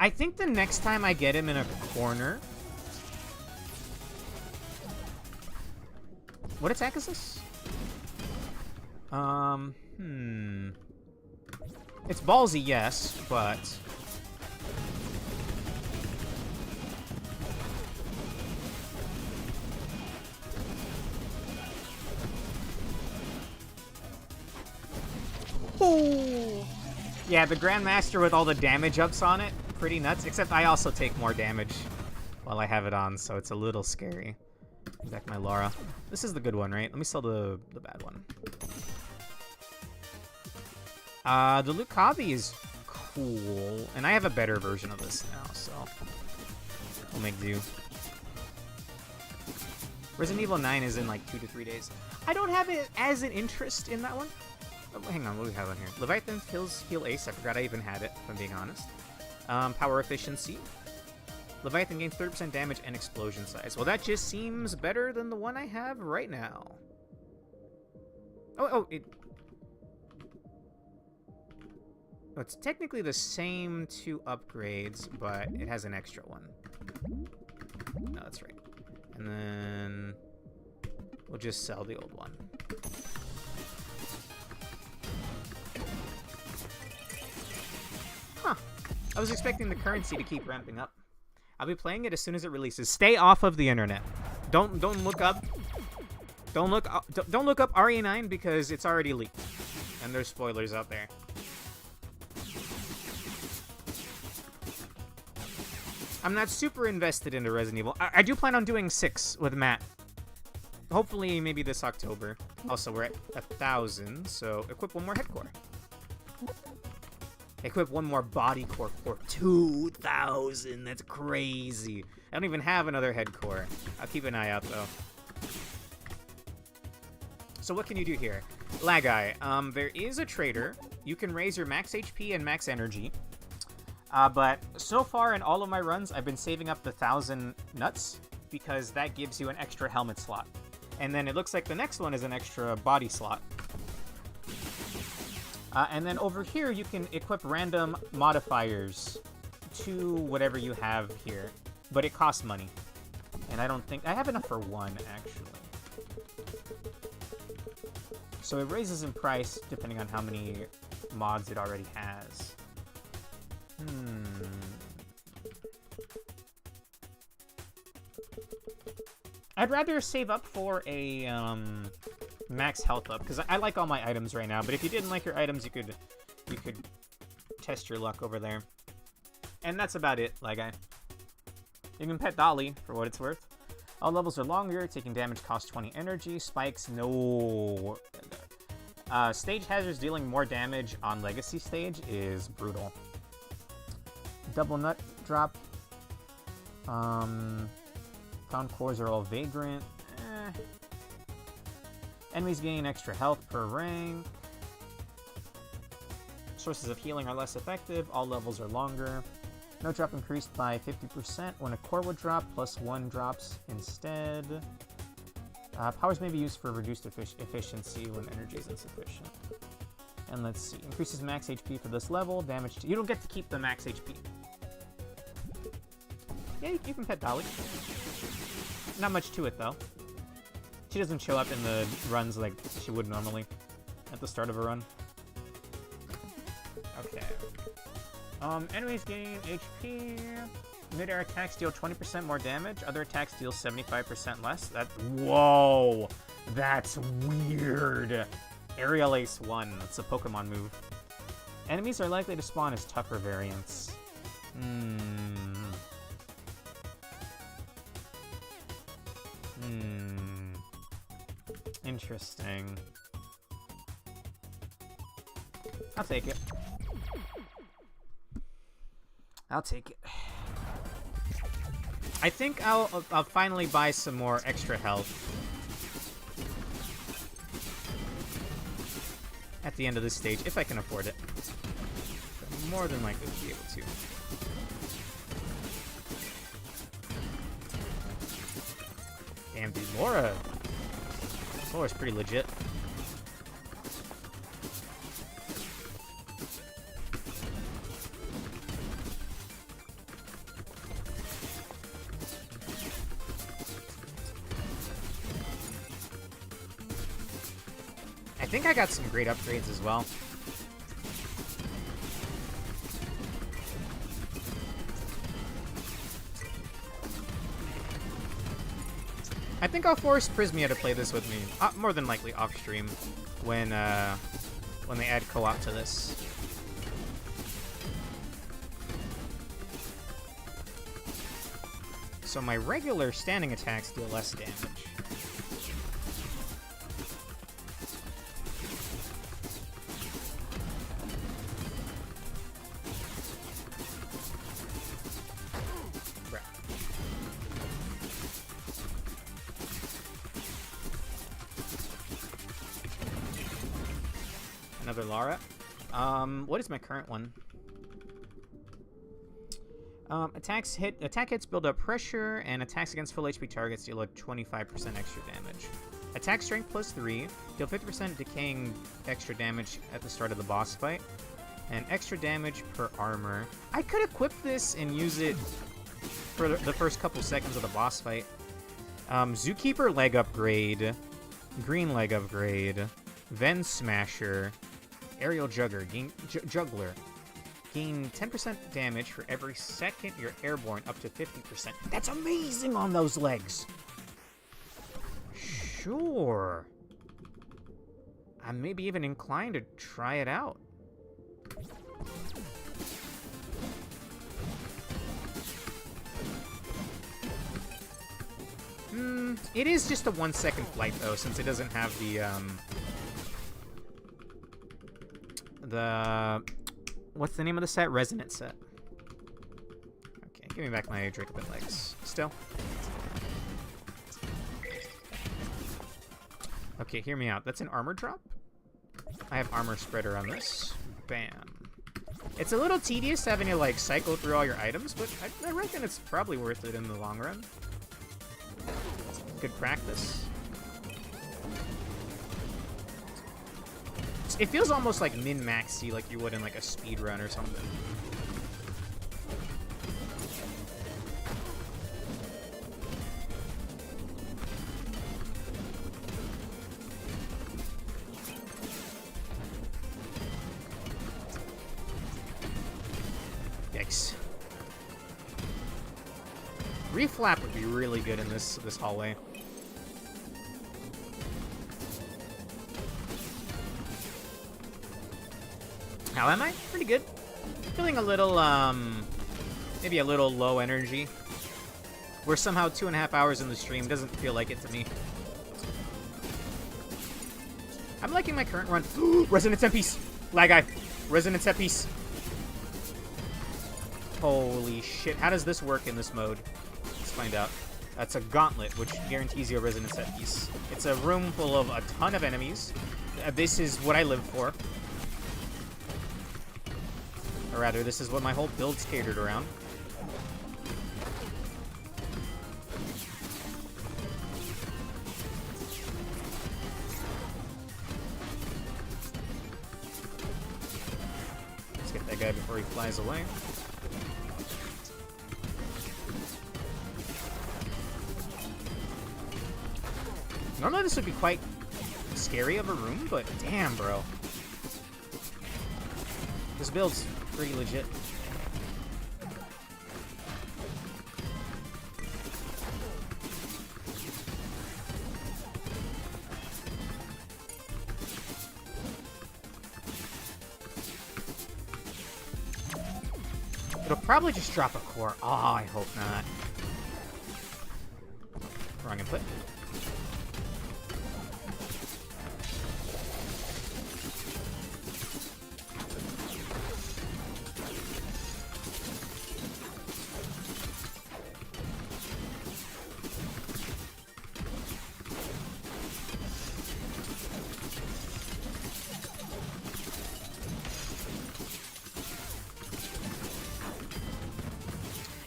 Speaker 1: I think the next time I get him in a corner... What attack is this? It's ballsy, yes, but... Ooh. Yeah, the Grandmaster with all the damage ups on it, pretty nuts. Except I also take more damage while I have it on, so it's a little scary. Back my Lara. This is the good one, right? Let me sell the bad one. The Lucavi is cool, and I have a better version of this now, so we'll make do. Resident Evil 9 is in like 2 to 3 days. I don't have it as an interest in that one. Oh, hang on, what do we have on here? Leviathan kills Heal Ace. I forgot I even had it, if I'm being honest. Power Efficiency. Leviathan gains 30% damage and explosion size. Well, that just seems better than the one I have right now. Oh, it's technically the same 2 upgrades, but it has an extra one. No, that's right. And then we'll just sell the old one. Huh. I was expecting the currency to keep ramping up. I'll be playing it as soon as it releases. Stay off of the internet. Don't look up. Don't look up RE9 because it's already leaked, and there's spoilers out there. I'm not super invested into Resident Evil. I do plan on doing 6 with Matt. Hopefully, maybe this October. Also, we're at 1,000, so equip one more head core. Equip one more body core for 2,000. That's crazy. I don't even have another head core. I'll keep an eye out, though. So what can you do here? Lagai. There is a trader. You can raise your max HP and max energy. But so far in all of my runs, I've been saving up the 1,000 nuts because that gives you an extra helmet slot. And then it looks like the next one is an extra body slot. And then over here, you can equip random modifiers to whatever you have here. But it costs money. And I don't think... I have enough for one, actually. So it raises in price depending on how many mods it already has. I'd rather save up for a max health up, because I like all my items right now, but if you didn't like your items, you could test your luck over there. And that's about it, Legai. You can pet Dolly, for what it's worth. All levels are longer, taking damage costs 20 energy. Spikes, no. Stage hazards dealing more damage on Legacy stage is brutal. Double nut drop. Found cores are all vagrant. Enemies gain extra health per rank. Sources of healing are less effective. All levels are longer. No drop increased by 50% when a core would drop, +1 drops instead. Powers may be used for reduced efficiency when energy is insufficient. And let's see. Increases max HP for this level. Damage to... You don't get to keep the max HP. Yeah, you can pet Dolly. Not much to it, though. She doesn't show up in the runs like she would normally at the start of a run. Okay. Enemies gain HP. Mid-air attacks deal 20% more damage. Other attacks deal 75% less. Whoa! That's weird. Aerial Ace 1. That's a Pokemon move. Enemies are likely to spawn as tougher variants. Interesting. I'll take it. I'll take it. I think I'll finally buy some more extra health at the end of this stage, if I can afford it. I'm more than likely to be able to. Damn, dude, Laura's pretty legit. I think I got some great upgrades as well. I think I'll force Prismia to play this with me, more than likely off stream, when they add co-op to this. So my regular standing attacks deal less damage. Another Lara. What is my current one? Attack hits build up pressure, and attacks against full HP targets deal like 25% extra damage. Attack strength +3, deal 50% decaying extra damage at the start of the boss fight, and extra damage per armor. I could equip this and use it for the first couple seconds of the boss fight. Zookeeper leg upgrade, green leg upgrade, Ven Smasher, Aerial Juggler, gain 10% damage for every second you're airborne, up to 50%. That's amazing on those legs! Sure. I'm maybe even inclined to try it out. It is just a 1 second flight though, since it doesn't have the what's the name of the set? Resonant set. Okay, give me back my Dracobit legs. Still. Okay, hear me out. That's an armor drop. I have armor spreader on this. Bam. It's a little tedious having to like cycle through all your items, but I reckon it's probably worth it in the long run. Good practice. It feels almost like min-maxy, like you would in like a speed run or something. Yikes. Reflap would be really good in this hallway. How am I? Pretty good. Feeling a little, maybe a little low energy. We're somehow 2.5 hours in the stream. Doesn't feel like it to me. I'm liking my current run. Resonance set piece! Lag eye. Resonance set piece. Holy shit. How does this work in this mode? Let's find out. That's a gauntlet, which guarantees you a resonance set piece. It's a room full of a ton of enemies. This is what I live for. Or rather, this is what my whole build's catered around. Let's get that guy before he flies away. Normally this would be quite scary of a room, but damn, bro. This build's pretty legit. It'll probably just drop a core. Oh, I hope not. Wrong input.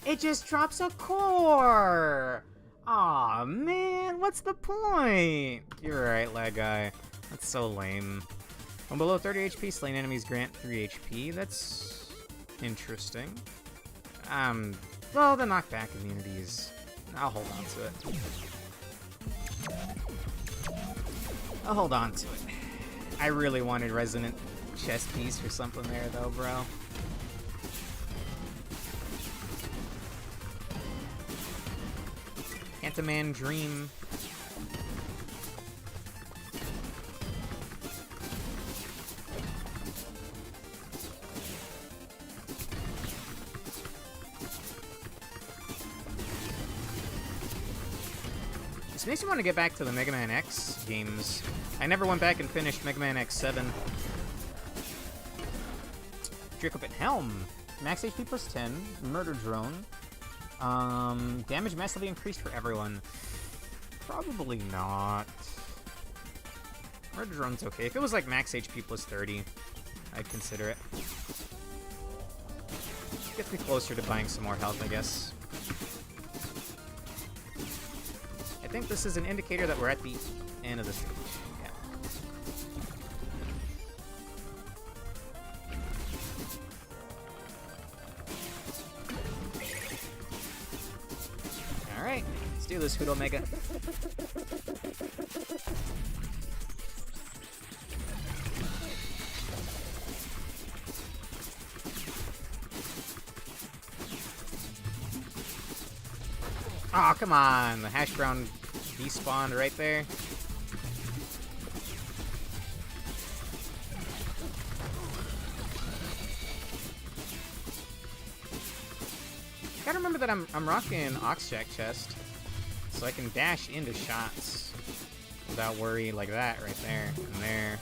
Speaker 1: It just drops a core! Aw, man, what's the point? You're right, lag guy. That's so lame. When below 30 HP, slain enemies grant 3 HP. That's interesting. Well, the knockback immunities. I'll hold on to it. I'll hold on to it. I really wanted resonant chest piece or something there, though, bro. Ant-Man dream. This makes me want to get back to the Mega Man X games. I never went back and finished Mega Man X7. Dracopet Helm. Max HP plus 10. Murder Drone. Damage massively increased for everyone. Probably not. Murder Drone's okay. If it was like max HP plus 30, I'd consider it. Gets me closer to buying some more health, I guess. I think this is an indicator that we're at the end of the stage. Yeah. Alright, let's do this, Hoot Omega. Aw, oh, come on! The hash brown despawned right there. Gotta remember that I'm rocking Oxjack chest, so I can dash into shots without worry like that right there and there.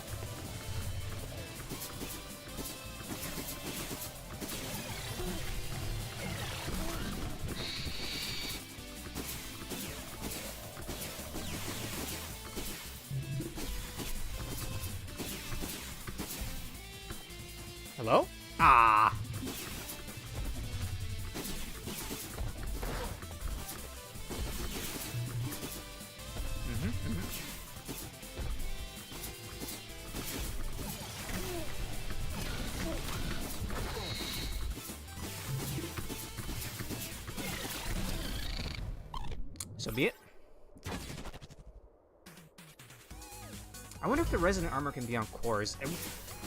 Speaker 1: Hello? Ah. So be it. I wonder if the resonant armor can be on cores.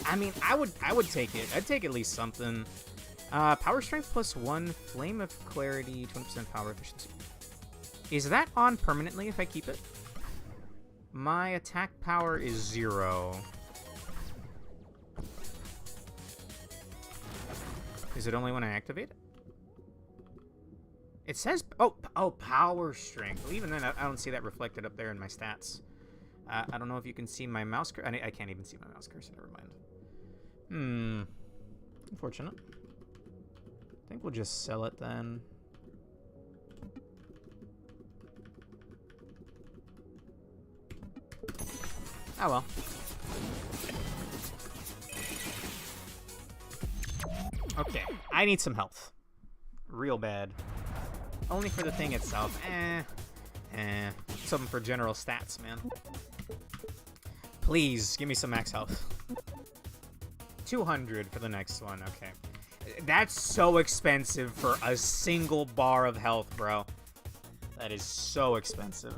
Speaker 1: I mean, I would take it. I'd take at least something. Power strength plus 1, flame of clarity, 20% power efficiency. Is that on permanently if I keep it? My attack power is 0. Is it only when I activate it? It says, oh, power strength. Well, even then, I don't see that reflected up there in my stats. I don't know if you can see my mouse cursor. I can't even see my mouse cursor. Never mind. Unfortunate. I think we'll just sell it then. Oh well. Okay, I need some health. Real bad. Only for the thing itself. Something for general stats, man. Please, give me some max health. 200 for the next one, okay. That's so expensive for a single bar of health, bro. That is so expensive.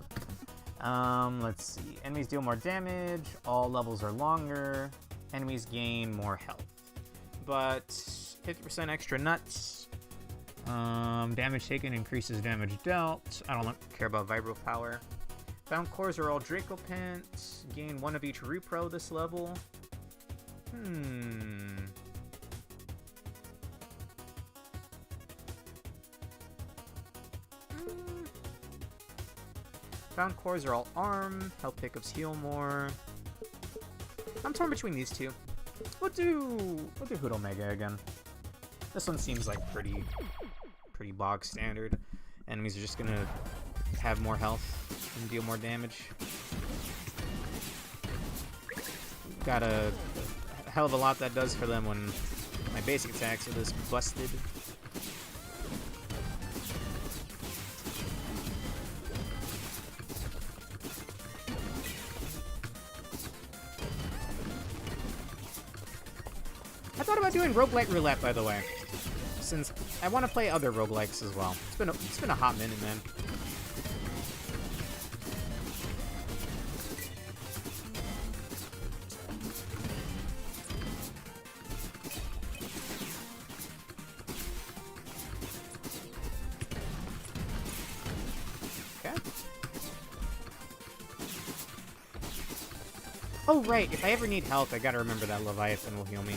Speaker 1: Let's see. Enemies deal more damage. All levels are longer. Enemies gain more health. But 50% extra nuts. Damage taken increases damage dealt. I don't care about vibro power. Found cores are all Draco Pants. Gain one of each repro this level. Found cores are all arm. Health pickups heal more. I'm torn between these two. We'll do Hood Omega again. This one seems like pretty bog standard. Enemies are just gonna have more health and deal more damage. Got a hell of a lot that does for them when my basic attacks are this busted. I thought about doing roguelike roulette, by the way, since I want to play other roguelikes as well. It's been a hot minute, man. Okay. Oh right, if I ever need health, I gotta remember that Leviathan will heal me.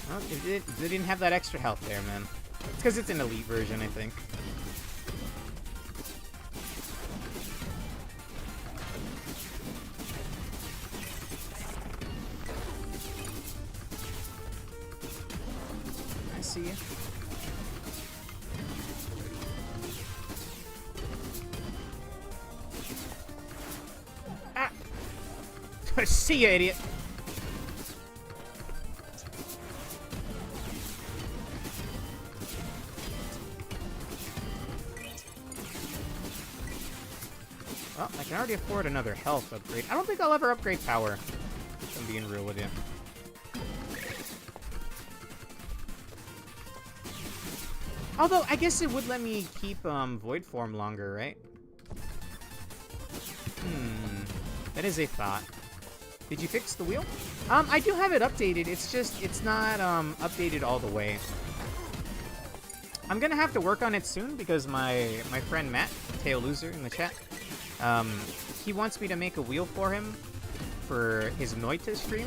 Speaker 1: Well, they didn't have that extra health there, man. It's because it's an elite version, I think. I see you. Ah! I see you, idiot! Well, I can already afford another health upgrade. I don't think I'll ever upgrade power, if I'm being real with you. Although, I guess it would let me keep Void Form longer, right? That is a thought. Did you fix the wheel? I do have it updated. It's just, it's not updated all the way. I'm gonna have to work on it soon because my friend Matt, Tail Loser in the chat, he wants me to make a wheel for him for his Noita stream.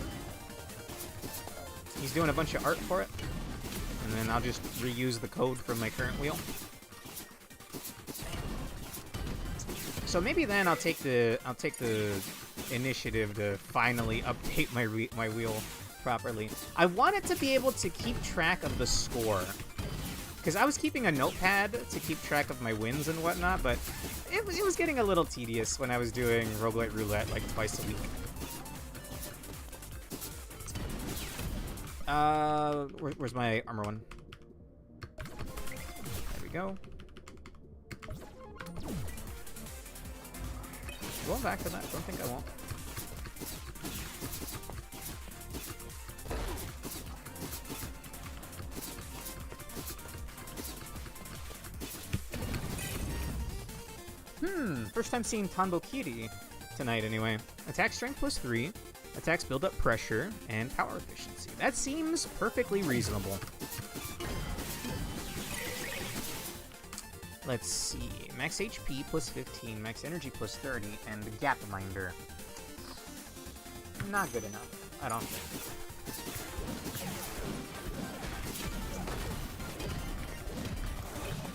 Speaker 1: He's doing a bunch of art for it. And then I'll just reuse the code from my current wheel. So maybe then I'll take the initiative to finally update my wheel properly. I wanted to be able to keep track of the score. Because I was keeping a notepad to keep track of my wins and whatnot, but it was getting a little tedious when I was doing roguelite roulette like twice a week. Where's my armor one? There we go. Going back to that, don't think I won't. First time seeing Tanbo Kiri tonight anyway. Attack strength +3, Attacks build up pressure and power efficiency. That seems perfectly reasonable. Let's see. Max HP plus 15, max energy plus 30, and the Gap Minder. Not good enough, I don't think.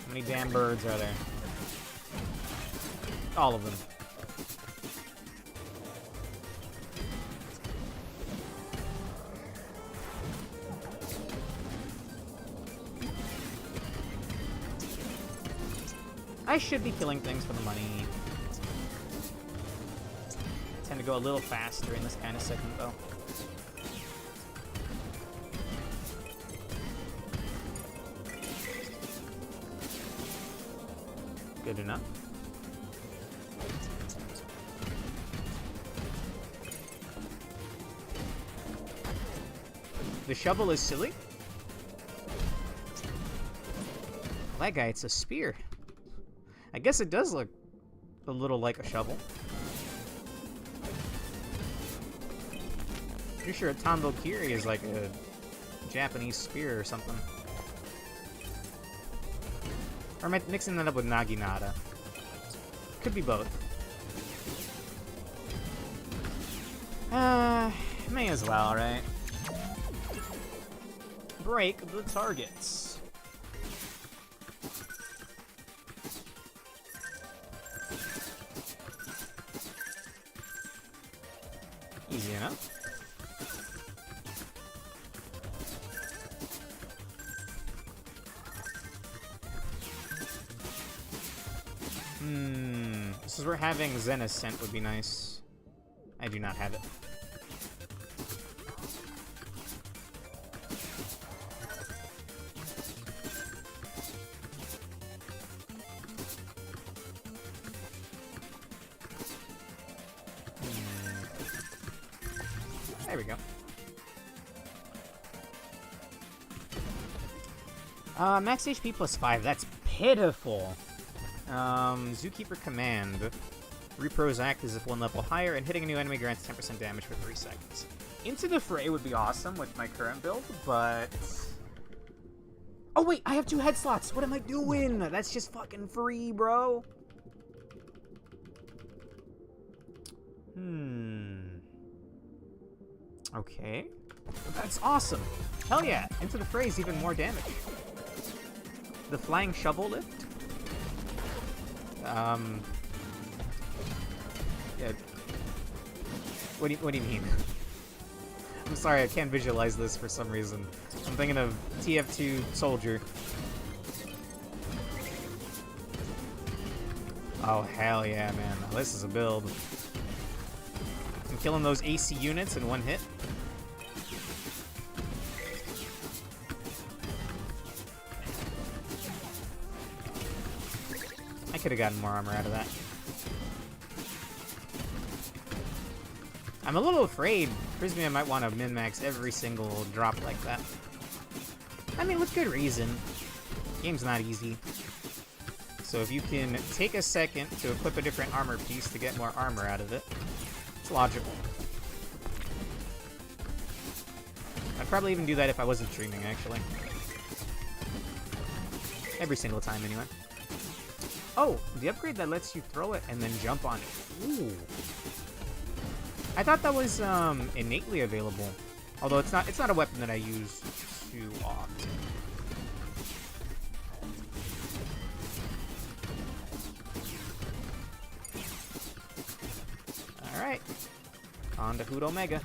Speaker 1: How many damn birds are there? All of them. I should be killing things for the money. I tend to go a little faster in this kind of segment, though. Good enough. The shovel is silly. That guy, it's a spear. I guess it does look a little like a shovel. Pretty sure a Tombo Kiri is like a Japanese spear or something. Or am I mixing that up with Naginata? Could be both. May as well, right? Break the targets. Easy enough. This is where having Zen Ascent would be nice. I do not have it. There we go. Max HP plus 5, that's pitiful. Zookeeper Command. Repros act as if one level higher, and hitting a new enemy grants 10% damage for 3 seconds. Into the Fray would be awesome with my current build, but... Oh wait, I have 2 head slots! What am I doing? That's just fucking free, bro! Okay. That's awesome! Hell yeah! Into the Fray is even more damage. The Flying Shovel Lift? Yeah. What do you mean? I'm sorry, I can't visualize this for some reason. I'm thinking of TF2 Soldier. Oh, hell yeah, man. Now, this is a build. I'm killing those AC units in one hit. I could have gotten more armor out of that. I'm a little afraid Prismia might want to min-max every single drop like that. I mean, with good reason. Game's not easy. So if you can take a second to equip a different armor piece to get more armor out of it, it's logical. I'd probably even do that if I wasn't streaming, actually. Every single time, anyway. Oh, the upgrade that lets you throw it and then jump on it. Ooh. I thought that was innately available. Although it's not a weapon that I use too often. Alright. On to Hoot Omega.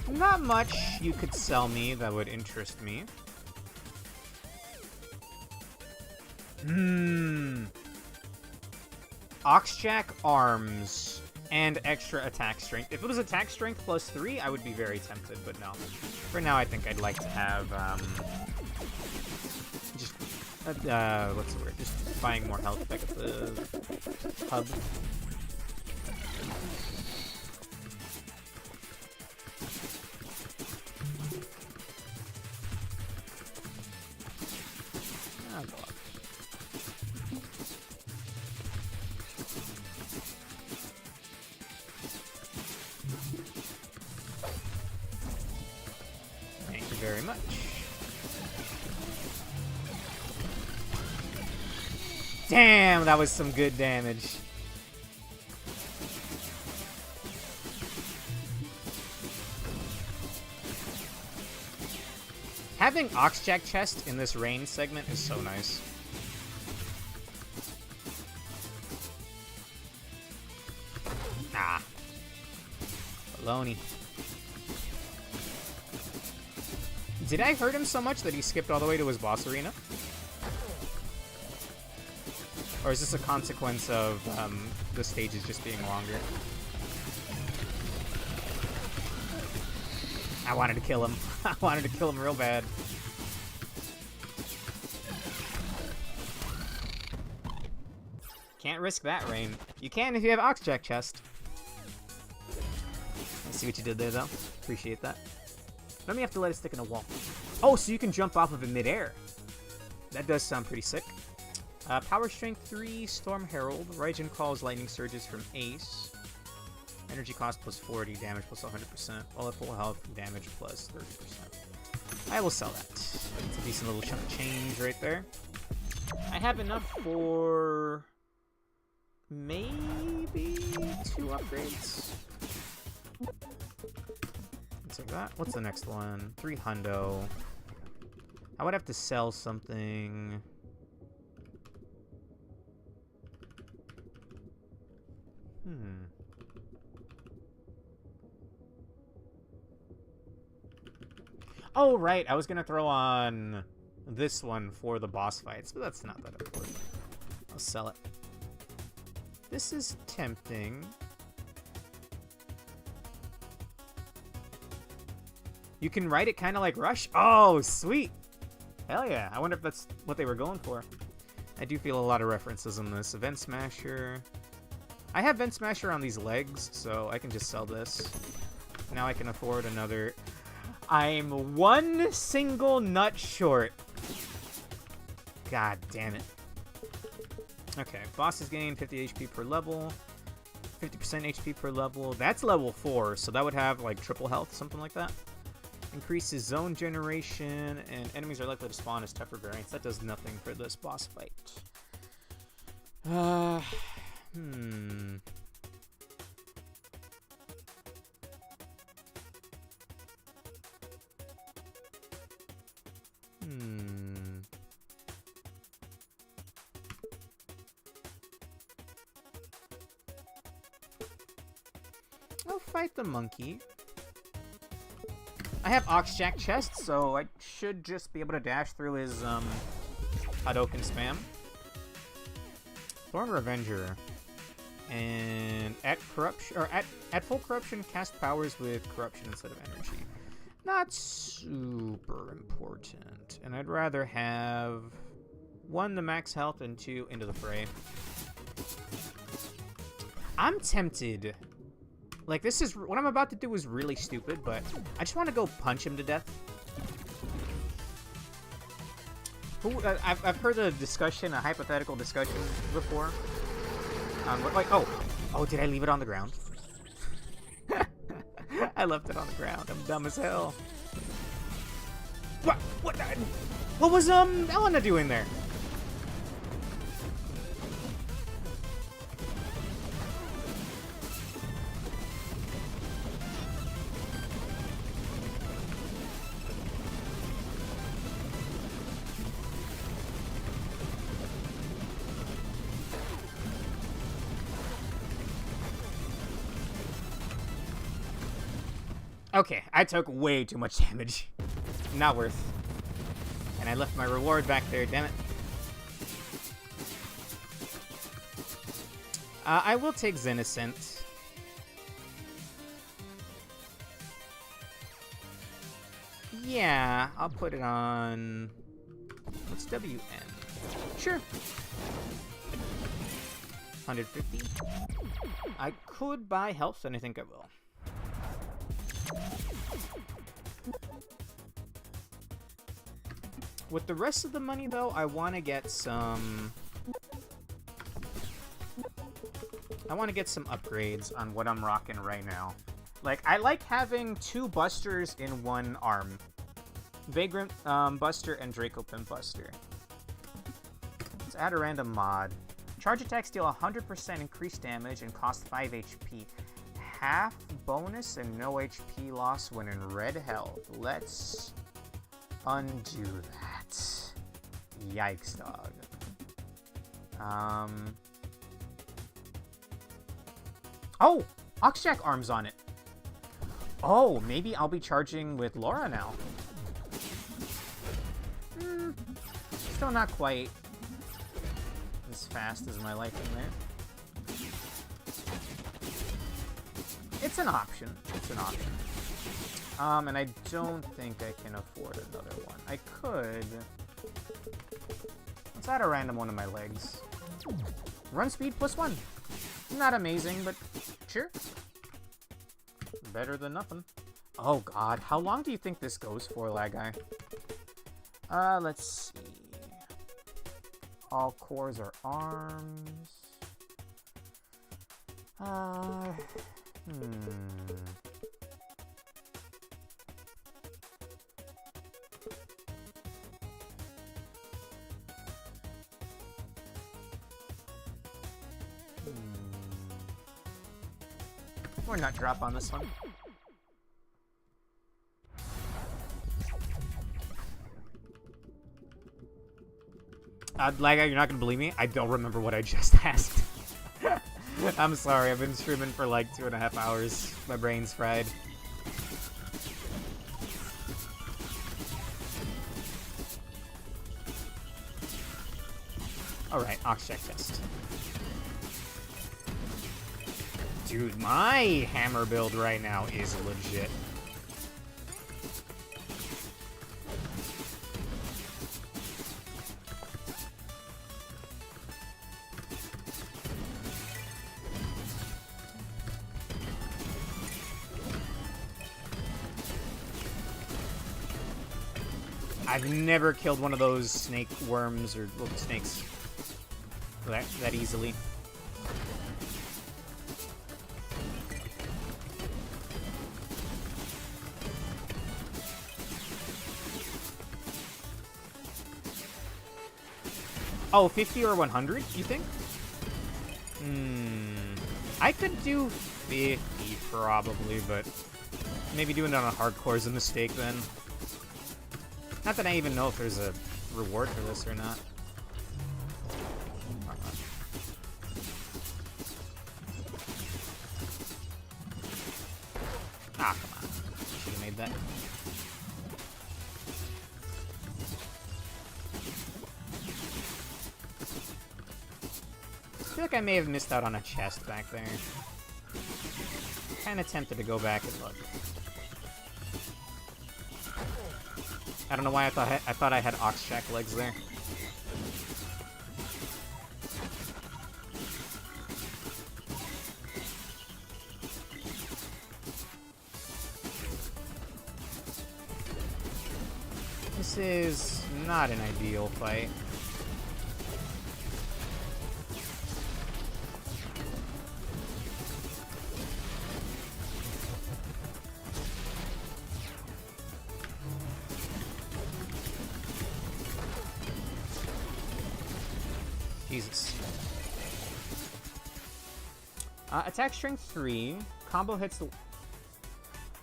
Speaker 1: Not much you could sell me that would interest me. Oxjack arms and extra attack strength. If it was attack strength plus 3, I would be very tempted, but no. For now, I think I'd like to have, just, what's the word? Just buying more health back at the hub. very much. Damn, that was some good damage. Having Oxjack chest in this range segment is so nice. Ah. Baloney. Did I hurt him so much that he skipped all the way to his boss arena? Or is this a consequence of the stages just being longer? I wanted to kill him. I wanted to kill him real bad. Can't risk that, Rain. You can if you have Oxjack chest. I see what you did there, though. Appreciate that. Let me have to let it stick in a wall. Oh, so you can jump off of it midair. That does sound pretty sick. Power Strength 3, Storm Herald, Raijin Calls Lightning Surges from Ace. Energy cost plus 40, damage plus 100%, all at full health, damage plus 30%. I will sell that. It's a decent little chunk of change right there. I have enough for maybe 2 upgrades. Let's take that. What's the next one? 3 hundo. I would have to sell something. Oh, right. I was going to throw on this one for the boss fights, but that's not that important. I'll sell it. This is tempting. You can write it kind of like Rush. Oh, sweet. Hell yeah. I wonder if that's what they were going for. I do feel a lot of references in this. Vent Smasher. I have Vent Smasher on these legs, so I can just sell this. Now I can afford another. I'm one single nut short. God damn it. Okay, bosses gain 50 HP per level. 50% HP per level. That's level 4, so that would have like triple health, something like that. Increases zone generation, and enemies are likely to spawn as tougher variants. That does nothing for this boss fight. I'll fight the monkey. I have Oxjack chest, so I should just be able to dash through his Hadouken spam. Thorn Revenger. And at corruption or at full corruption, cast powers with corruption instead of energy. Not super important. And I'd rather have 1, the max health, and 2, into the fray. I'm tempted. Like, this is what I'm about to do is really stupid, but I just want to go punch him to death. I've heard a discussion, a hypothetical discussion before. Like, oh, did I leave it on the ground? I left it on the ground. I'm dumb as hell. What was Elena doing there? Okay, I took way too much damage. Not worth. And I left my reward back there, damn it. I will take Zenocent. Yeah, I'll put it on... What's WN? Sure. 150. I could buy health, and I think I will. With the rest of the money, though, I want to get some... upgrades on what I'm rocking right now. Like, I like having 2 busters in 1 arm. Vagrant Buster and Draco Pimp Buster. Let's add a random mod. Charge attacks deal 100% increased damage and cost 5 HP. Half bonus and no HP loss when in red health. Let's undo that. Yikes, dog. Oh! Oxjack arms on it. Oh, maybe I'll be charging with Laura now. Still not quite as fast as my liking there. It's an option. It's an option. And I don't think I can afford another one. I could. Let's add a random one of my legs. Run speed +1. Not amazing, but sure. Better than nothing. Oh god, how long do you think this goes for, lag guy? Let's see. All cores are arms. Or not drop on this one. Laga, you're not gonna believe me? I don't remember what I just asked. I'm sorry, I've been streaming for like 2.5 hours. My brain's fried. Alright, Oxjack test. Dude, my hammer build right now is legit. I've never killed one of those snake worms or little snakes that easily. Oh, 50 or 100, you think? I could do 50 probably, but maybe doing it on a hardcore is a mistake then. Not that I even know if there's a reward for this or not. Ah, come on. Should have made that. I feel like I may have missed out on a chest back there. Kinda tempted to go back and look. I don't know why I thought I had Oxjack legs there. This is not an ideal fight. Jesus. Attack strength 3.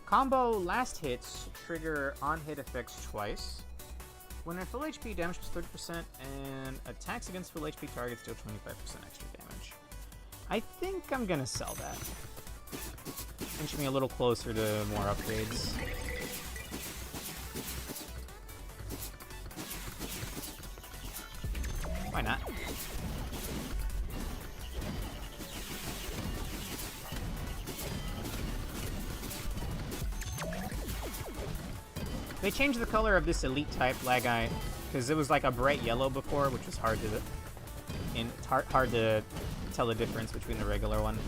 Speaker 1: Combo last hits trigger on-hit effects twice. When at full HP, damage plus 30%, and attacks against full HP targets deal 25% extra damage. I think I'm gonna sell that. Inch me a little closer to more upgrades. Why not? They changed the color of this elite type Lagai because it was like a bright yellow before, which was hard to tell the difference between the regular one.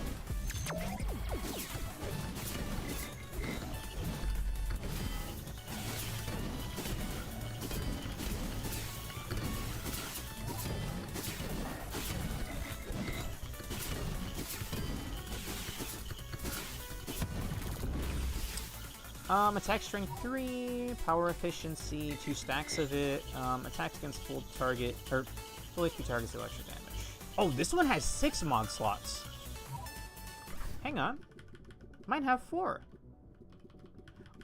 Speaker 1: Attack strength 3, power efficiency, 2 stacks of it, attacks against full target, or full HP targets do extra damage. Oh, this one has 6 mod slots. Hang on. Mine have 4.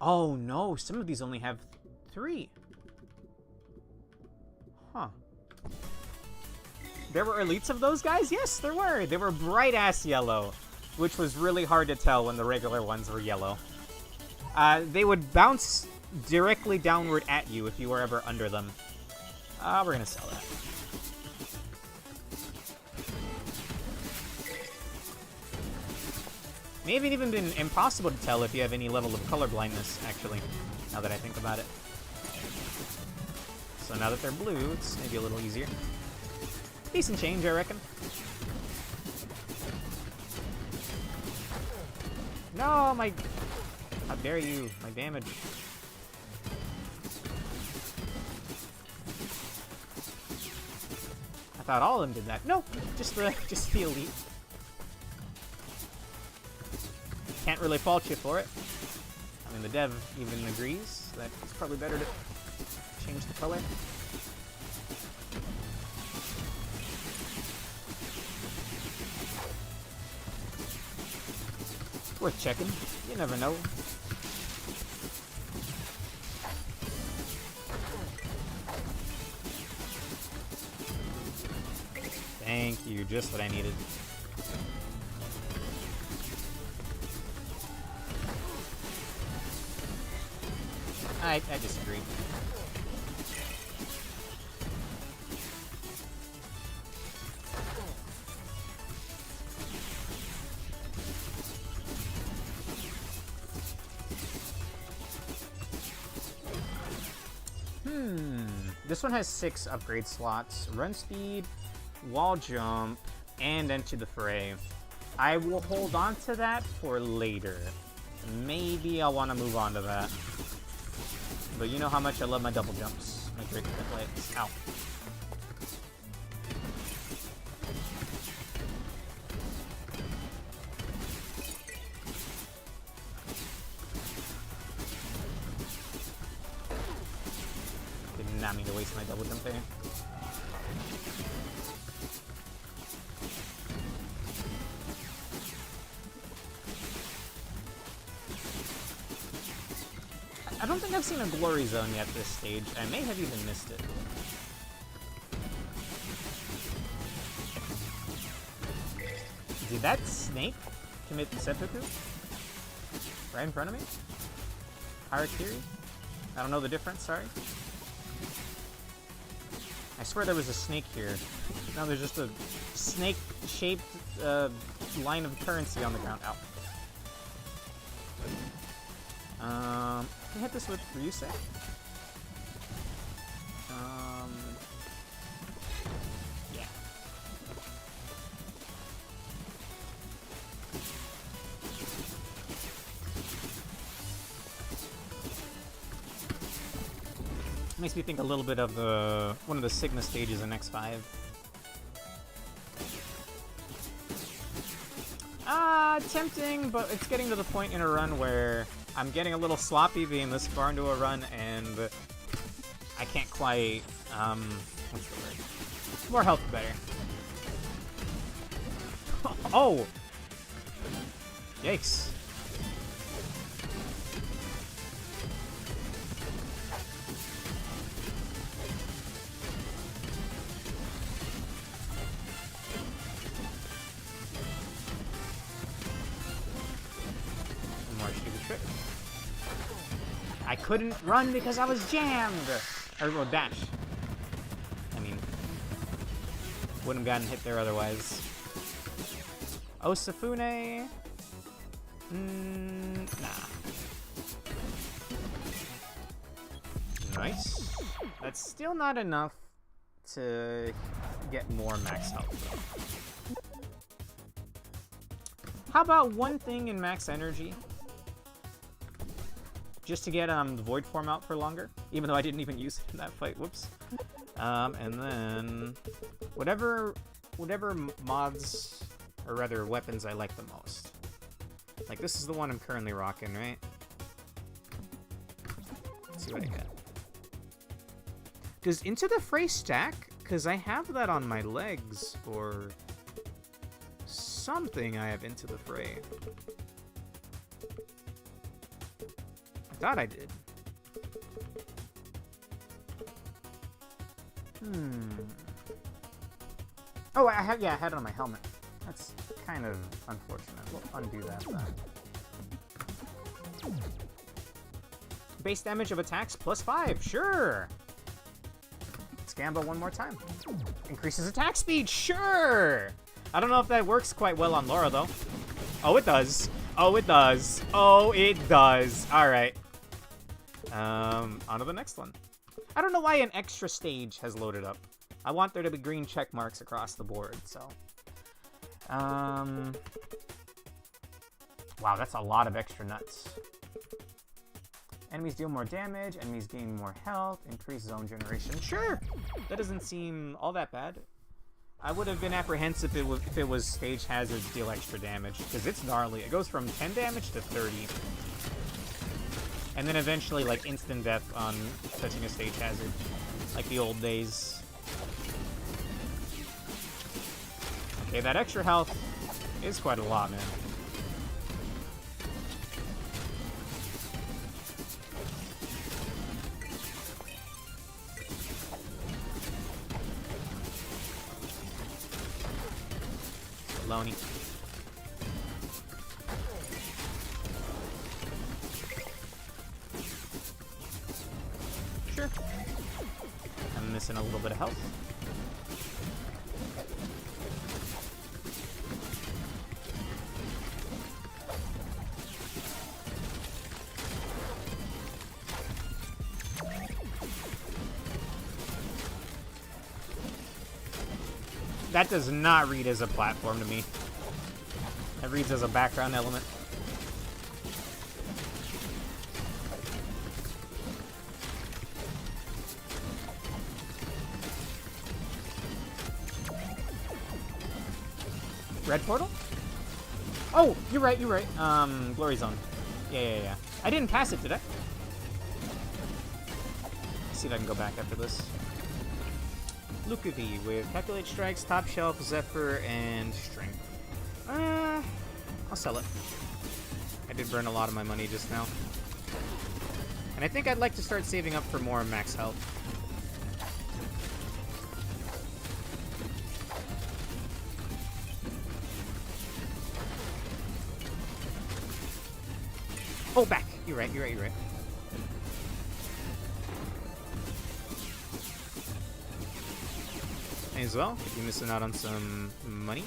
Speaker 1: Oh no, some of these only have 3. Huh. There were elites of those guys? Yes, there were. They were bright-ass yellow, which was really hard to tell when the regular ones were yellow. They would bounce directly downward at you if you were ever under them. We're gonna sell that. May have even been impossible to tell if you have any level of color blindness, actually, now that I think about it. So now that they're blue, it's maybe a little easier. Decent change, I reckon. No, my... How dare you? My damage. I thought all of them did that. No, just the elite. Can't really fault you for it. I mean, the dev even agrees that it's probably better to change the color. Worth checking. You never know. Thank you, just what I needed. I disagree. This one has 6 upgrade slots. Run speed, wall jump, and enter the fray. I will hold on to that for later. Maybe I'll want to move on to that. But you know how much I love my double jumps. My great plays. Ow. Did not mean to waste my double jump there. I don't think I've seen a glory zone yet this stage. I may have even missed it. Did that snake commit seppuku? Right in front of me? Harakiri? I don't know the difference, sorry. I swear there was a snake here. Now there's just a snake-shaped line of currency on the ground. Ow. Can I hit this with Ryusei? Yeah. Makes me think a little bit of one of the Sigma stages in X5. Tempting, but it's getting to the point in a run where I'm getting a little sloppy being this far into a run, and I can't quite, what's the word? More health, better. Oh! Yikes. I couldn't run because I was jammed! Or, well, dash. I mean, wouldn't have gotten hit there otherwise. Osafune? Nah. Nice. That's still not enough to get more max health, though. How about one thing in max energy? Just to get the Void Form out for longer, even though I didn't even use it in that fight. Whoops. And then whatever mods, or rather weapons I like the most. Like this is the one I'm currently rocking, right? see what I got. Does Into the Fray stack? Because I have that on my legs, or something. I have Into the Fray. I thought I did. Oh, I had it on my helmet. That's kind of unfortunate. We'll undo that then. Base damage of attacks +5, sure! Let's gamble one more time. Increases attack speed, sure! I don't know if that works quite well on Laura, though. Oh, it does. Oh, it does. Oh, it does. Alright. On to the next one. I don't know why an extra stage has loaded up. I want there to be green check marks across the board, so... Wow, that's a lot of extra nuts. Enemies deal more damage, enemies gain more health, increase zone generation. Sure! That doesn't seem all that bad. I would have been apprehensive if it was stage hazards deal extra damage, because it's gnarly. It goes from 10 damage to 30. And then eventually, like, instant death on touching a stage hazard. Like the old days. Okay, that extra health is quite a lot, man. Baloney. Sure. I'm missing a little bit of health. That does not read as a platform to me. That reads as a background element. Red portal? Oh, you're right, you're right. Glory zone. Yeah. I didn't pass it, did I? Let's see if I can go back after this. Lucavi with Calculate Strikes, Top Shelf, Zephyr, and Strength. I'll sell it. I did burn a lot of my money just now. And I think I'd like to start saving up for more max health. Oh, back! You're right. As well, could be missing out on some money.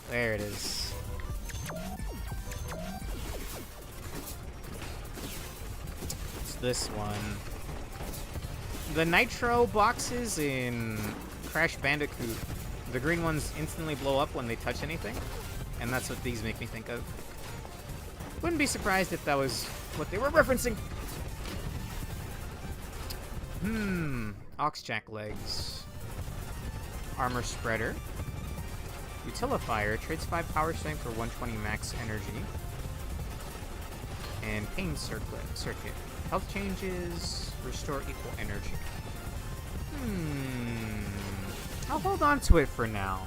Speaker 1: There it is. It's this one. The Nitro boxes in Crash Bandicoot, the green ones instantly blow up when they touch anything, and that's what these make me think of. Wouldn't be surprised if that was what they were referencing. Oxjack legs. Armor spreader. Utilifier. Trades 5 power strength for 120 max energy. And pain circuit. Health changes. Restore equal energy. I'll hold on to it for now.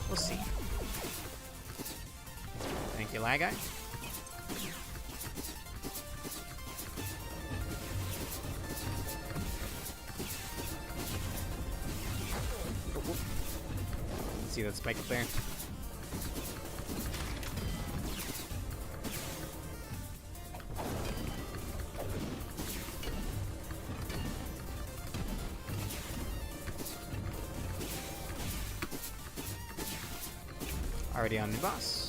Speaker 1: We'll see. Thank you, lag guy. See that spike up there? Already on the boss.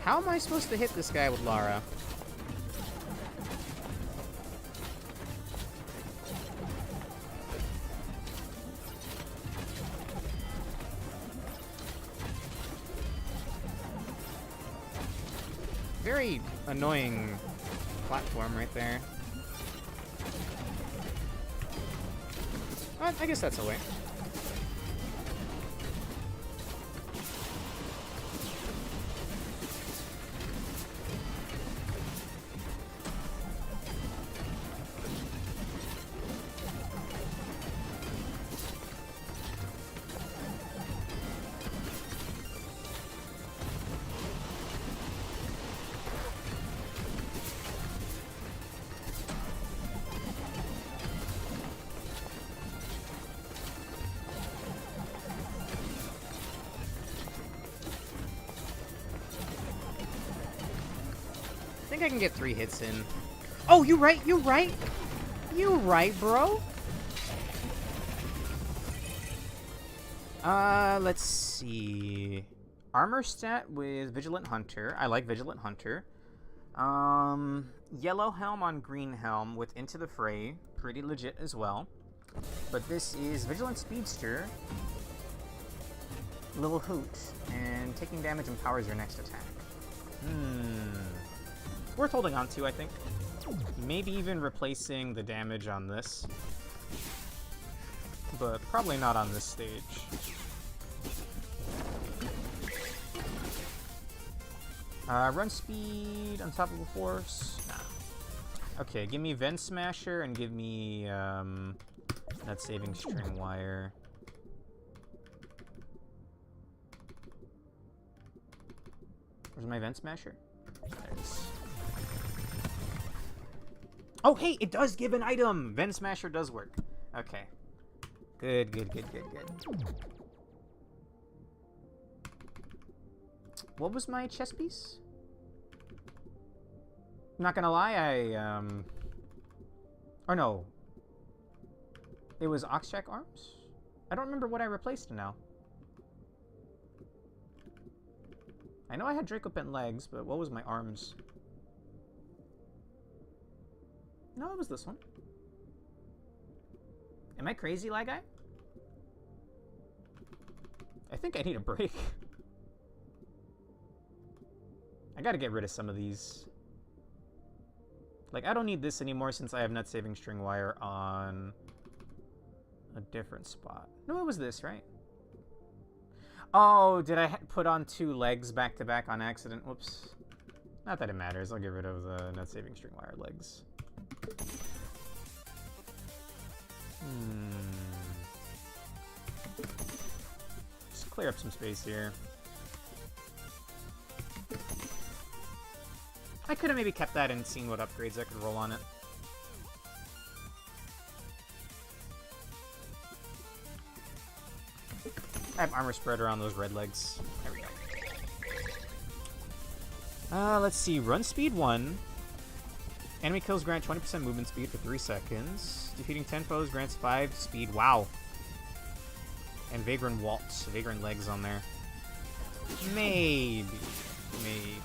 Speaker 1: How am I supposed to hit this guy with Lara? Very annoying platform right there. Well, I guess that's a way. I think I can get 3 hits in. Oh, you right, you right. You right, bro. Let's see. Armor stat with Vigilant Hunter. I like Vigilant Hunter. Yellow helm on green helm with Into the Fray. Pretty legit as well. But this is Vigilant Speedster. Little Hoot. And taking damage empowers your next attack. Worth holding on to, I think. Maybe even replacing the damage on this. But probably not on this stage. Run speed on top of a force? Nah. Okay, give me Ven Smasher and give me that saving string wire. Where's my Ven Smasher? There it is. Oh, hey, it does give an item! Ven Smasher does work. Okay. Good, good, good, good, good. What was my chess piece? Not gonna lie, or no. It was Oxjack Arms? I don't remember what I replaced now. I know I had Draco Bent legs, but what was my arms? No, it was this one. Am I crazy, Lag Guy? I think I need a break. I gotta get rid of some of these. Like, I don't need this anymore since I have Nut Saving String Wire on a different spot. No, it was this, right? Oh, did I put on 2 legs back to back on accident? Whoops. Not that it matters. I'll get rid of the Nut Saving String Wire legs. Just clear up some space here. I could have maybe kept that and seen what upgrades I could roll on it. I have armor spreader on those red legs. There we go. Let's see. Run speed 1. Enemy kills grant 20% movement speed for 3 seconds. Defeating 10 foes grants 5 speed. Wow. And Vagrant Waltz. Vagrant legs on there. Maybe. Maybe.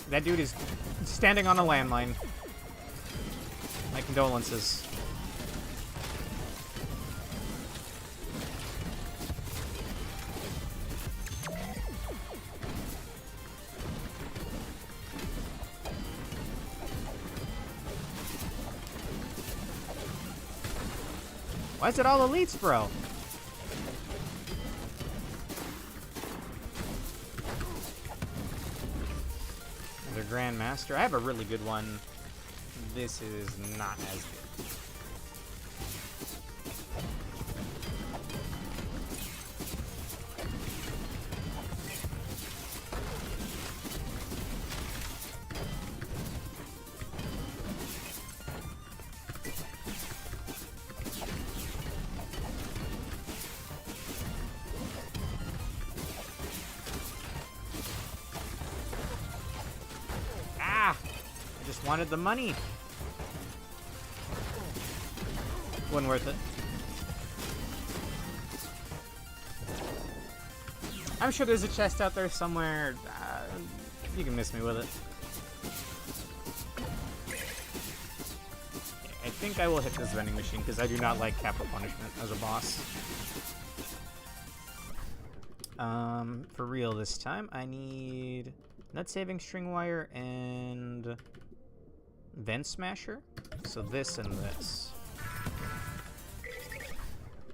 Speaker 1: That dude is standing on a landmine. My condolences. Why is it all elites, bro? Grandmaster. I have a really good one. This is not as good. Wanted the money. Wasn't worth it. I'm sure there's a chest out there somewhere. You can miss me with it. think I will hit this vending machine because I do not like capital punishment as a boss. For real this time, I need nut saving string wire and vent smasher. So this and this.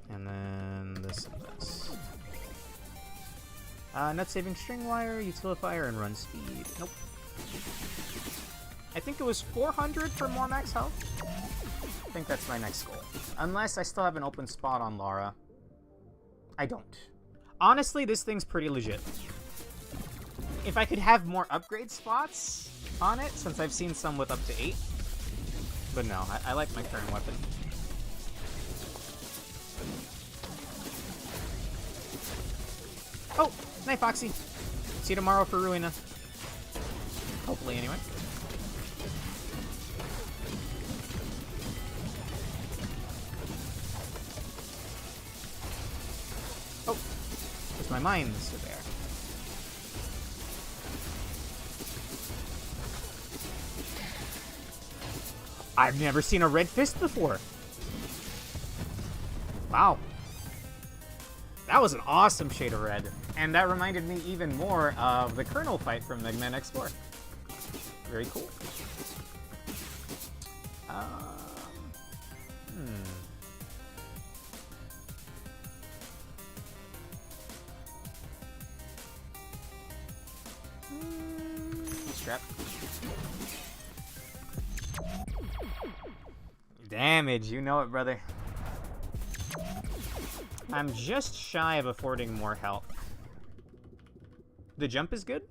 Speaker 1: And then this and this. Nut saving string wire, utilifier, and run speed. Nope. I think it was 400 for more max health. I think that's my next goal. Unless I still have an open spot on Lara. I don't. Honestly, this thing's pretty legit. If I could have more upgrade spots on it, since I've seen some with up to 8. But no, I like my current weapon. Oh! Night, Foxy! See you tomorrow for Ruina. Hopefully, anyway. Oh! There's my mines there. I've never seen a red fist before. Wow. That was an awesome shade of red. And that reminded me even more of the Colonel fight from Mega Man X4. Very cool. Strap. Damage, you know it, brother. I'm just shy of affording more health. The jump is good?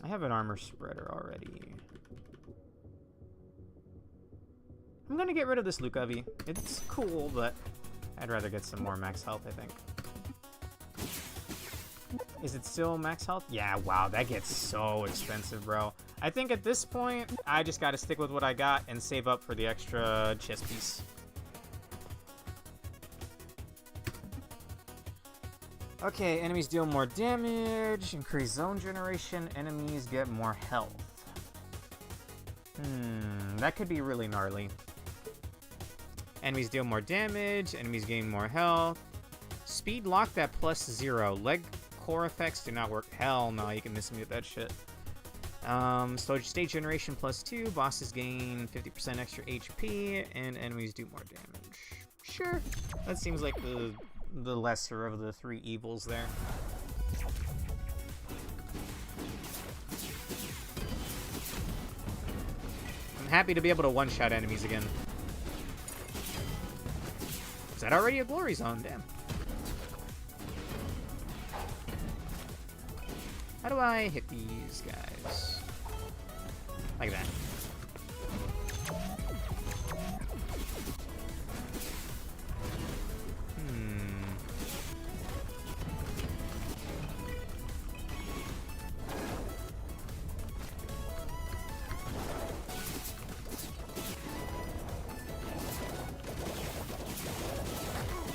Speaker 1: I have an armor spreader already. I'm gonna get rid of this Lucavi. It's cool, but I'd rather get some more max health, I think. Is it still max health? Yeah, wow, that gets so expensive, bro. I think at this point, I just gotta stick with what I got and save up for the extra chest piece. Okay, enemies deal more damage, increase zone generation, enemies get more health. That could be really gnarly. Enemies deal more damage, enemies gain more health. Speed locked at +0. Leg core effects do not work. Hell no, you can miss me with that shit. Stage generation +2. Bosses gain 50% extra HP, and enemies do more damage. Sure, that seems like the lesser of the three evils there. I'm happy to be able to one-shot enemies again. Is that already a glory zone? Damn. How do I hit these guys? Like that.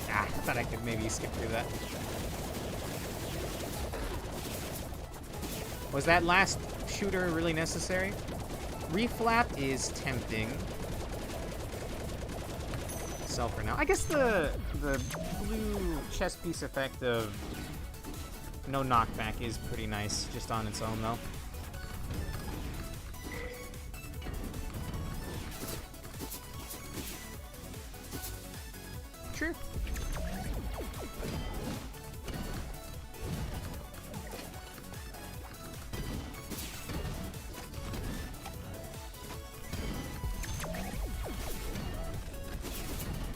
Speaker 1: I thought I could maybe skip through that. Was that last shooter really necessary? Reflap is tempting. Sell for now. I guess the blue chest piece effect of no knockback is pretty nice just on its own, though. Sure.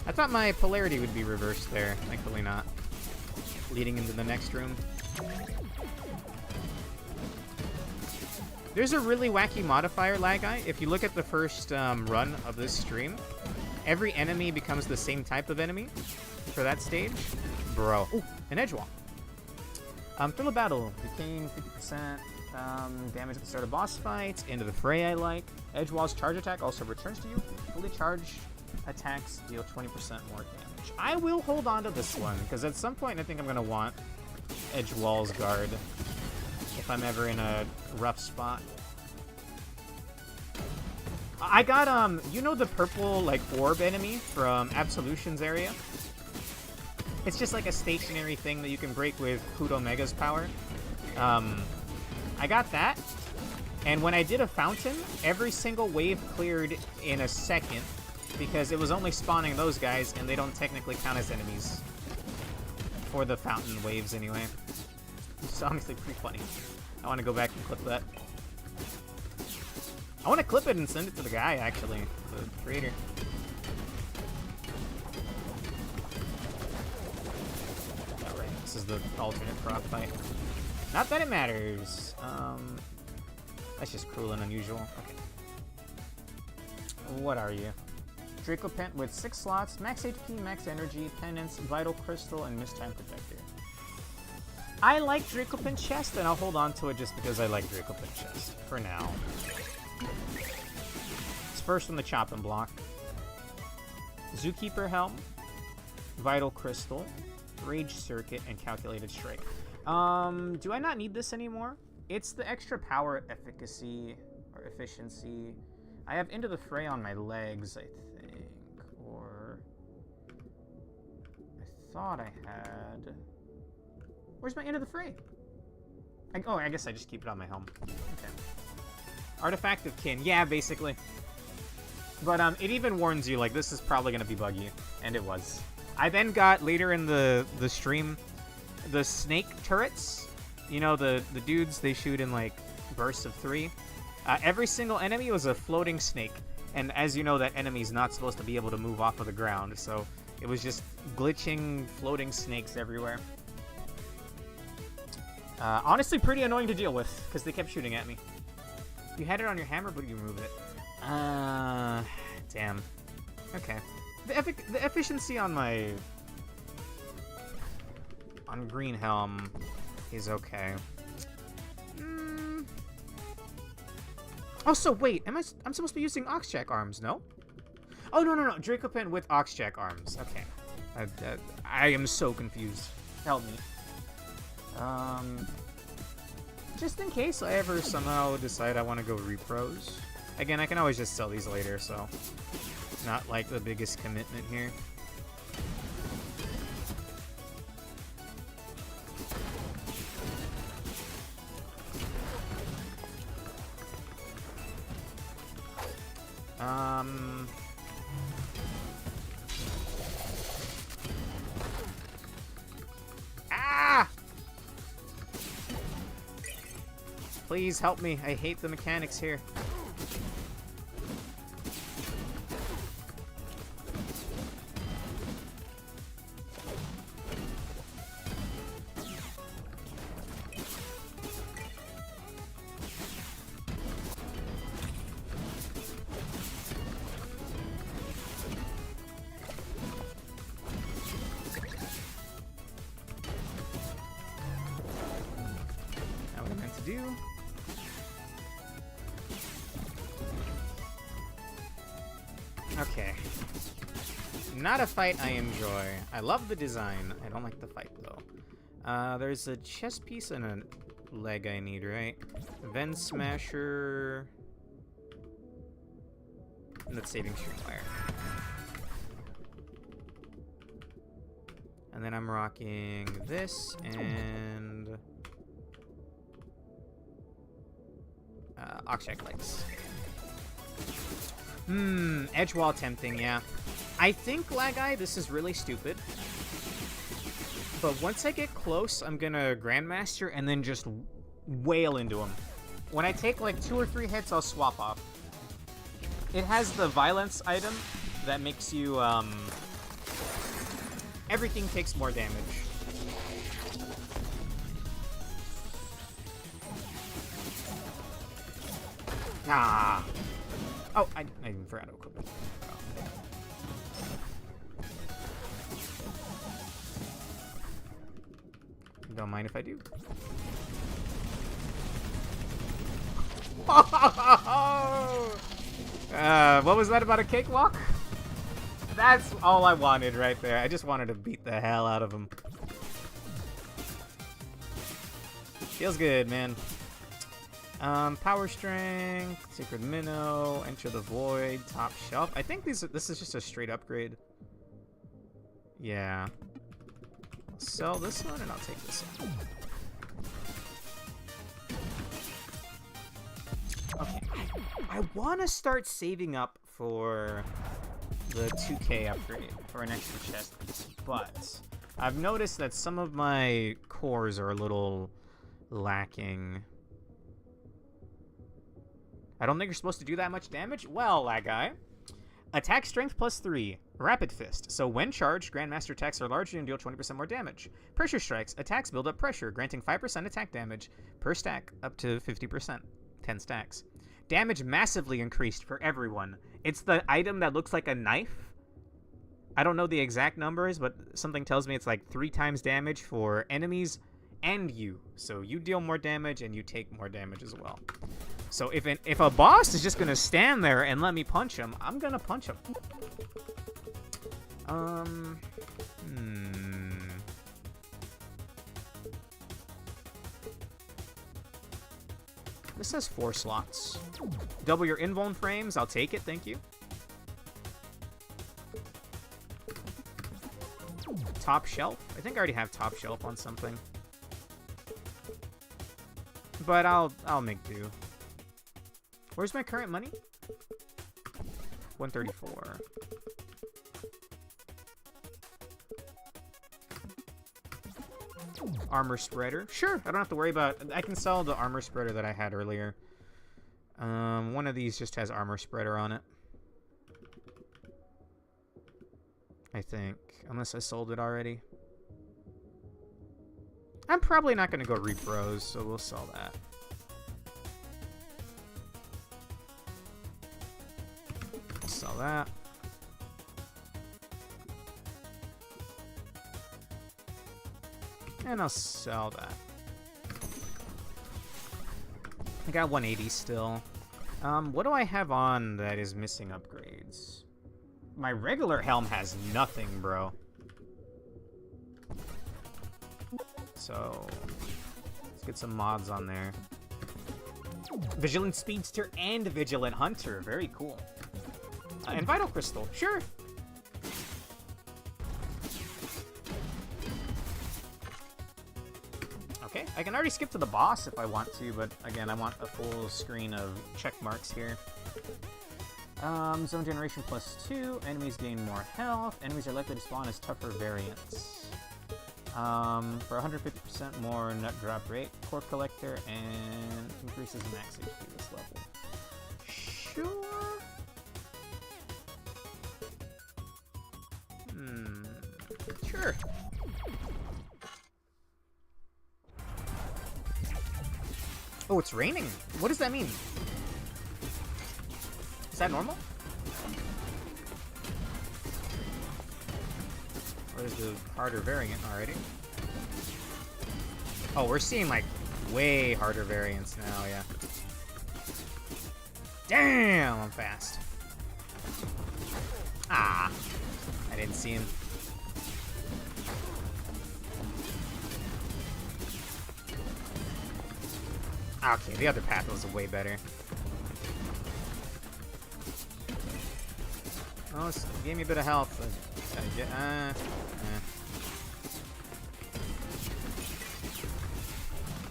Speaker 1: I thought my polarity would be reversed there. Thankfully not. Leading into the next room. There's a really wacky modifier, Lag Guy. If you look at the first run of this stream, every enemy becomes the same type of enemy for that stage. Bro. Ooh, an edge wall. Thrill of battle. Retain 50% damage at the start of boss fights. Into the fray I like. Edge wall's charge attack also returns to you. Fully charged attacks deal 20% more damage. I will hold on to this one, because at some point I think I'm going to want Edgewall's Guard if I'm ever in a rough spot. I got, you know the purple, like, orb enemy from Absolution's area? It's just like a stationary thing that you can break with Hoot Omega's power. I got that, and when I did a fountain, every single wave cleared in a second, because it was only spawning those guys, and they don't technically count as enemies. For the fountain waves, anyway. It's honestly pretty funny. I want to go back and clip that. I want to clip it and send it to the guy, actually. The creator. Alright, this is the alternate frog fight. Not that it matters. That's just cruel and unusual. Okay. What are you? Dracopent with 6 slots, max HP, max energy, penance, vital crystal, and mistime protector. I like Dracopent chest, and I'll hold on to it just because I like Dracopent chest for now. It's first on the chopping block. Zookeeper helm, vital crystal, rage circuit, and calculated strike. Do I not need this anymore? It's the extra power efficacy or efficiency. I have Into the Fray on my legs, I think, or I thought I had. Where's my Into the Fray? Oh, I guess I just keep it on my helm. Okay. Artifact of Kin, yeah, basically. But it even warns you, like, this is probably gonna be buggy, and it was. I then got later in the stream the snake turrets. You know, the dudes they shoot in like bursts of 3. Every single enemy was a floating snake, and as you know, that enemy's not supposed to be able to move off of the ground, so it was just glitching, floating snakes everywhere. Honestly, pretty annoying to deal with, because they kept shooting at me. You had it on your hammer, but you removed it. Damn. Okay. The efficiency on my... on Green Helm is okay. Also, wait, I'm supposed to be using Oxjack arms, no? Oh, no, Dracopent with Oxjack arms. Okay. I am so confused. Help me. Just in case I ever somehow decide I want to go repros. Again, I can always just sell these later, so not like the biggest commitment here. Ah! Please help me. I hate the mechanics here. Okay. Not a fight I enjoy. I love the design. I don't like the fight, though. There's a chest piece and a leg I need, right? Ven Smasher... and that's Saving Streetfire. And then I'm rocking this and... Oxjack legs. Edgewall tempting, yeah. I think, Lagai, this is really stupid. But once I get close, I'm gonna Grandmaster and then just wail into him. When I take like 2 or 3 hits, I'll swap off. It has the violence item that makes you, everything takes more damage. Ah! Oh, I even forgot to equip it. Don't mind if I do. What was that about a cakewalk? That's all I wanted right there. I just wanted to beat the hell out of him. Feels good, man. Power Strength, Sacred Minnow, Enter the Void, Top Shelf. I think this is just a straight upgrade. Yeah. I'll sell this one and I'll take this one. Okay. I want to start saving up for the 2K upgrade for an extra chest piece, but I've noticed that some of my cores are a little lacking. I don't think you're supposed to do that much damage? Well, that guy. Attack strength +3. Rapid Fist. So when charged, Grandmaster attacks are larger and deal 20% more damage. Pressure Strikes. Attacks build up pressure, granting 5% attack damage per stack up to 50%. 10 stacks. Damage massively increased for everyone. It's the item that looks like a knife. I don't know the exact numbers, but something tells me it's like 3 times damage for enemies and you. So you deal more damage and you take more damage as well. So if a boss is just gonna stand there and let me punch him, I'm gonna punch him. This has 4 slots. Double your invuln frames, I'll take it, thank you. Top shelf? I think I already have top shelf on something. But I'll make do. Where's my current money? 134. Armor spreader. Sure, I don't have to worry about... I can sell the armor spreader that I had earlier. One of these just has armor spreader on it. I think. Unless I sold it already. I'm probably not going to go repros, so we'll sell that. Sell that. And I'll sell that. I got 180 still. What do I have on that is missing upgrades? My regular helm has nothing, bro. So, let's get some mods on there. Vigilant Speedster and Vigilant Hunter. Very cool. And Vital Crystal. Sure. Okay, I can already skip to the boss if I want to, but again, I want a full screen of check marks here. Zone generation +2. Enemies gain more health. Enemies are likely to spawn as tougher variants. For 150% more nut drop rate. Core collector and increases max HP this level. Sure. Sure. Oh, it's raining. What does that mean? Is that normal? Or is the harder variant already? Oh, we're seeing like way harder variants now, yeah. Damn, I'm fast. Ah, I didn't see him. Okay, the other path was way better. Oh, it gave me a bit of health.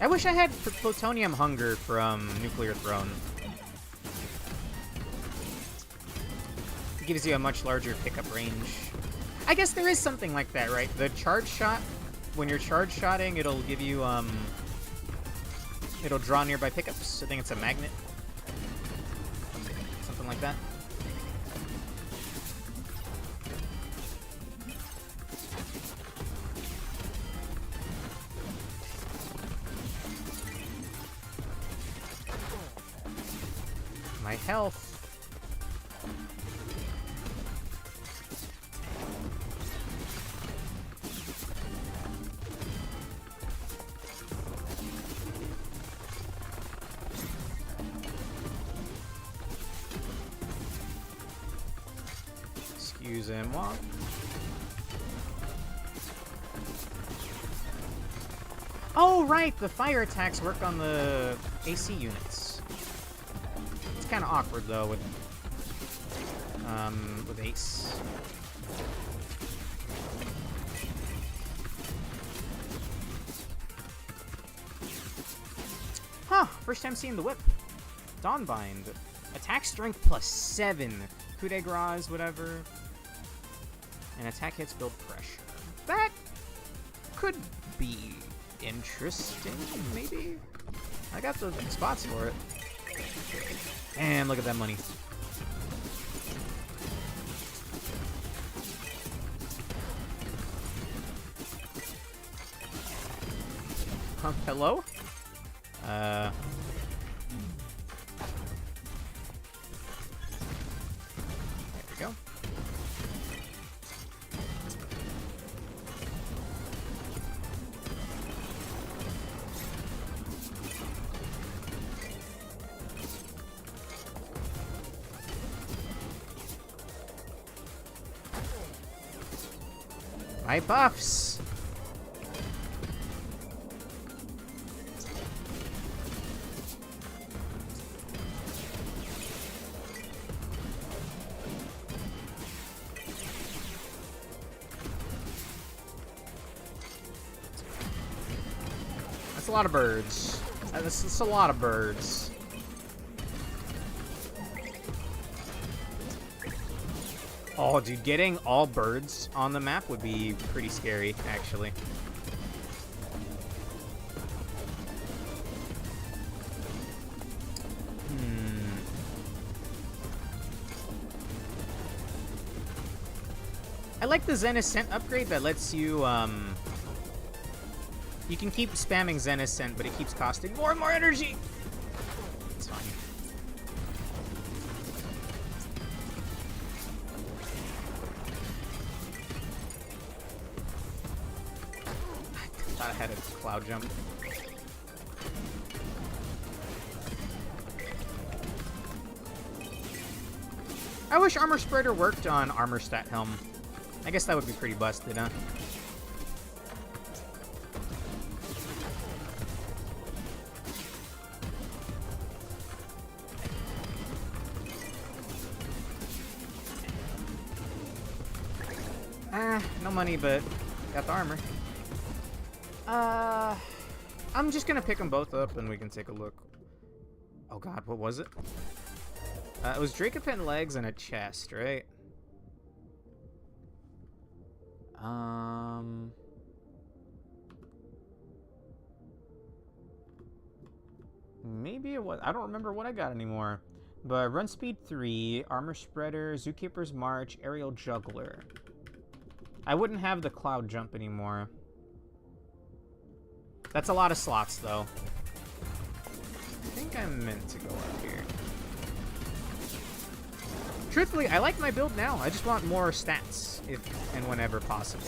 Speaker 1: I wish I had plutonium hunger from Nuclear Throne. It gives you a much larger pickup range. I guess there is something like that, right? The charge shot, when you're charge shotting, it'll give you, it'll draw nearby pickups. I think it's a magnet. Something like that. My health. Excusez-moi. Oh, right! The fire attacks work on the AC units. It's kind of awkward, though, with Ace. Huh, first time seeing the whip. Dawnbind. Attack strength +7. Coup de grace, whatever. And attack hits build pressure. That could be interesting, maybe? I got the spots for it. And look at that money. Hello? There we go. My buffs! That's a lot of birds. That's a lot of birds. Oh, dude, getting all birds on the map would be pretty scary, actually. I like the Zen Ascent upgrade that lets you, you can keep spamming Zen Ascent, but it keeps costing more and more energy! It's fine. I thought I had a cloud jump. I wish Armor Spreader worked on Armor Stat Helm. I guess that would be pretty busted, huh? No money, but got the armor. I'm just gonna pick them both up and we can take a look. Oh god, what was it? It was Dracopin legs and a chest, right? Maybe it was. I don't remember what I got anymore. But Run Speed 3, Armor Spreader, Zookeeper's March, Aerial Juggler. I wouldn't have the Cloud Jump anymore. That's a lot of slots, though. I think I meant to go up here. Truthfully, I like my build now. I just want more stats, if and whenever possible.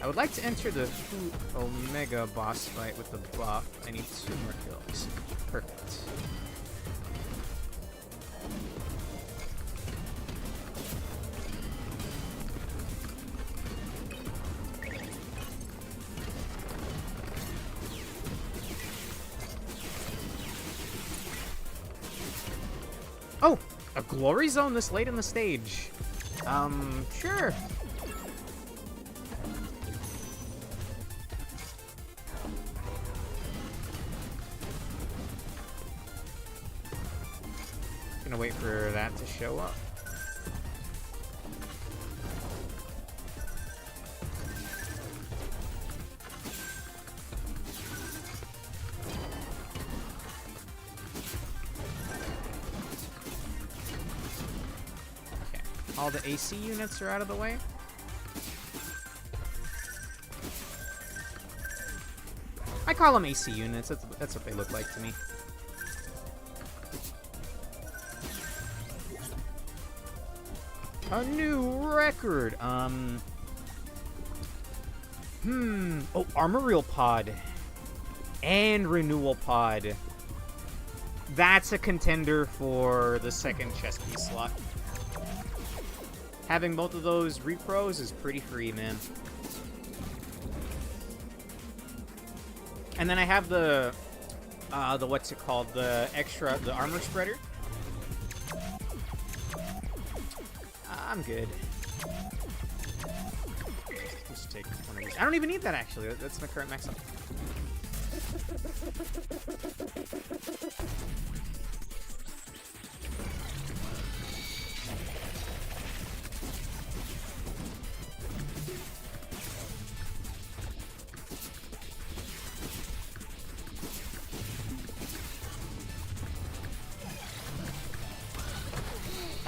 Speaker 1: I would like to enter the Omega boss fight with the buff. I need 2 more kills. Perfect. Oh! A glory zone this late in the stage. Sure. Gonna wait for that to show up. Okay, all the AC units are out of the way. I call them AC units, that's what they look like to me. A new record. Oh, Armorial Pod. And Renewal Pod. That's a contender for the second chess piece slot. Having both of those repros is pretty free, man. And then I have the what's it called? The armor spreader. I'm good. Just take one of these. I don't even need that, actually. That's my current max up.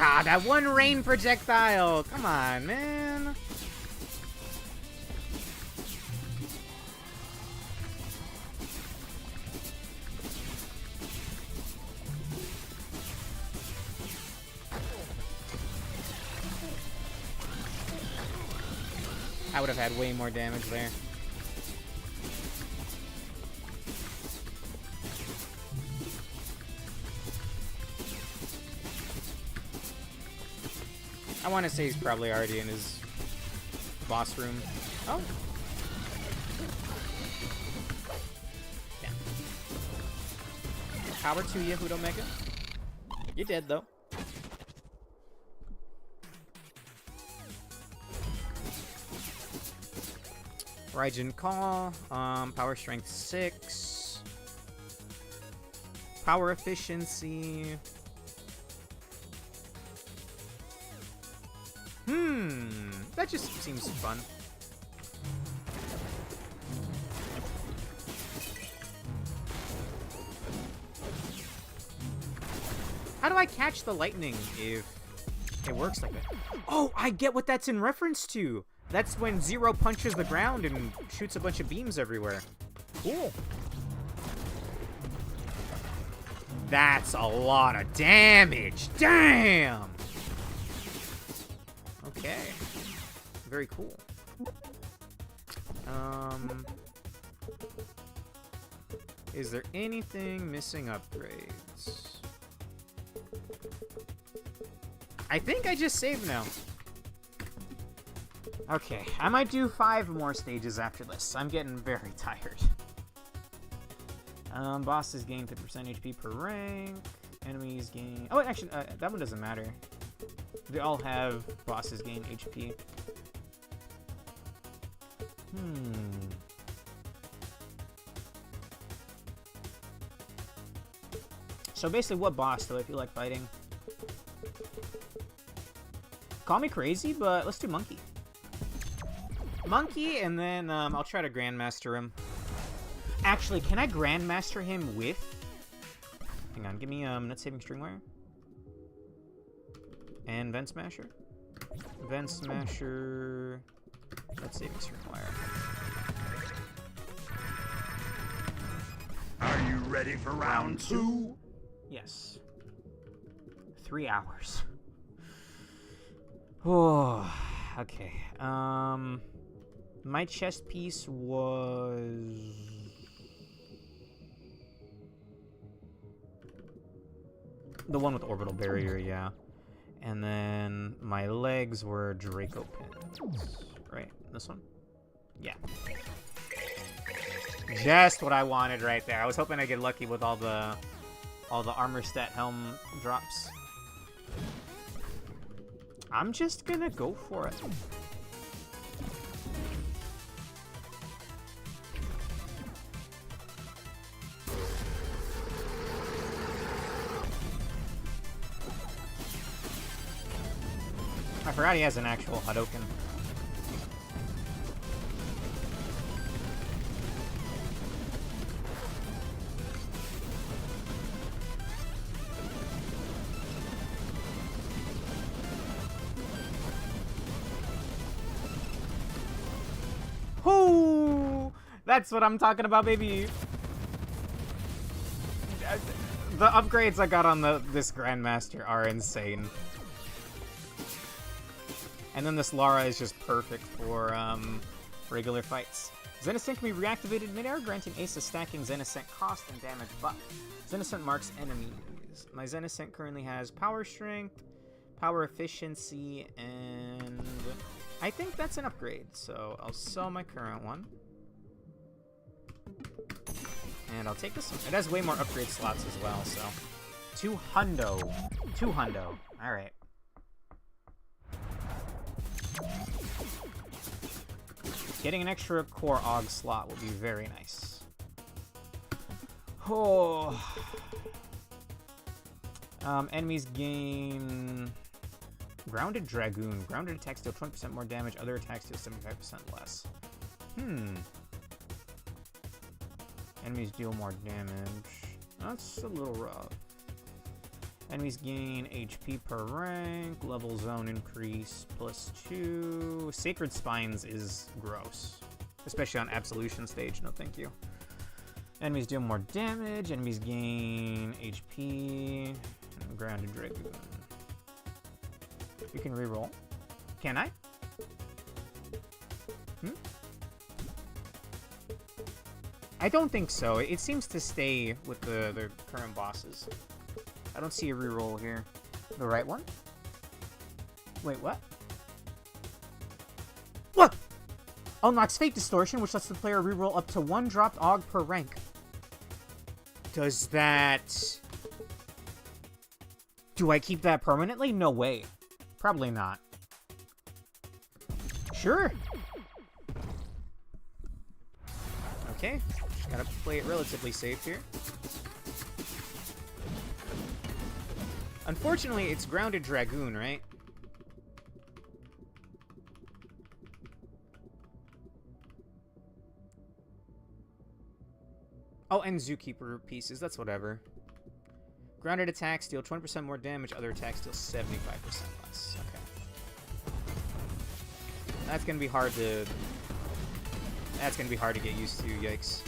Speaker 1: Ah, that one rain projectile! Come on, man! I would have had way more damage there. I want to say he's probably already in his boss room. Oh. Damn. Power to you, Hudo Mega. You're dead, though. Raijin Call. Power Strength 6. Power Efficiency. That just seems fun. How do I catch the lightning if it works like that? Oh, I get what that's in reference to. That's when Zero punches the ground and shoots a bunch of beams everywhere. Cool. That's a lot of damage. Damn! Okay. Very cool. Is there anything missing upgrades? I think I just saved now. Okay, I might do 5 more stages after this. I'm getting very tired. Bosses gain 50% HP per rank. Enemies gain... Oh, actually, that one doesn't matter. They all have bosses gain HP. So basically, what boss do I feel like fighting? Call me crazy, but let's do Monkey. Monkey, and then I'll try to Grandmaster him. Actually, can I Grandmaster him with... Hang on, give me Net Saving Stringwire. And Vent Smasher. Vent Smasher... Net Saving Stringwire.
Speaker 4: Are you ready for round 2?
Speaker 1: Yes. 3 hours. Oh, okay. My chest piece was... The one with Orbital Barrier, yeah. And then my legs were Draco Pins. Right? This one? Yeah. Just what I wanted right there. I was hoping I'd get lucky with all the armor stat helm drops. I'm just gonna go for it. I forgot he has an actual Hadouken. Ooh, that's what I'm talking about, baby. The upgrades I got on this Grandmaster are insane. And then this Lara is just perfect for Regular fights. Zenascent can be reactivated midair, granting Ace a stacking Zenascent cost and damage buff. Zenascent marks enemies. My Zenascent currently has power strength, power efficiency, and I think that's an upgrade, so I'll sell my current one. And I'll take this one. It has way more upgrade slots as well, so. 200. 200. Alright. Getting an extra core AUG slot would be very nice. Oh. Enemies gain Grounded Dragoon. Grounded attacks deal 20% more damage, other attacks deal 75% less. Enemies deal more damage. That's a little rough. Enemies gain HP per rank, level zone increase +2. Sacred Spines is gross, especially on Absolution stage. No thank you. Enemies deal more damage, enemies gain HP, and Grounded Dragoon. You can reroll. Can I? I don't think so. It seems to stay with the current bosses. I don't see a reroll here. The right one? Wait, what? What? Unlocks Fate Distortion, which lets the player reroll up to 1 dropped AUG per rank. Does that... Do I keep that permanently? No way. Probably not. Sure. Okay. Just gotta play it relatively safe here. Unfortunately, it's Grounded Dragoon, right? Oh, and Zookeeper pieces. That's whatever. Grounded attacks deal 20% more damage. Other attacks deal 75% less. Okay. That's gonna be hard to... That's gonna be hard to get used to. Yikes.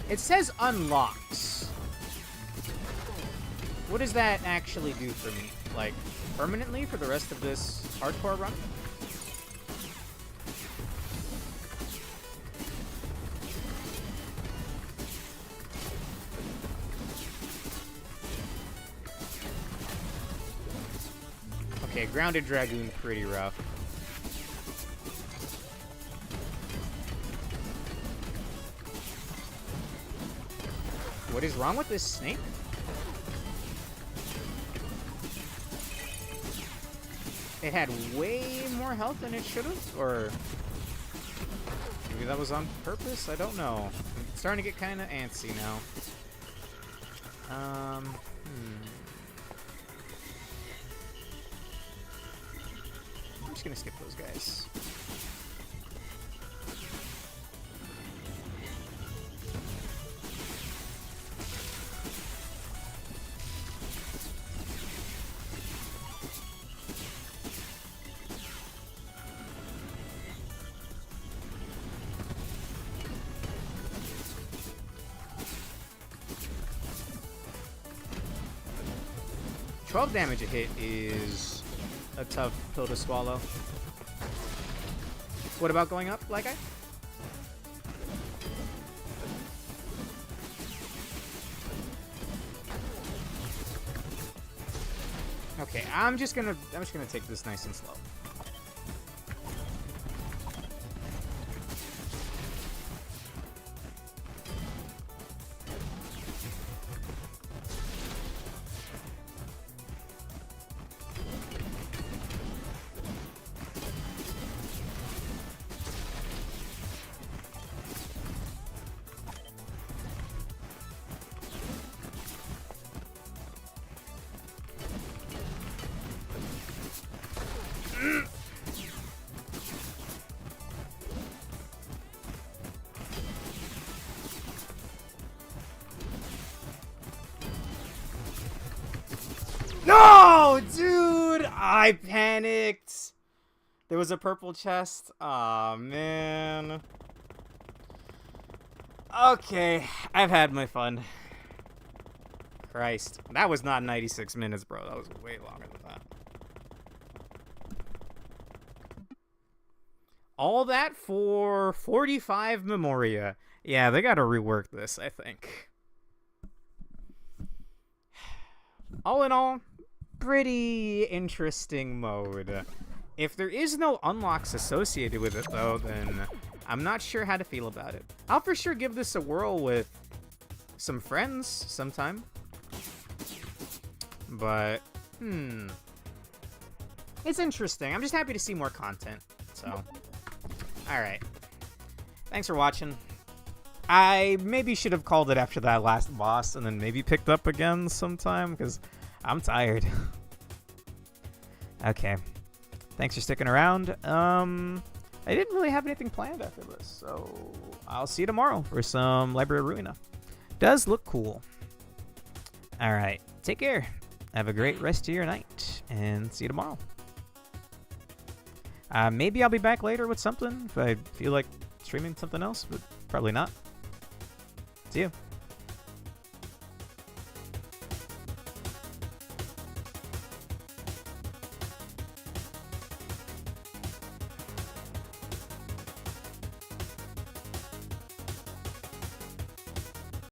Speaker 1: It says unlocks. What does that actually do for me? Like, permanently for the rest of this hardcore run? Okay, Grounded Dragoon, pretty rough. What is wrong with this snake? It had way more health than it should have, or maybe that was on purpose? I don't know. I'm starting to get kind of antsy now. I'm just gonna skip those guys. 12 damage a hit is a tough pill to swallow. What about going up, Black Eye? Okay, I'm just gonna take this nice and slow. No, dude! I panicked. There was a purple chest. Aw, man. Okay, I've had my fun. Christ. That was not 96 minutes, bro. That was way longer than that. All that for 45 Memoria. Yeah, they gotta rework this, I think. All in all, pretty interesting mode. If there is no unlocks associated with it, though, then I'm not sure how to feel about it. I'll for sure give this a whirl with some friends sometime. But, it's interesting. I'm just happy to see more content, so. Alright. Thanks for watching. I maybe should have called it after that last boss and then maybe picked up again sometime, because I'm tired. Okay. Thanks for sticking around. I didn't really have anything planned after this, so I'll see you tomorrow for some Library of Ruina. Does look cool. Alright. Take care. Have a great rest of your night, and see you tomorrow. Maybe I'll be back later with something if I feel like streaming something else, but probably not. See you.